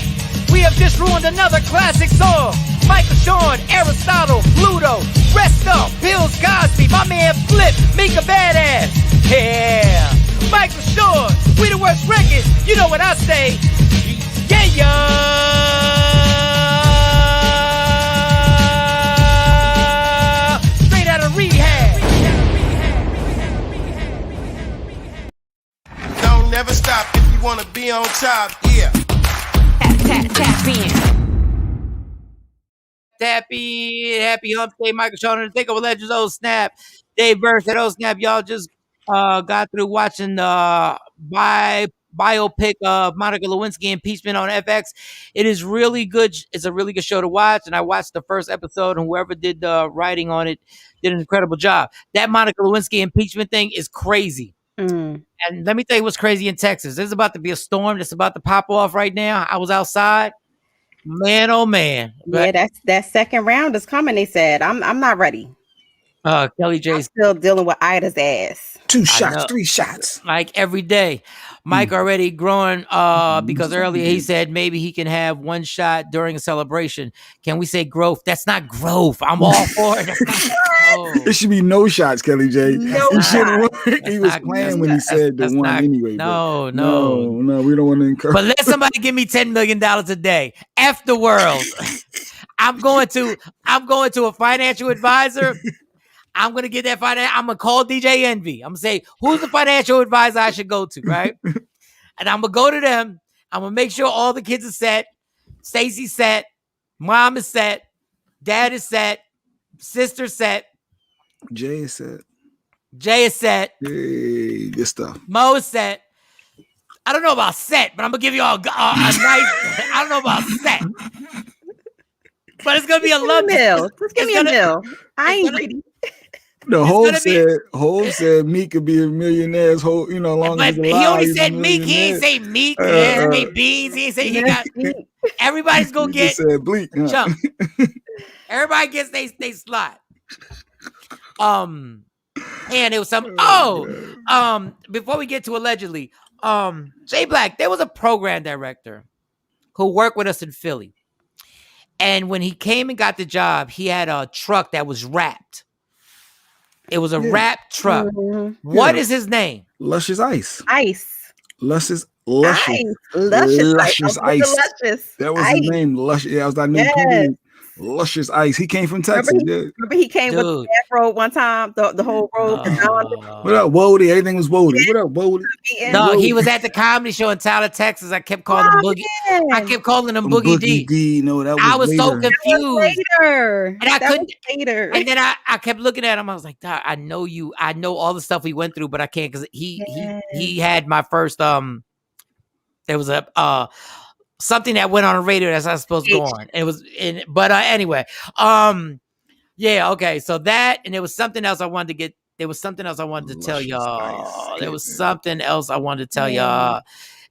We have just ruined another classic song. Michael, Shawn, Aristotle, Pluto, Rest Up, Bills, Cosby, my man Flip, Mika Badass. Yeah. Michael, Shawn, we the worst records. You know what I say. Yeah. Straight out of rehab. Don't never stop if you wanna be on top. Yeah. Tap in. Happy hump day, Michael, Shawn, and the Takeover Legends. Oh snap, Dave Burr said, "Oh snap, y'all just got through watching the biopic of Monica Lewinsky impeachment on FX. It is really good. It's a really good show to watch, and I watched the first episode, and whoever did the writing on it did an incredible job. That Monica Lewinsky impeachment thing is crazy." And let me tell you what's crazy in Texas. There's about to be a storm that's about to pop off right now. I was outside. Man, oh man. Yeah, that second round is coming, they said. I'm not ready. Kelly J's still dealing with Ida's ass. 2 shots, 3 shots. Like every day. Mike already growing because earlier he said maybe he can have 1 shot during a celebration. Can we say growth? That's not growth. I'm all for it. It should be no shots, Kelly J. No shots. He was playing when he said the one anyway. No, we don't want to encourage. But let somebody give me $10 million a day. F the world. I'm going to a financial advisor. I'm going to get that I'm going to call DJ Envy. I'm going to say, who's the financial advisor I should go to, right? And I'm going to go to them. I'm going to make sure all the kids are set. Stacy's set. Mom is set. Dad is set. Sister set. Jay is set. Hey, good stuff. Mo is set. I don't know about set, but I'm going to give you all a nice, I don't know about set. But it's going to be a love meal. Just give me a meal. I ain't greedy. The Hov said Meek could be a millionaire. Long as he's alive. He only said Meek. He ain't say Meek. He ain't say Beans. He ain't say he got. Everybody's gonna get said bleak. Jump. Everybody gets they slot. And it was some. Before we get to allegedly, J-Black, there was a program director who worked with us in Philly, and when he came and got the job, he had a truck that was wrapped. It was a wrapped truck. Mm-hmm. What is his name? Luscious Ice. Luscious Ice. Luscious Ice. That was his name. Luscious. Yeah, I was like, Luscious Ice. He came from Texas. Remember he came with the afro one time, the whole road. What up, Wody? Everything was Wody. What up, Wody? No, he was at the comedy show in Tyler, Texas. I kept calling him Boogie. I kept calling him Boogie D. No, that was I was later. so confused. Later. And I That couldn't. was later. And then I kept looking at him. I was like, "Dog, I know you. I know all the stuff we went through, but I can't because he had my first There was a something that went on the radio that's not supposed to go on. It was anyway. Yeah, okay. So that, and there was something else I wanted to get. There was something else I wanted to tell y'all. There was something else I wanted to tell y'all.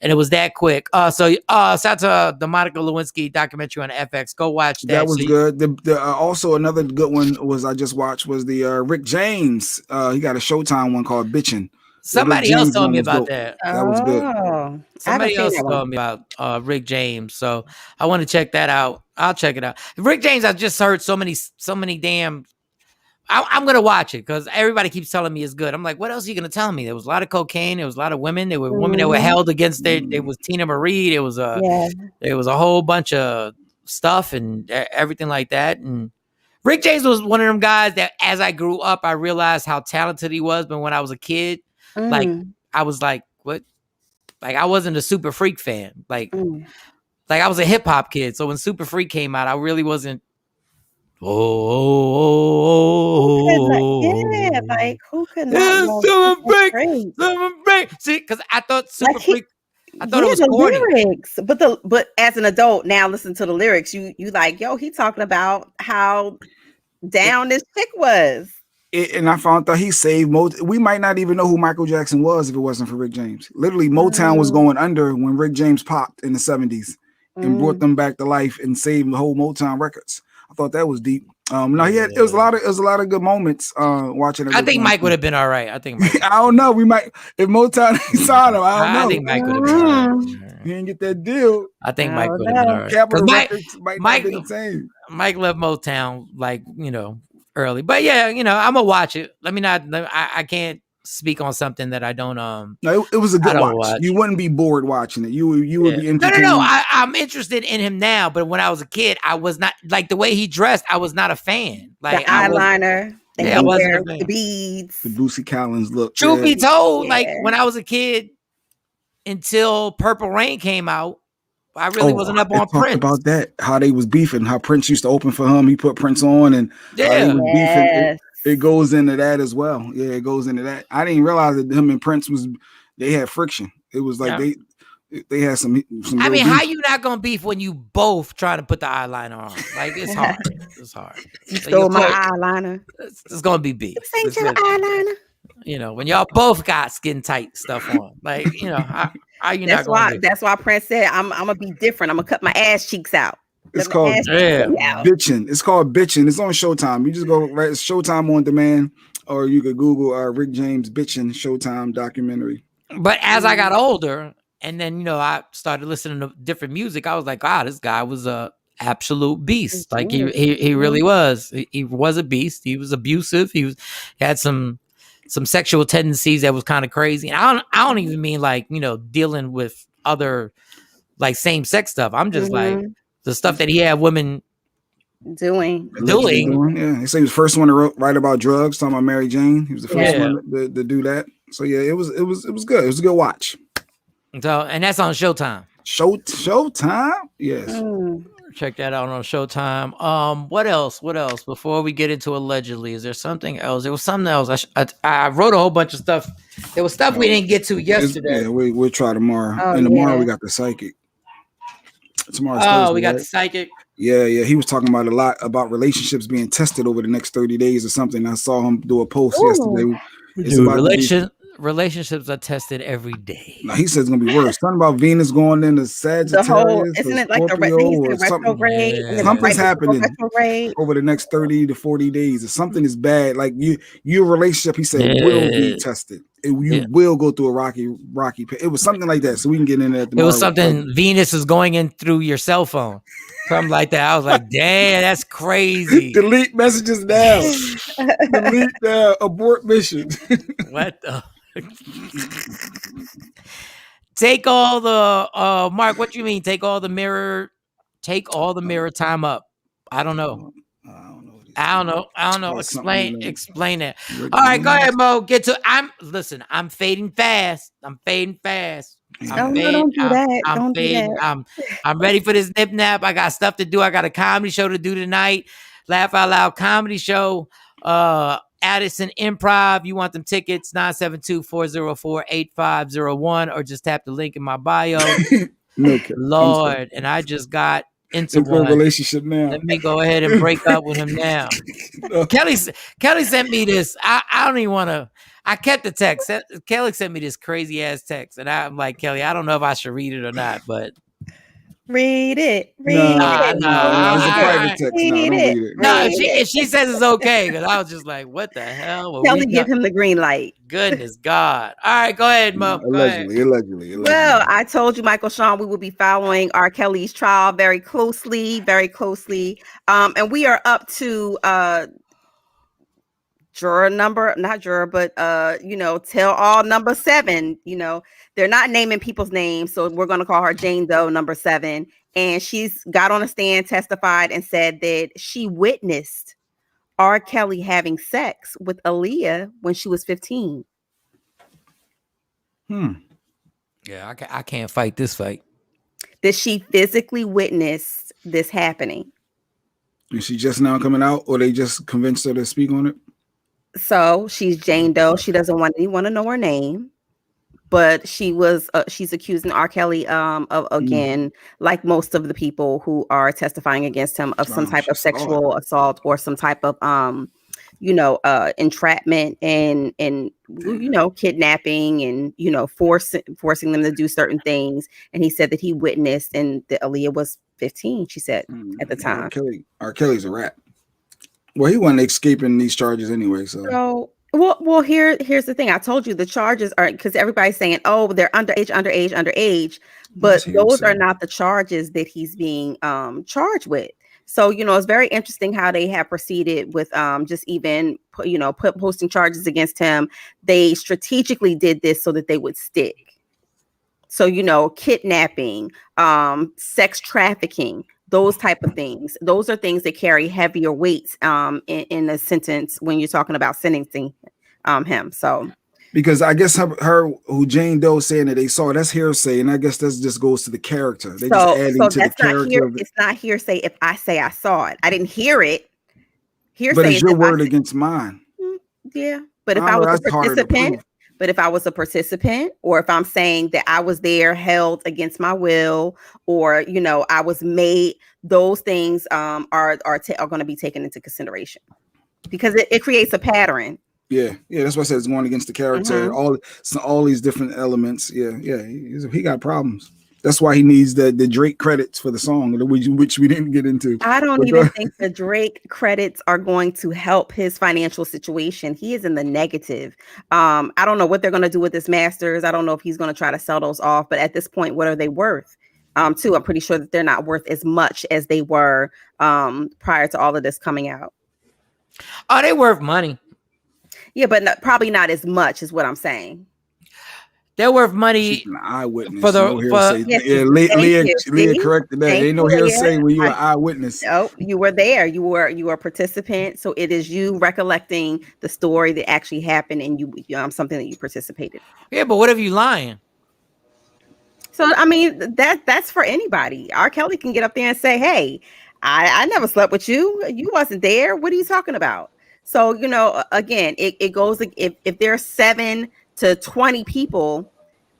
And it was that quick. So shout out to the Monica Lewinsky documentary on FX. Go watch that. That was good. Also another good one I just watched was the Rick James. He got a Showtime one called Bitchin'. Somebody else told me about that. That was good. Somebody else told me about Rick James. So I want to check that out. I'll check it out. Rick James, I just heard so many damn. I'm gonna watch it because everybody keeps telling me it's good. I'm like, what else are you gonna tell me? There was a lot of cocaine. There was a lot of women. There were women that were held against it. There was Tina Marie. There was a whole bunch of stuff and everything like that. And Rick James was one of them guys that, as I grew up, I realized how talented he was. But when I was a kid, like I was like, what? Like I wasn't a Super Freak fan. Like I was a hip hop kid. So when Super Freak came out, I really wasn't. Yeah, like who could not Super Freak. See, because I thought Super Freak. I thought it was the corny. lyrics, but as an adult now, listen to the lyrics. You like, yo, he talking about how down this chick was. And I found out he saved we might not even know who Michael Jackson was if it wasn't for Rick James. Literally, Motown was going under when Rick James popped in the 70s and brought them back to life and saved the whole Motown records. I thought that was deep. It was a lot of good moments watching it. I think Mike would have been all right. I think Mike. I don't know. We might if Motown signed him. I don't know. I think Mike would have been all right. He didn't get that deal. I think Mike would have been all right. Capitol Records might not be the same. Mike left Motown early, but yeah, I'm gonna watch it. I can't speak on something that I don't. No, it was a good watch. You wouldn't be bored watching it. You would be entertained. No. I'm interested in him now, but when I was a kid, I was not like the way he dressed. I was not a fan. Like the eyeliner, I wasn't the beads, the Bootsy Collins look. Truth be told, like when I was a kid, until Purple Rain came out, I really wasn't up on Prince. About that, how they was beefing, how Prince used to open for him. He put Prince on, and they was beefing. It goes into that as well. Yeah, it goes into that. I didn't realize that him and Prince they had friction. It was like they had some. I mean, how you not gonna beef when you both trying to put the eyeliner on? Like it's hard. It's hard. You stole my eyeliner. It's gonna be beef. This ain't your eyeliner. When y'all both got skin tight stuff on, like how you not gonna? That's why Prince said, "I'm gonna be different. I'm gonna cut my ass cheeks out." It's called Bitchin'. It's called Bitchin'. It's on Showtime. You just go right. It's Showtime on demand, or you could Google Rick James Bitchin' Showtime documentary. But as I got older, and then I started listening to different music, I was like, "Wow, this guy was a absolute beast. Like he really was. He was a beast. He was abusive. He had some sexual tendencies that was kind of crazy. And I don't even mean like dealing with other like same sex stuff. I'm just like." The stuff that he had women doing. Yeah, he said he was the first one to write about drugs, talking about Mary Jane. He was the first one to do that. So yeah, it was good. It was a good watch. So and that's on Showtime. Showtime? Yes. Check that out on Showtime. What else? Before we get into allegedly, is there something else? There was something else. I wrote a whole bunch of stuff. There was stuff we didn't get to yesterday. Yeah, we'll try tomorrow. Tomorrow we got the psychic. Tomorrow's Thursday, we got the psychic. Yeah. He was talking about a lot about relationships being tested over the next 30 days or something. I saw him do a post yesterday. Relationships are tested every day. No, he says it's gonna be worse. Something about Venus going into Sagittarius. Isn't it like the retrograde? Yeah. Something's happening over the next 30 to 40 days. If something is bad, like your relationship, he said, will be tested. You will go through a rocky. It was something like that. So we can get into that tomorrow. It was something Venus is going in through your cell phone. Something like that. I was like, damn, that's crazy. Delete messages now. Delete abort mission. What the? Take all the Mark, what you mean? Take all the mirror time up. I don't know. I don't know. Explain it. Rick All right, go James. ahead, Mo. I'm fading fast. I'm fading fast. Don't do that. Don't do that. I'm ready for this nip nap. I got stuff to do. I got a comedy show to do tonight. Laugh Out Loud comedy show. Addison Improv. You want them tickets? 972-404-8501 or just tap the link in my bio. Lord, and I just got into one relationship now. Let me go ahead and break up with him now. Kelly sent me this. I don't even want to. I kept the text. Kelly sent me this crazy ass text, and I'm like, Kelly, I don't know if I should read it or not, but read it. No, it's a private text. No, don't read it. No, if she says it's okay, because I was just like, what the hell? Kelly, give him the green light. Goodness God. All right, go ahead, Mo. Allegedly. Well, I told you, Michael Shawn, we will be following R. Kelly's trial very closely. And we are up to tell all number 7. They're not naming people's names, so we're going to call her Jane Doe number 7. And she's got on a stand, testified, and said that she witnessed R. Kelly having sex with Aaliyah when she was 15. Yeah, I can't fight this fight. That she physically witnessed this happening. Is she just now coming out, or they just convinced her to speak on it? So she's Jane Doe. She doesn't want anyone to know her name, but she's accusing R. Kelly of, again, like most of the people who are testifying against him, of some type of sexual assault or some type of entrapment and kidnapping and forcing them to do certain things. And he said that he witnessed, and that Aaliyah was 15. She said at the time. R. Kelly's a rat. Well, he wasn't escaping these charges anyway. So well, here's the thing. I told you the charges are, because everybody's saying, oh, they're underage, but those are not the charges that he's being charged with. So, it's very interesting how they have proceeded with just even, posting charges against him. They strategically did this so that they would stick. So, kidnapping, sex trafficking, those type of things. Those are things that carry heavier weights in a sentence when you're talking about sentencing him. So. Because I guess her who Jane Doe saying that they saw, that's hearsay, and I guess that just goes to the character. They just adding to the character. It's not hearsay if I say I saw it. I didn't hear it. Hearsay, but it's your word against mine. Yeah, but if I was a participant, or if I'm saying that I was there, held against my will, or I was made, those things are going to be taken into consideration because it creates a pattern. Yeah, that's why I said it's going against the character. All these different elements. Yeah, he got problems. That's why he needs the Drake credits for the song, which we didn't get into. I don't even think the Drake credits are going to help his financial situation. He is in the negative. I don't know what they're going to do with his masters. I don't know if he's going to try to sell those off. But at this point, what are they worth? Too, I'm pretty sure that they're not worth as much as they were prior to all of this coming out. Oh, they worth money. Yeah, but probably not as much is what I'm saying. They're worth money. She's an eyewitness. Leah corrected that. Ain't no hearsay when you're an eyewitness. Oh, you were there. You were a participant. So it is you recollecting the story that actually happened, and you something that you participated. Yeah, but what if you lying? So I mean that's for anybody. R. Kelly can get up there and say, "Hey, I never slept with you. You wasn't there. What are you talking about?" So, again, it goes, if there are 7 to 20 people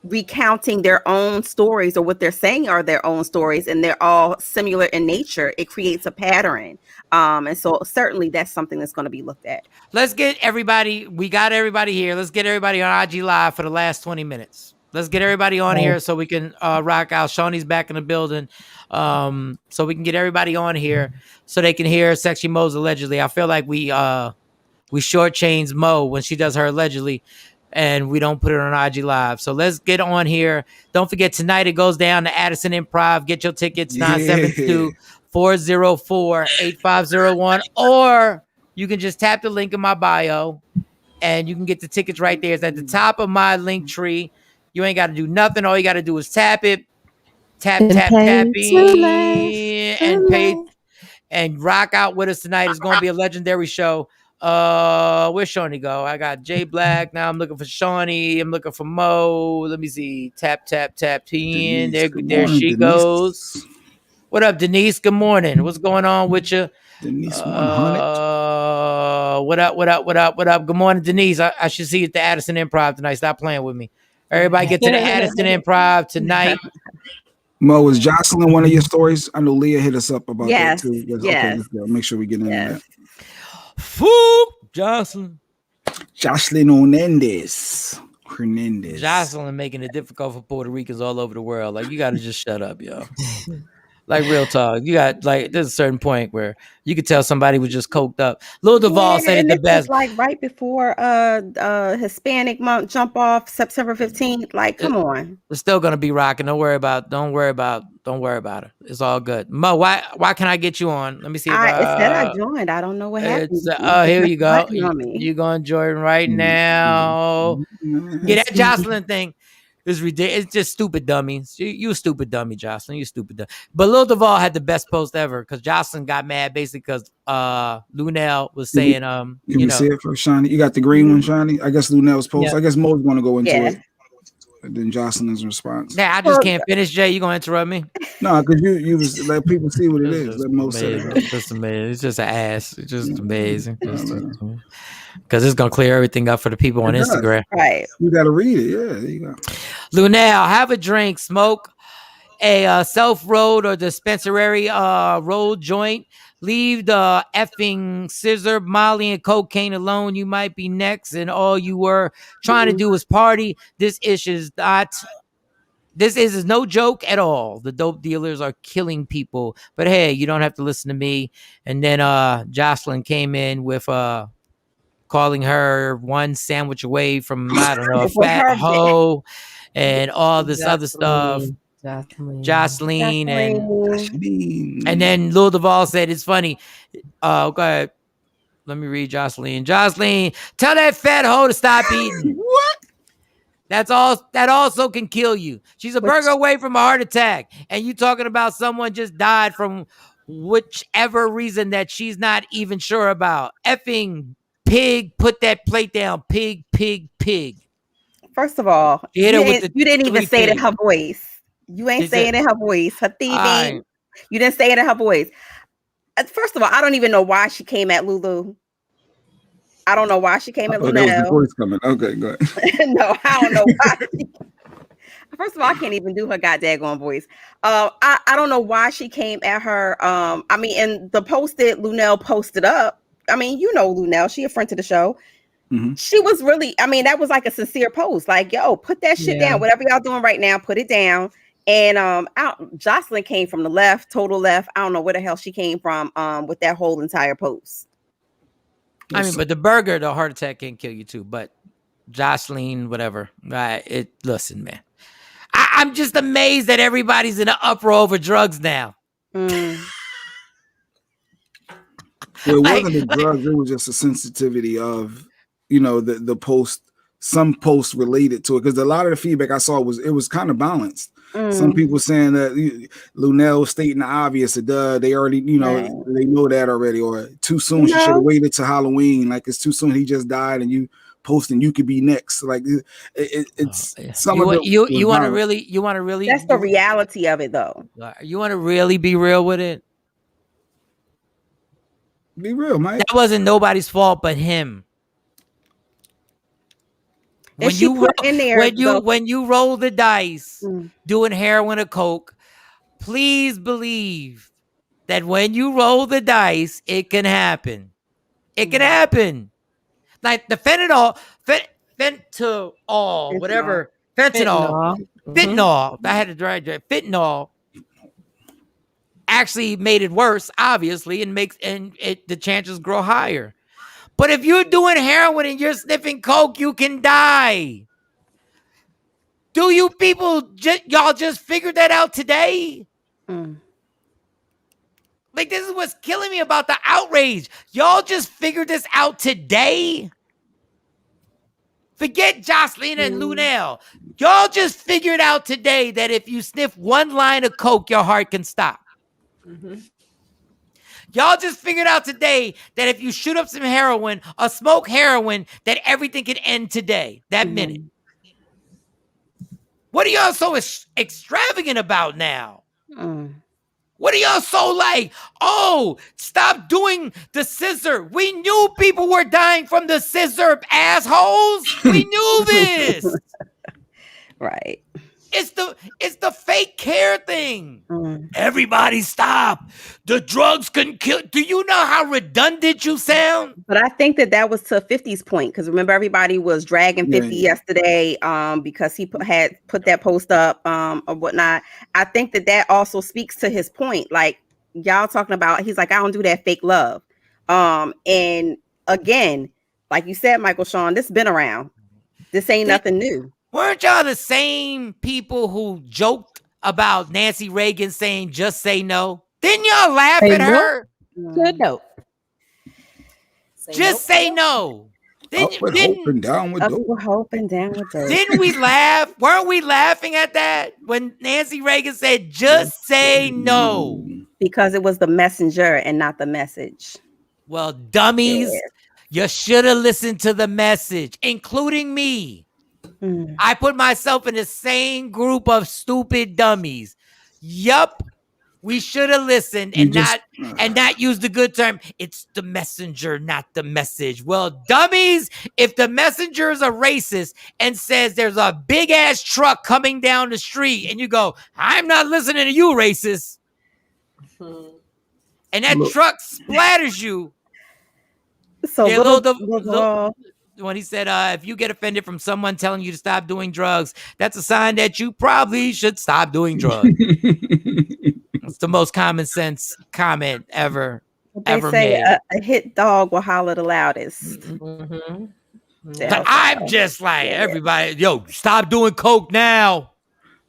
recounting their own stories, or what they're saying are their own stories, and they're all similar in nature, it creates a pattern. And so certainly that's something that's going to be looked at. Let's get everybody. We got everybody here. Let's get everybody on IG Live for the last 20 minutes. Let's get everybody on here so we can rock out. Shawnee's back in the building. So we can get everybody on here so they can hear Sexy Mo's allegedly. I feel like we shortchange Mo when she does her allegedly, and we don't put it on IG Live. So let's get on here. Don't forget, tonight it goes down to Addison Improv. Get your tickets, 972-404-8501, or you can just tap the link in my bio and you can get the tickets right there. It's at the top of my link tree. You ain't got to do nothing. All you got to do is tap it. Tap, and pay. and rock out with us tonight. It's going to be a legendary show. Where's Shawnee go? I got Jay Black. Now I'm looking for Shawnee. I'm looking for Mo. Let me see. Tap, in. There she goes. What up, Denise? Good morning. What's going on with you? Denise 100. What up? Good morning, Denise. I should see you at the Addison Improv tonight. Stop playing with me. Everybody get to the Addison Improv tonight. Mo, was Jocelyn one of your stories? I know Leah hit us up about that too. Yes. Okay, let's go. Make sure we get into that. Jocelyn Hernandez. Jocelyn making it difficult for Puerto Ricans all over the world. Like, you got to just shut up, yo. Like, real talk. You got, like, there's a certain point where you could tell somebody was just coked up. Lil Duval said it the best. Like right before Hispanic month jump off September 15th. Like, come on. It's still gonna be rocking. Don't worry about it. It's all good. Mo, why can I get you on? Let me see if it said I joined. I don't know what happened. Here you go. You're going to join right now. Yeah, that Jocelyn thing is ridiculous. It's just stupid dummies. You a stupid dummy, Jocelyn. You stupid dummy. But Lil Duval had the best post ever because Jocelyn got mad basically because Lunel was saying Can we see it for Shawnee? You got the green one, Shawnee? I guess Lunel's post. I guess Mo's going to go into it. And then Jocelyn's response. Yeah, I just can't finish. Jay, you gonna interrupt me? No, because you was let people see what it is. Let Mo say it. It's just amazing. It's just an ass. It's just amazing. Because it's gonna clear everything up for the people on Instagram. Right. You gotta read it. Yeah, there you go. Lunel, have a drink, smoke a self-rolled or dispensary rolled joint. Leave the effing scissor, Molly, and cocaine alone. You might be next, and all you were trying to do was party. This is no joke at all. The dope dealers are killing people. But hey, you don't have to listen to me. And then Jocelyn came in with calling her one sandwich away from, I don't know, a fat hoe and all this other stuff. Jocelyn. And then Lil Duval said it's funny. Go ahead. Let me read Jocelyn. Jocelyn, tell that fat hoe to stop eating. What? That also can kill you. She's a burger away from a heart attack. And you talking about someone just died from whichever reason that she's not even sure about. Effing pig, put that plate down. Pig. First of all, you didn't even say it in her voice. You ain't saying it in her voice. Her thieving. You didn't say it in her voice. First of all, I don't even know why she came at Lulu. I don't know why she came at Lulu. That was the voice coming. Okay, go ahead. No, I don't know why. First of all, I can't even do her goddamn voice. I don't know why she came at her. I mean, and the post that Lunel posted up. I mean, you know Lunel, she a friend to the show. Mm-hmm. She was really, I mean, that was like a sincere post. Like, yo, put that shit down. Whatever y'all doing right now, put it down. And Jocelyn came from the left, total left. I don't know where the hell she came from with that whole entire post. I mean, but the heart attack can kill you too. But Jocelyn, whatever. Listen, man. I'm just amazed that everybody's in an uproar over drugs now. Well, it wasn't the drugs. It was just a sensitivity of, the post. Some posts related to it because a lot of the feedback I saw was kind of balanced. Some people saying that Lunel stating the obvious, they already, they know that already, or too soon. She should have waited to Halloween. Like, it's too soon. He just died, and you posting you could be next. Like, it's some of you want to really. That's the reality of it, though. You want to really be real with it. Be real, Mike. That wasn't nobody's fault but him. When you roll the dice doing heroin or coke, please believe that when you roll the dice, it can happen. It can happen. Like the fentanyl. I had to dry. Fentanyl actually made it worse, obviously, and the chances grow higher. But if you're doing heroin and you're sniffing coke, you can die. Do you people, y'all just figured that out today? Like, this is what's killing me about the outrage. Y'all just figured this out today? Forget Jocelyn and Lunel. Y'all just figured out today that if you sniff one line of coke, your heart can stop. Y'all just figured out today that if you shoot up some heroin or smoke heroin, that everything can end today, that minute. What are y'all so extravagant about now? What are y'all so like, oh, stop doing the scissor. We knew people were dying from the scissor, assholes. We knew this. Right. It's the fake care thing. Everybody stop. The drugs can kill. Do you know how redundant you sound? But I think that was to 50's point, because remember everybody was dragging 50 yesterday because he had put that post up or whatnot. I think that also speaks to his point. Like y'all talking about, he's like, I don't do that fake love. And again, like you said, Michael Shawn, this has been around. This ain't nothing new. Weren't y'all the same people who joked about Nancy Reagan saying, just say no? Didn't y'all laugh at her? Good note. Just say no. Hoping down with dope. We're hoping down with dope. Didn't we laugh? Weren't we laughing at that when Nancy Reagan said, just say no? Because it was the messenger and not the message. Well, dummies, you should have listened to the message, including me. I put myself in the same group of stupid dummies. Yup. We should have listened and not use the good term. It's the messenger, not the message. Well, dummies, if the messenger is a racist and says there's a big ass truck coming down the street and you go, I'm not listening to you, racist. And that truck splatters you. So when he said, if you get offended from someone telling you to stop doing drugs, that's a sign that you probably should stop doing drugs. It's the most common sense comment ever say made. A hit dog will holler the loudest. But I'm just like, everybody, yo, stop doing coke now.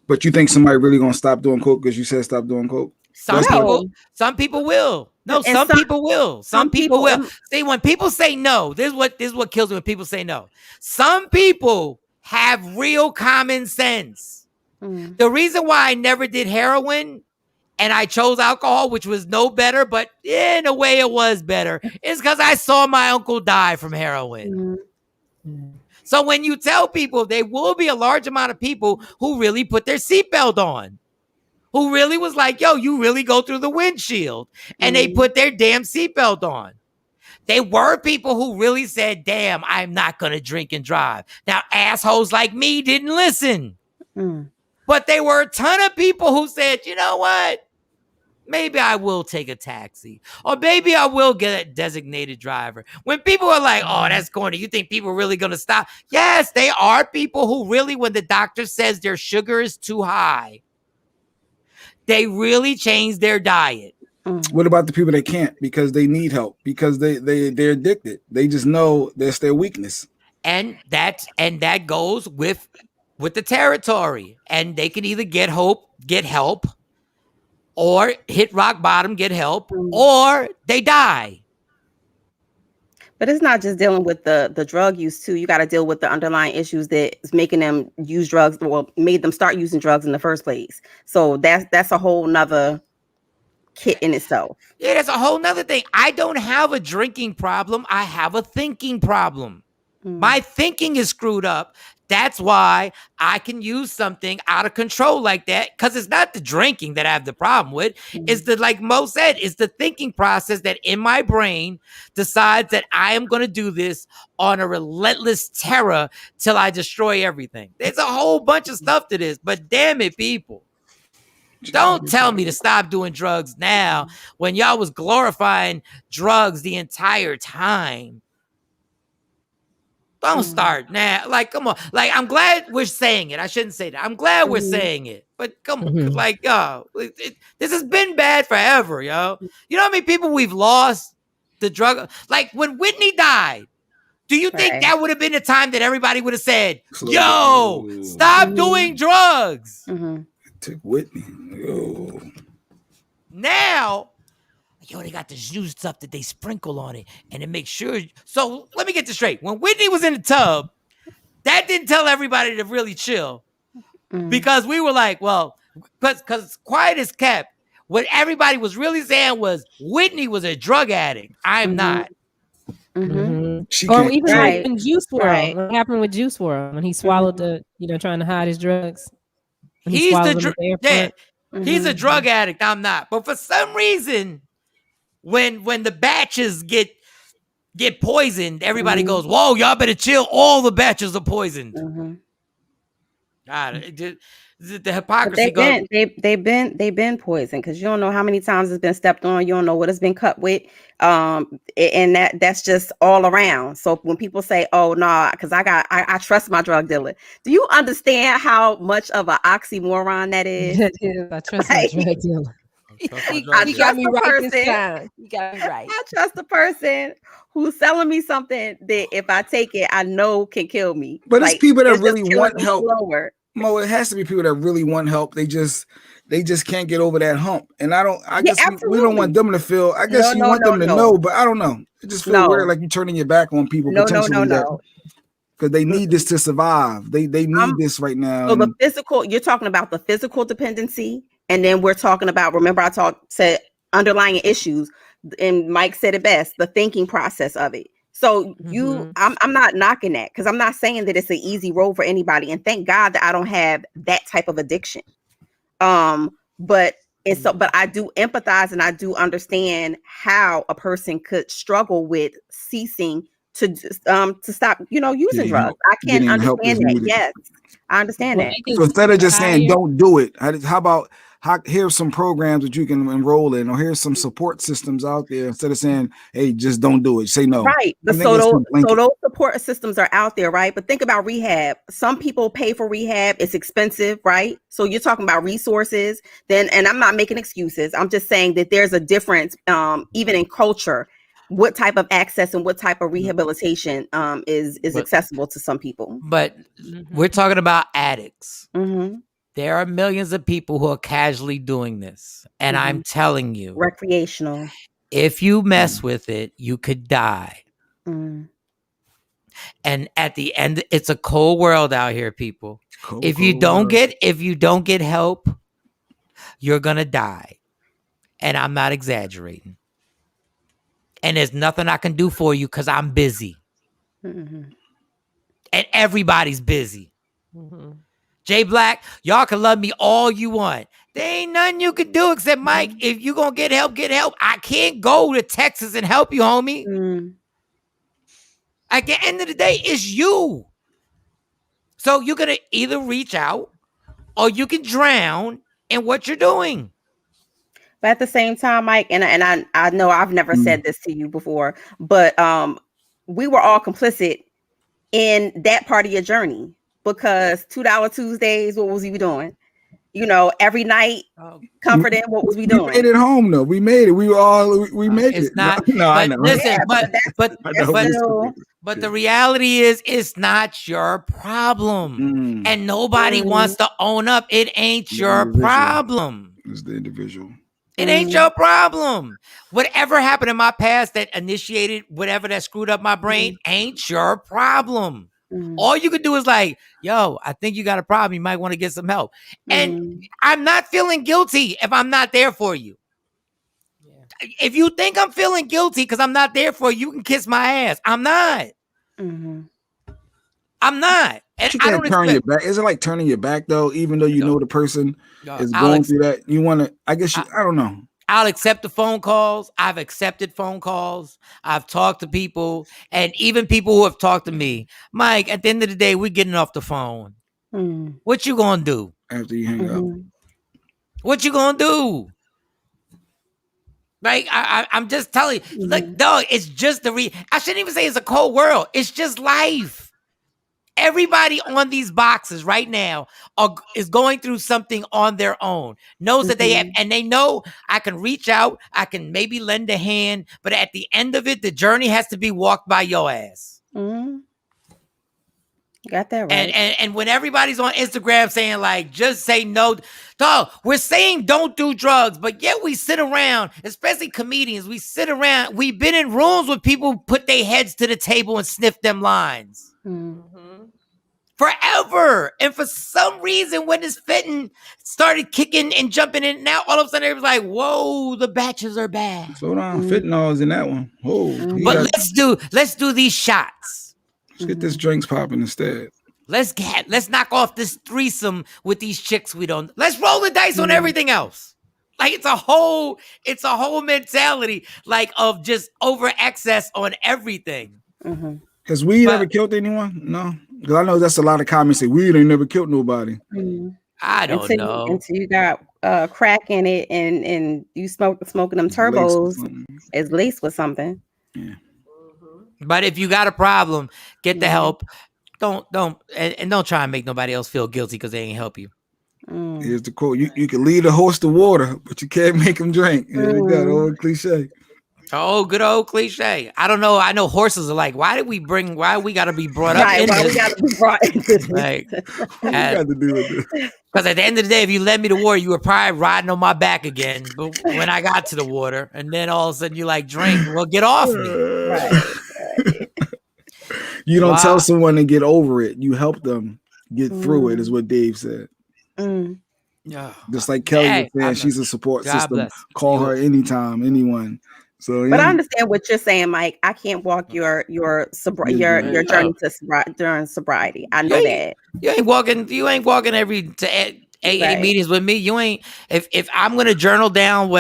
But you think somebody really gonna stop doing coke because you said stop doing coke? Some people will. No, some people will. Some people will. See, when people say no, this is what kills me when people say no. Some people have real common sense. The reason why I never did heroin and I chose alcohol, which was no better, but in a way it was better, is because I saw my uncle die from heroin. So when you tell people, there will be a large amount of people who really put their seatbelt on, who really was like, yo, you really go through the windshield, and they put their damn seatbelt on. They were people who really said, damn, I'm not going to drink and drive. Now, assholes like me didn't listen. But there were a ton of people who said, you know what? Maybe I will take a taxi, or maybe I will get a designated driver. When people are like, oh, that's corny. You think people are really going to stop? Yes, they are people who really, when the doctor says their sugar is too high, they really change their diet. What about the people that can't because they need help, because they're addicted? They just know that's their weakness. And that goes with the territory. And they can either get help, or hit rock bottom, get help, or they die. But it's not just dealing with the drug use too. You got to deal with the underlying issues that is making them use drugs, or made them start using drugs in the first place. So that's a whole nother kit in itself. Yeah, that's a whole nother thing. I don't have a drinking problem. I have a thinking problem. My thinking is screwed up. That's why I can use something out of control like that, because it's not the drinking that I have the problem with. It's the, like Mo said, it's the thinking process that in my brain decides that I am going to do this on a relentless terror till I destroy everything. There's a whole bunch of stuff to this, but damn it, people. Don't tell me to stop doing drugs now when y'all was glorifying drugs the entire time. Don't start now. Like, come on. Like, I'm glad we're saying it. I shouldn't say that. I'm glad we're saying it. But come on. Like, yo, this has been bad forever, yo. You know how many people we've lost the drug? Like, when Whitney died, do you think that would have been the time that everybody would have said, yo, stop doing drugs? Took Whitney. Yo. Now, yo, they got this new stuff that they sprinkle on it, and it makes sure. So let me get this straight. When Whitney was in the tub, that didn't tell everybody to really chill, because we were like, well, because quiet is kept. What everybody was really saying was Whitney was a drug addict. I'm not. Or even like in Juice WRLD, what happened with Juice WRLD when he swallowed the, trying to hide his drugs. He's a drug addict. I'm not. But for some reason, when the batches get poisoned, everybody goes, "Whoa, y'all better chill! All the batches are poisoned." God, the hypocrisy goes. They've been poisoned because you don't know how many times it's been stepped on. You don't know what it's been cut with, and that's just all around. So when people say, "Oh no," because I trust my drug dealer. Do you understand how much of an oxymoron that is? I trust my drug dealer. He got me right this time. He got me right. I trust the person who's selling me something that if I take it, I know can kill me. But it's people that really want help. Mo, it has to be people that really want help. They just can't get over that hump. And I guess we don't want them to feel. I guess you want them to know, but I don't know. It just feels weird, like you're turning your back on people potentially. Because they need this to survive. They need this right now. So the physical, you're talking about the physical dependency, and then we're talking about. Remember, I said underlying issues, and Mike said it best: the thinking process of it. So I'm not knocking that because I'm not saying that it's an easy road for anybody. And thank God that I don't have that type of addiction. But I do empathize and I do understand how a person could struggle with ceasing to stop, using drugs. I can't understand that. Yes, I understand that. So instead of just saying don't do it, how about here's some programs that you can enroll in, or here's some support systems out there. Instead of saying, "Hey, just don't do it," say no. Right. So those support systems are out there, right? But think about rehab. Some people pay for rehab; it's expensive, right? So you're talking about resources. And I'm not making excuses. I'm just saying that there's a difference, even in culture, what type of access and what type of rehabilitation is accessible to some people. But we're talking about addicts. There are millions of people who are casually doing this. And I'm telling you. Recreational. If you mess with it, you could die. And at the end, it's a cold world out here, people. If you don't get help, you're going to die. And I'm not exaggerating. And there's nothing I can do for you because I'm busy. And everybody's busy. Jay Black, y'all can love me all you want. There ain't nothing you can do except, Mike, if you gonna get help, get help. I can't go to Texas and help you, homie. At the end of the day, it's you. So you're gonna either reach out or you can drown in what you're doing. But at the same time, Mike, and I know I've never said this to you before, but we were all complicit in that part of your journey. Because $2 Tuesdays, what was we doing? Every night, comforting. What was we doing? We made it home, though. We made it. We made it. It's not. No, I know. Listen, but the reality is, it's not your problem, and nobody wants to own up. It ain't your problem. It's the individual. It ain't your problem. Whatever happened in my past that initiated whatever that screwed up my brain ain't your problem. All you could do is like, yo, I think you got a problem. You might want to get some help. And I'm not feeling guilty if I'm not there for you. If you think I'm feeling guilty because I'm not there for you, you can kiss my ass. I'm not. I'm not. And you can't turn your back. Is it like turning your back though? Even though you know the person is going through that, you want to. I guess I don't know. I'll accept the phone calls. I've accepted phone calls. I've talked to people, and even people who have talked to me. Mike, at the end of the day, we're getting off the phone. What you gonna do after you hang up? What you gonna do? Like I'm just telling you, like, dog, it's just I shouldn't even say it's a cold world. It's just life. Everybody on these boxes right now is going through something on their own, knows that they have, and they know I can reach out, I can maybe lend a hand, but at the end of it, the journey has to be walked by your ass. Got that right. And when everybody's on Instagram saying like, just say no, dog, we're saying don't do drugs, but yet we sit around, especially comedians, we sit around, we've been in rooms with people who put their heads to the table and sniff them lines. forever. And for some reason, when this fitting started kicking and jumping in and out, all of a sudden it was like, whoa, the batches are bad. Slow down, fentanyl's in that one. But let's do these shots. Let's get this drinks popping instead. Let's knock off this threesome with these chicks we don't. Let's roll the dice on everything else. Like it's a whole mentality like of just over excess on everything. Has weed ever killed anyone? No, because I know that's a lot of comments say weed ain't never killed nobody. I don't know until you got crack in it and you smoking them turbos is laced with something. Yeah. But if you got a problem, get the help. Don't try and make nobody else feel guilty because they ain't help you. Here's the quote: "You can lead a horse to water, but you can't make him drink." Here we go, the old cliche. Oh, good old cliche. I don't know. I know horses are like, why we got to be brought up in why this? we got to be brought into this? Like, What got to do with this? because at the end of the day, if you led me to water, you were probably riding on my back again. But when I got to the water, and then all of a sudden you like drink, well, get off me. Right. You don't tell someone to get over it. You help them get through it, is what Dave said. Yeah. Just like Kelly was saying, she's a support system. Call her anytime, anyone. So, but I understand what you're saying, Mike. I can't walk your journey to during sobriety. I know that you ain't walking every to 80 meetings with me. You ain't. If I'm gonna journal down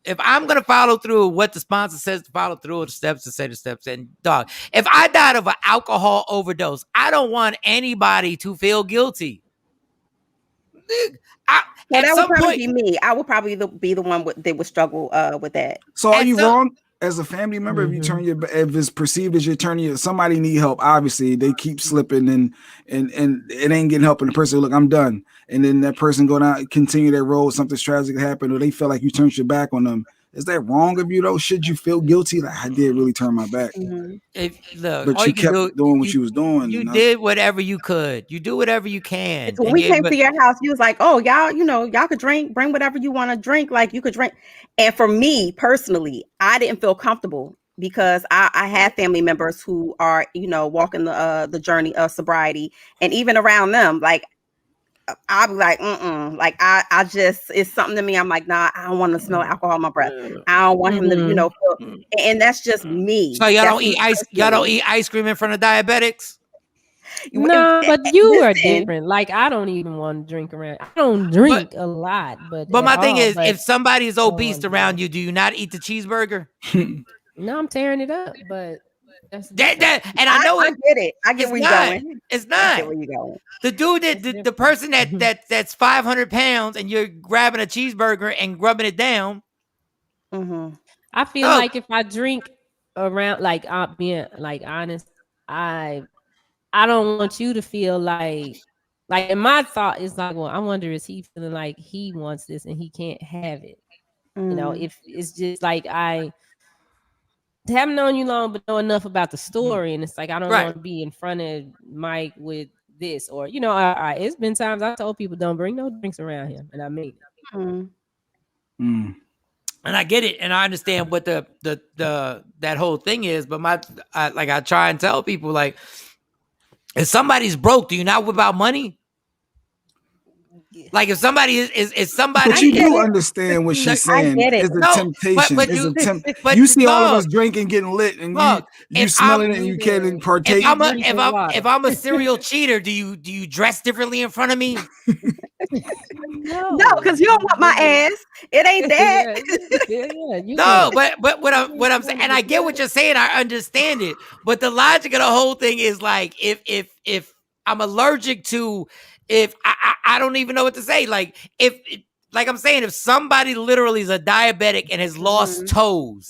if I'm gonna follow through what the sponsor says to follow through, the steps to say the steps, and dog. If I died of an alcohol overdose, I don't want anybody to feel guilty. That would probably be me. I would probably be the one that would struggle with that. So are you wrong as a family member if you turn if it's perceived as you're turning somebody need help? Obviously, they keep slipping and it ain't getting help, and the person look, I'm done, and then that person go down, continue their road, something's tragic happened, or they feel like you turned your back on them. Is that wrong of you though? Should you feel guilty? Like I did really turn my back. But you kept doing what you was doing. You did whatever you could. You do whatever you can. When we came to your house, you was like, "Oh, y'all could drink. Bring whatever you want to drink. Like you could drink." And for me personally, I didn't feel comfortable because I have family members who are walking the journey of sobriety, and even around them, like. I'll be like, like I just, it's something to me. I'm like, nah, I don't want to smell alcohol in my breath. I don't want him to, feel, and that's just me. So y'all don't eat ice. Y'all don't eat ice cream in front of diabetics. No, but you are different. Like I don't even want to drink around. I don't drink a lot, but my thing is, if somebody is obese around you, do you not eat the cheeseburger? No, I'm tearing it up, but. And I know I get it. I get where you're going. It's not. Where you're going. The dude the person that's 500 pounds and you're grabbing a cheeseburger and rubbing it down. I feel like if I drink around, like I'm being like honest, I don't want you to feel like and my thought is like, well, I wonder is he feeling like he wants this and he can't have it. If it's just like I haven't known you long, but know enough about the story, and it's like I don't want to be in front of Mike with this, or it's been times I told people don't bring no drinks around him, and I mean it. And I get it, and I understand what the that whole thing is, but I try and tell people, like, if somebody's broke, do you not whip out money? Like if somebody is somebody, but you do understand what she's saying. It's a temptation. But you see all of us drinking, getting lit, and you smelling it, and you can't partake. If I'm a serial cheater, do you dress differently in front of me? No, because you don't want my ass. It ain't that. No, but what I'm saying, and I get what you're saying, I understand it. But the logic of the whole thing is like if I'm allergic to. If I don't even know what to say, like I'm saying, if somebody literally is a diabetic and has lost toes,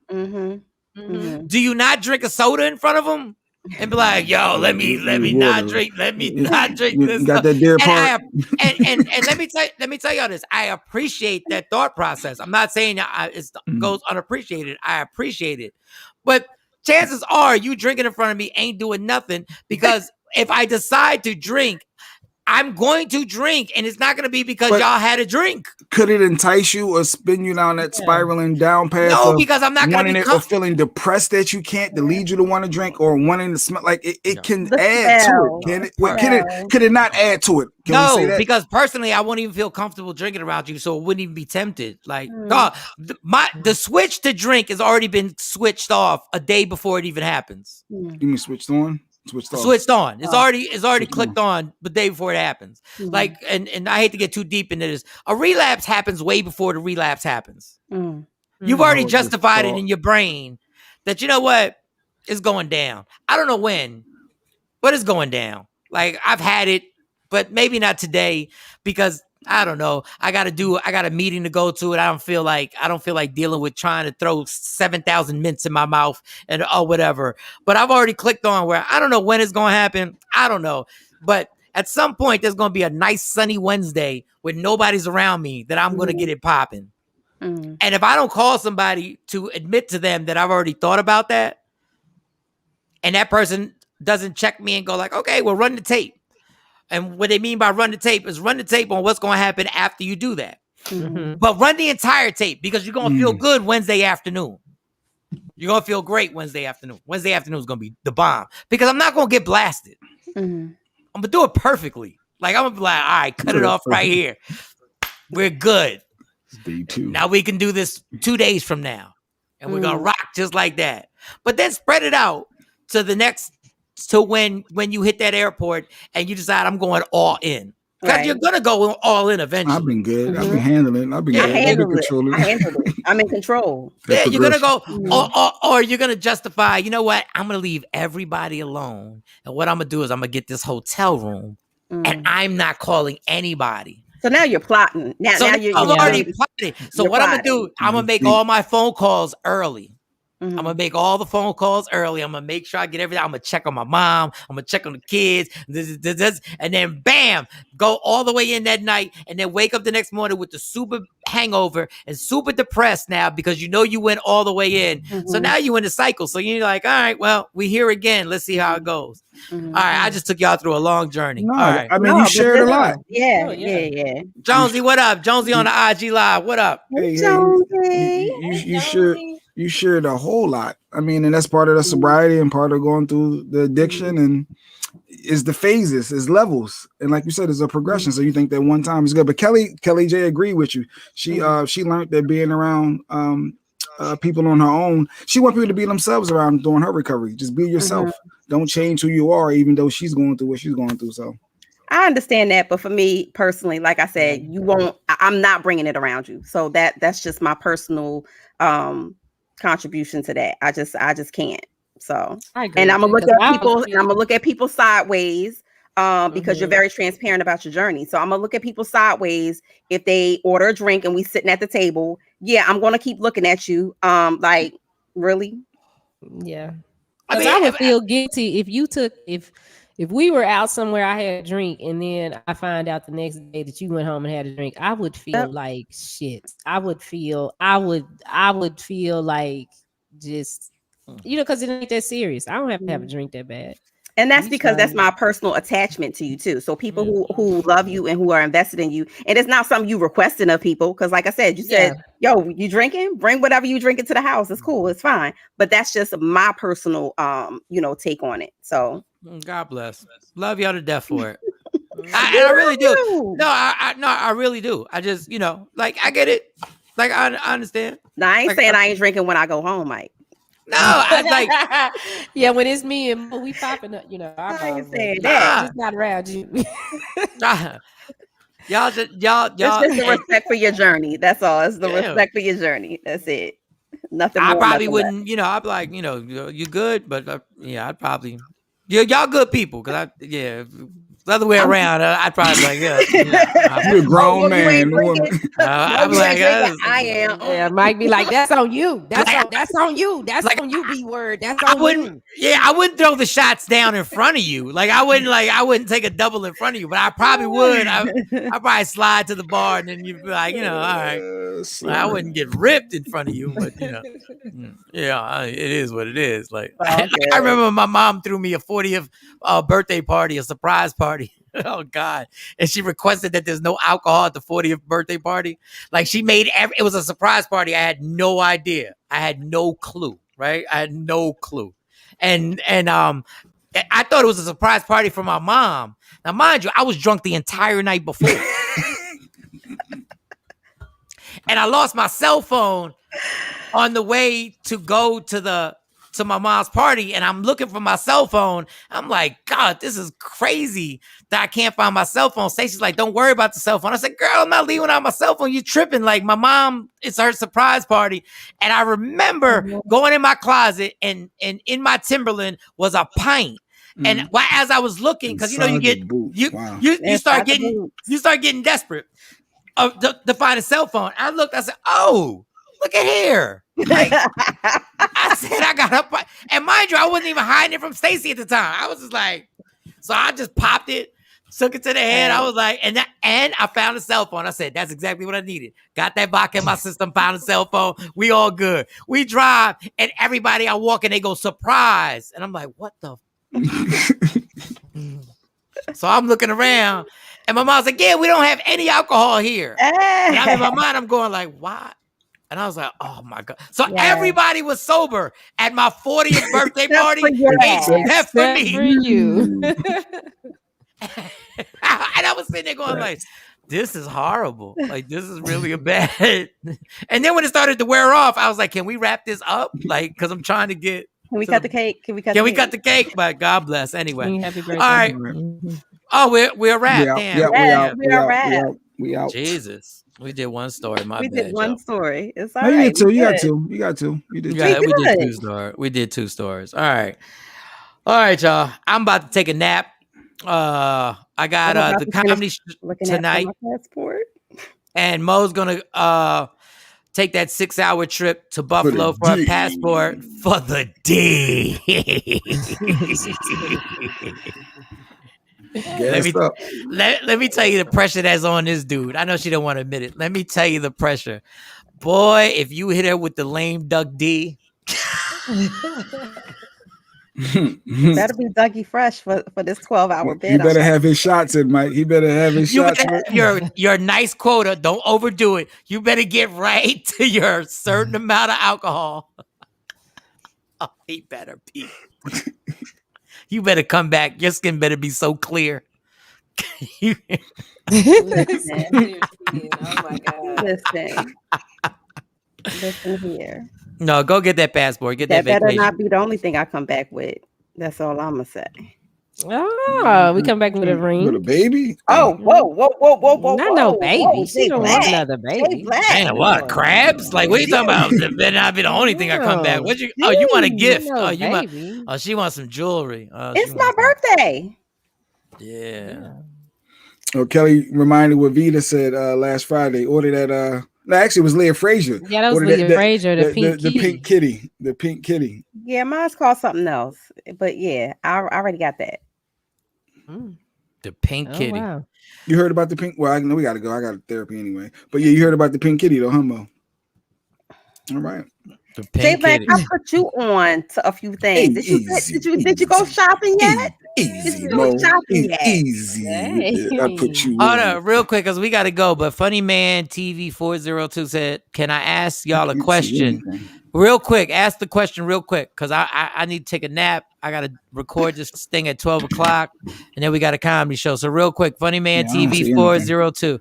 do you not drink a soda in front of them and be like, "Yo, let me not drink this"? Got that deer part. And let me tell y'all this. I appreciate that thought process. I'm not saying it goes unappreciated. I appreciate it, but chances are you drinking in front of me ain't doing nothing, because if I decide to drink, I'm going to drink, and it's not going to be because y'all had a drink. Could it entice you or spin you down that spiraling down path? No, because I'm not going to be or feeling depressed that you can't to lead you to want to drink or wanting to smell. Like it can add to it. Can it? Could it not add to it? Can we say that? Because personally, I wouldn't even feel comfortable drinking around you, so it wouldn't even be tempted. Like, the switch to drink has already been switched off a day before it even happens. You mean switched on? Switched on. It's already clicked on the day before it happens. Like, and I hate to get too deep into this. A relapse happens way before the relapse happens. You've already justified it in your brain that, you know what, it's going down. I don't know when, but it's going down. Like, I've had it, but maybe not today because I don't know. I got a meeting to go to, and I don't feel like dealing with trying to throw 7,000 mints in my mouth and whatever. But I've already clicked on where I don't know when it's going to happen. I don't know. But at some point, there's going to be a nice sunny Wednesday when nobody's around me that I'm going to get it popping. And if I don't call somebody to admit to them that I've already thought about that, and that person doesn't check me and go like, okay, well, run the tape. And what they mean by run the tape is run the tape on what's going to happen after you do that. But run the entire tape because you're going to feel good Wednesday afternoon. You're going to feel great Wednesday afternoon. Wednesday afternoon is going to be the bomb because I'm not going to get blasted. I'm going to do it perfectly. Like, I'm going to be like, all right, cut it off right here. We're good. Day 2. Now we can do this 2 days from now. And we're going to rock just like that. But then spread it out to the next, to when you hit that airport and you decide I'm going all in. Because you're going to go all in eventually. I've been good. I've been handling it. I've been good. I handled it. I'm in control. Yeah, you're going to go, or you're going to justify, you know what? I'm going to leave everybody alone. And what I'm going to do is I'm going to get this hotel room and I'm not calling anybody. So now you're plotting. Now you're already plotting. So what I'm going to do, I'm going to make all my phone calls early. I'm going to make all the phone calls early. I'm going to make sure I get everything. I'm going to check on my mom. I'm going to check on the kids. This, and then bam, go all the way in that night and then wake up the next morning with the super hangover and super depressed now because you know you went all the way in. So now you in the cycle. So you're like, all right, well, we here again. Let's see how it goes. All right, I just took y'all through a long journey. No, all right. I mean, you shared a lot. Yeah. Jonesy, what up? Jonesy on the IG Live. What up? Hey, you shared a whole lot. I mean, and that's part of the sobriety and part of going through the addiction and is the phases, is levels. And like you said, it's a progression. So you think that one time is good. But Kelly J agreed with you. She learned that being around people on her own, she wants people to be themselves around during her recovery. Just be yourself. Don't change who you are, even though she's going through what she's going through. So I understand that, but for me personally, like I said, I'm not bringing it around you. So that's just my personal contribution to that. I just can't. So and I'm gonna look at people and I'm gonna look at people sideways because you're very transparent about your journey. So I'm gonna look at people sideways if they order a drink and we sitting at the table. Yeah, I'm gonna keep looking at you. Like, really? Yeah. I would feel guilty if we were out somewhere, I had a drink, and then I find out the next day that you went home and had a drink. I would feel like shit. I would feel like just, because it ain't that serious. I don't have to have a drink that bad. And that's because that's my personal attachment to you too. So people who love you and who are invested in you, and it's not something you requesting of people. Because like I said, you said, yo, you drinking? Bring whatever you drink into the house. It's cool. It's fine. But that's just my personal, take on it. So God bless. Love y'all to death for it. I really do. No, I really do. I just, I get it. Like I understand. No, I ain't saying I ain't drinking when I go home, Mike. No, I yeah, when it's me and we popping up, I ain't saying that. Just not around you. y'all. It's just the respect for your journey. That's all. It's the respect for your journey. That's it. Nothing. I probably wouldn't. I'd be like, you good, but I'd probably. Y'all good people, because the other way around, I'd probably be like, you're a grown man. I'd be like, I am. Yeah, Mike be like, that's on you. That's on you. That's like, on you, B word. That's on you. Yeah, I wouldn't throw the shots down in front of you. Like I wouldn't take a double in front of you, but I probably would. I'd probably slide to the bar, and then you'd be like, all right. I wouldn't get ripped in front of you, but it is what it is. Like I remember my mom threw me a 40th birthday party, a surprise party. Oh God. And she requested that there's no alcohol at the 40th birthday party. Like she made it was a surprise party. I had no idea. I had no clue, right? I had no clue. And I thought it was a surprise party for my mom. Now, mind you, I was drunk the entire night before. And I lost my cell phone on the way to go to my mom's party, and I'm looking for my cell phone. I'm like, God, this is crazy that I can't find my cell phone. Stacey's like, don't worry about the cell phone. I said, girl, I'm not leaving out my cell phone. You tripping. Like, my mom, it's her surprise party. And I remember going in my closet, and in my Timberland was a pint. And as I was looking, because you know you start getting desperate to find a cell phone. I looked, I said, oh, look at here. Like, I said, I got up. And mind you, I wasn't even hiding it from Stacey at the time. I was just like, so I just popped it, took it to the head. I was like, and I found a cell phone. I said, that's exactly what I needed. Got that vodka in my system, found a cell phone. We all good. We drive, and everybody I walk in, they go, surprise. And I'm like, what the? So I'm looking around, and my mom's like, yeah, we don't have any alcohol here. And I'm in my mind, I'm going like, why? And I was like, oh my God. So everybody was sober at my 40th birthday party, except for me. For you. And I was sitting there going like, this is horrible. Like, this is really a bad. And then when it started to wear off, I was like, can we wrap this up? Like, because I'm trying to get. Can we cut the cake? Can we cut the cake? But God bless. Anyway. Happy birthday. All right. Oh, we're wrapped. Damn. We are wrapped. We out. Jesus. We did one story. We did one story. It's all right. You got two. You got two. You did two. Yeah, we did two stories. We did two stories. All right. All right, y'all. I'm about to take a nap. I got the comedy tonight. And Mo's gonna take that 6-hour trip to Buffalo for a passport for the D. Let me tell you the pressure that's on this dude. I know she don't want to admit it. Let me tell you the pressure. Boy, if you hit her with the lame duck D. Better be Dougie fresh for this 12-hour bid. He better have his shots in, Mike. He better have his shots. Your nice quota. Don't overdo it. You better get right to your certain amount of alcohol. Oh, he better be. You better come back. Your skin better be so clear. Listen. Oh my God. Listen here. No, go get that passport. Get that better vacation. not be the only thing I come back with. That's all I'm gonna say. Oh, we come back with a ring. With a baby? Oh, whoa. No baby. She don't want another baby. Man, what? Crabs? Like, what are you talking about? That better not be the only thing I come back. You want a gift? She wants some jewelry. It's my birthday. Yeah. Oh, Kelly reminded what Vita said last Friday. Order that. No, actually, it was Leah Frazier. Yeah, that was Leah Frazier. The pink kitty. The pink kitty. Yeah, mine's called something else. But yeah, I already got that. The pink kitty. Wow. You heard about the pink? Well, I know we got to go. I got therapy anyway. But yeah, you heard about the pink kitty, though, Humbo. All right. J-Black, I put you on to a few things. Did you go shopping yet? Easy. I put you on. Hold on, real quick, because we got to go. But Funny Man TV 402 said, can I ask y'all a question? Real quick, ask the question real quick, because I need to take a nap. I got to record this thing at 12 o'clock, and then we got a comedy show. So real quick, Funny Man TV 402.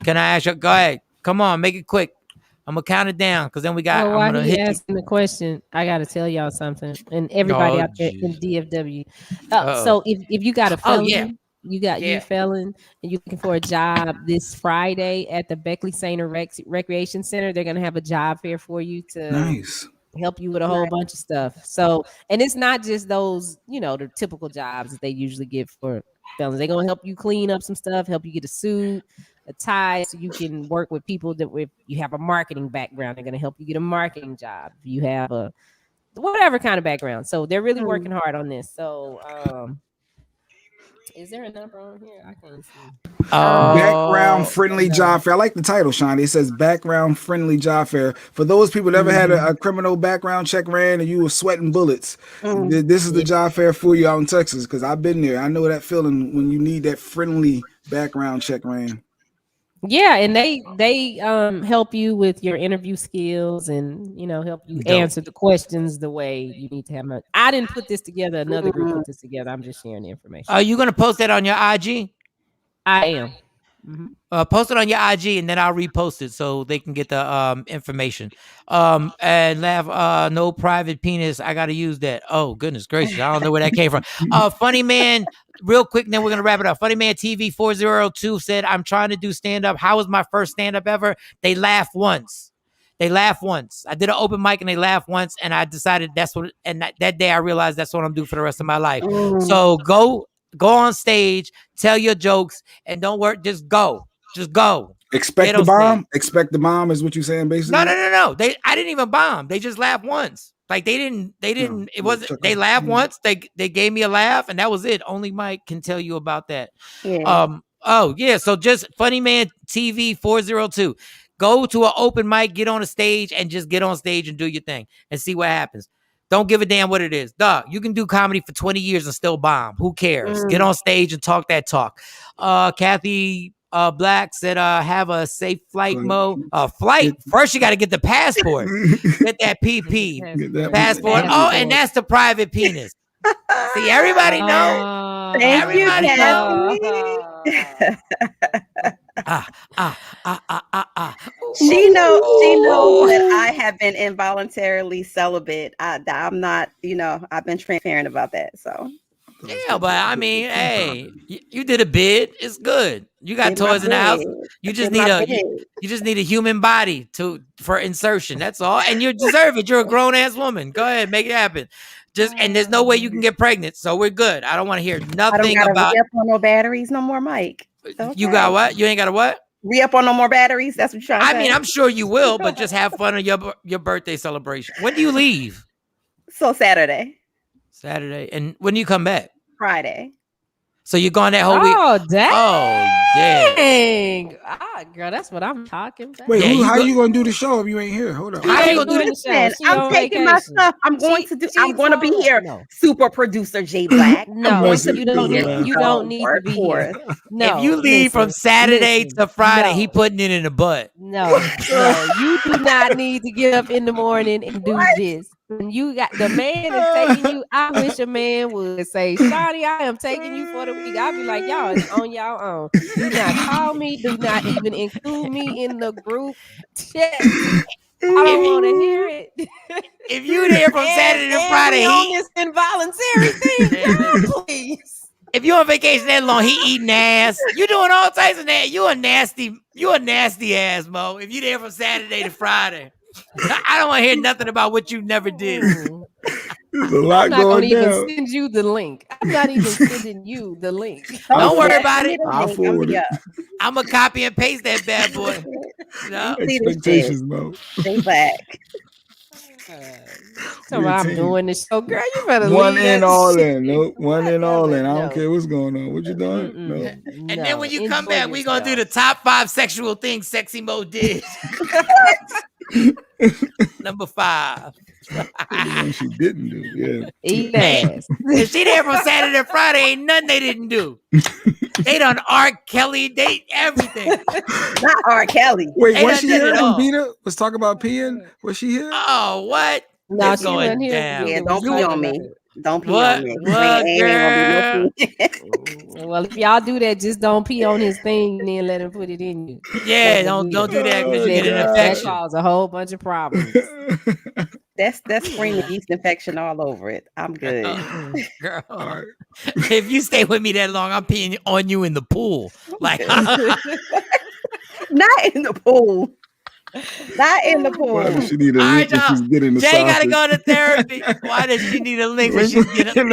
Can I ask you? Go ahead. Come on, make it quick. I'm gonna count it down because then we got. Well, while he's asking the question, I gotta tell y'all something, and everybody out there in DFW. So if you got a felon, you got you felon, and you're looking for a job this Friday at the Beckley Center Recreation Center, they're gonna have a job fair for you to help you with a whole bunch of stuff. So, and it's not just those, the typical jobs that they usually give for felons. They're gonna help you clean up some stuff, help you get a suit, a tie, so you can work with people that if you have a marketing background, they're going to help you get a marketing job. If you have a whatever kind of background. So they're really working hard on this. So Is there a number on here? I can't see. Background friendly job fair. I like the title, Sean. It says background friendly job fair. For those people that ever had a criminal background check ran and you were sweating bullets, this is the job fair for you out in Texas, because I've been there. I know that feeling when you need that friendly background check ran. Yeah, and they help you with your interview skills and help you answer the questions the way you need to have them. I didn't put this together. Another group put this together. I'm just sharing the information. Are you gonna post that on your IG? I am. Post it on your IG and then I'll repost it so they can get the information. And laugh, no private penis. I gotta use that. Oh goodness gracious, I don't know where that came from. Funny man, real quick, then we're gonna wrap it up. Funny man TV 402 said, "I'm trying to do stand up. How was my first stand up ever? They laughed once. I did an open mic and they laughed once, and I decided that's what. And that day I realized that's what I'm doing for the rest of my life. So go on stage, tell your jokes, and don't work. Just go. Expect the bomb. Expect the bomb is what you're saying, basically. No. I didn't even bomb. They just laughed once. Like they didn't. It wasn't. They laughed once. They gave me a laugh, and that was it. Only Mike can tell you about that. Yeah. So just Funny Man TV 402. Go to an open mic, get on a stage, and just get on stage and do your thing and see what happens. Don't give a damn what it is. Dog, you can do comedy for 20 years and still bomb. Who cares? Get on stage and talk that talk. Kathy Black said, have a safe flight mode. Flight. First, you got to get the passport. Get that PP. Passport. Oh, and that's the private penis. See, everybody know. Everybody know. She knows that I have been involuntarily celibate. I'm not, I've been transparent about that. So yeah, but I mean, hey, you did a bid. It's good. You got toys in the house. You just need a human body for insertion. That's all. And you deserve it. You're a grown ass woman. Go ahead, make it happen. And there's no way you can get pregnant, so we're good. I don't want to hear nothing about re-up on no batteries no more, Mike. Okay. You got what? You ain't got a what? Re-up on no more batteries. That's what you're trying to say. I mean, I'm sure you will, but just have fun on your birthday celebration. When do you leave? So Saturday. And when do you come back? Friday. So you're gone that whole week? Oh, dang. Oh, damn. Girl, that's what I'm talking about. Wait, how you going to do the show if you ain't here? Hold on. How you going to do the show? I'm taking my stuff. I'm going to be here. No. Super producer J Black. No, you don't need to be here. No. If you leave from Saturday to Friday, he putting it in the butt. No, you do not need to get up in the morning and do this. When you got the man is taking you, I wish a man would say, Shawty, I am taking you for the week. I'll be like, y'all is on y'all own. Do not call me. Do not even include me in the group chat. I don't want to hear it. If you there from Saturday to Friday, on this involuntary thing, please. If you on vacation that long, he eating ass. You doing all types of that. You a nasty ass, Mo. If you there from Saturday to Friday. I don't want to hear nothing about what you never did. There's a lot I'm not going even down. send you the link. I'm not even sending you the link. Don't worry about it. I'll forward it. I'm gonna copy and paste that bad boy. No. Expectations, Mo. Stay back. So I'm doing this show, girl. You better One leave in, that all shit. in. Nope. One in, all in. I don't No. care what's going on. What you doing? No. And then when you come back, we're gonna do the top 5 sexual things Sexy Mo did. Number 5. She didn't do. Yeah. Eat ass. If she there from Saturday to Friday, ain't nothing they didn't do. They done R. Kelly, they everything. Not R. Kelly. Wait, They was done she did here it when all. Beta was talking about peeing? Was she here? Oh, what? No, It's she going wasn't here. down. Yeah, don't pee on me. Don't pee What? on me. What, Ain't gonna be no Well, if y'all do that, just don't pee on his thing and then let him put it in you. Yeah, don't do that because you get an That infection. causes a whole bunch of problems. That's screaming yeast infection all over it. I'm good. Girl, if you stay with me that long, I'm peeing on you in the pool. Like, Not in the pool. Not in the pool. Why does she need a All link right, when she's getting the Jay gotta sausage? go to therapy. Why does she need a link when she's getting Damn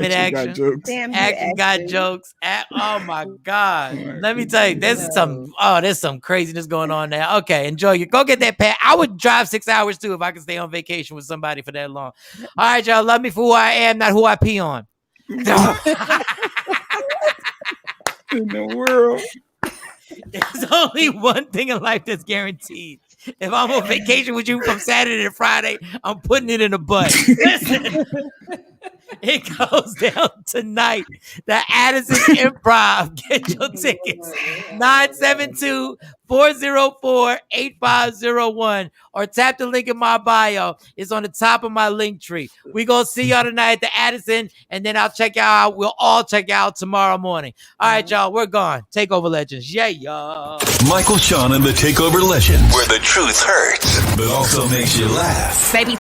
it, Action got Action. jokes. Damn you, Action got Action. jokes. Oh my God. Let me tell you, there's some craziness going on now. Okay, enjoy you. Go get that pad. I would drive 6 hours too if I could stay on vacation with somebody for that long. All right, y'all. Love me for who I am, not who I pee on. In the world. There's only one thing in life that's guaranteed. If I'm on vacation with you from Saturday to Friday, I'm putting it in the butt. Listen, it goes down tonight. The Addison Improv. Get your tickets. 972-404-8501 or tap the link in my bio. It's on the top of my link tree. We gonna see y'all tonight at the Addison, and then I'll check out. We'll all check out tomorrow morning. All right, y'all. We're gone. Takeover Legends. Yeah, y'all. Michael, Shawn, and the Takeover Legend, where the truth hurts, but also makes you laugh. Baby,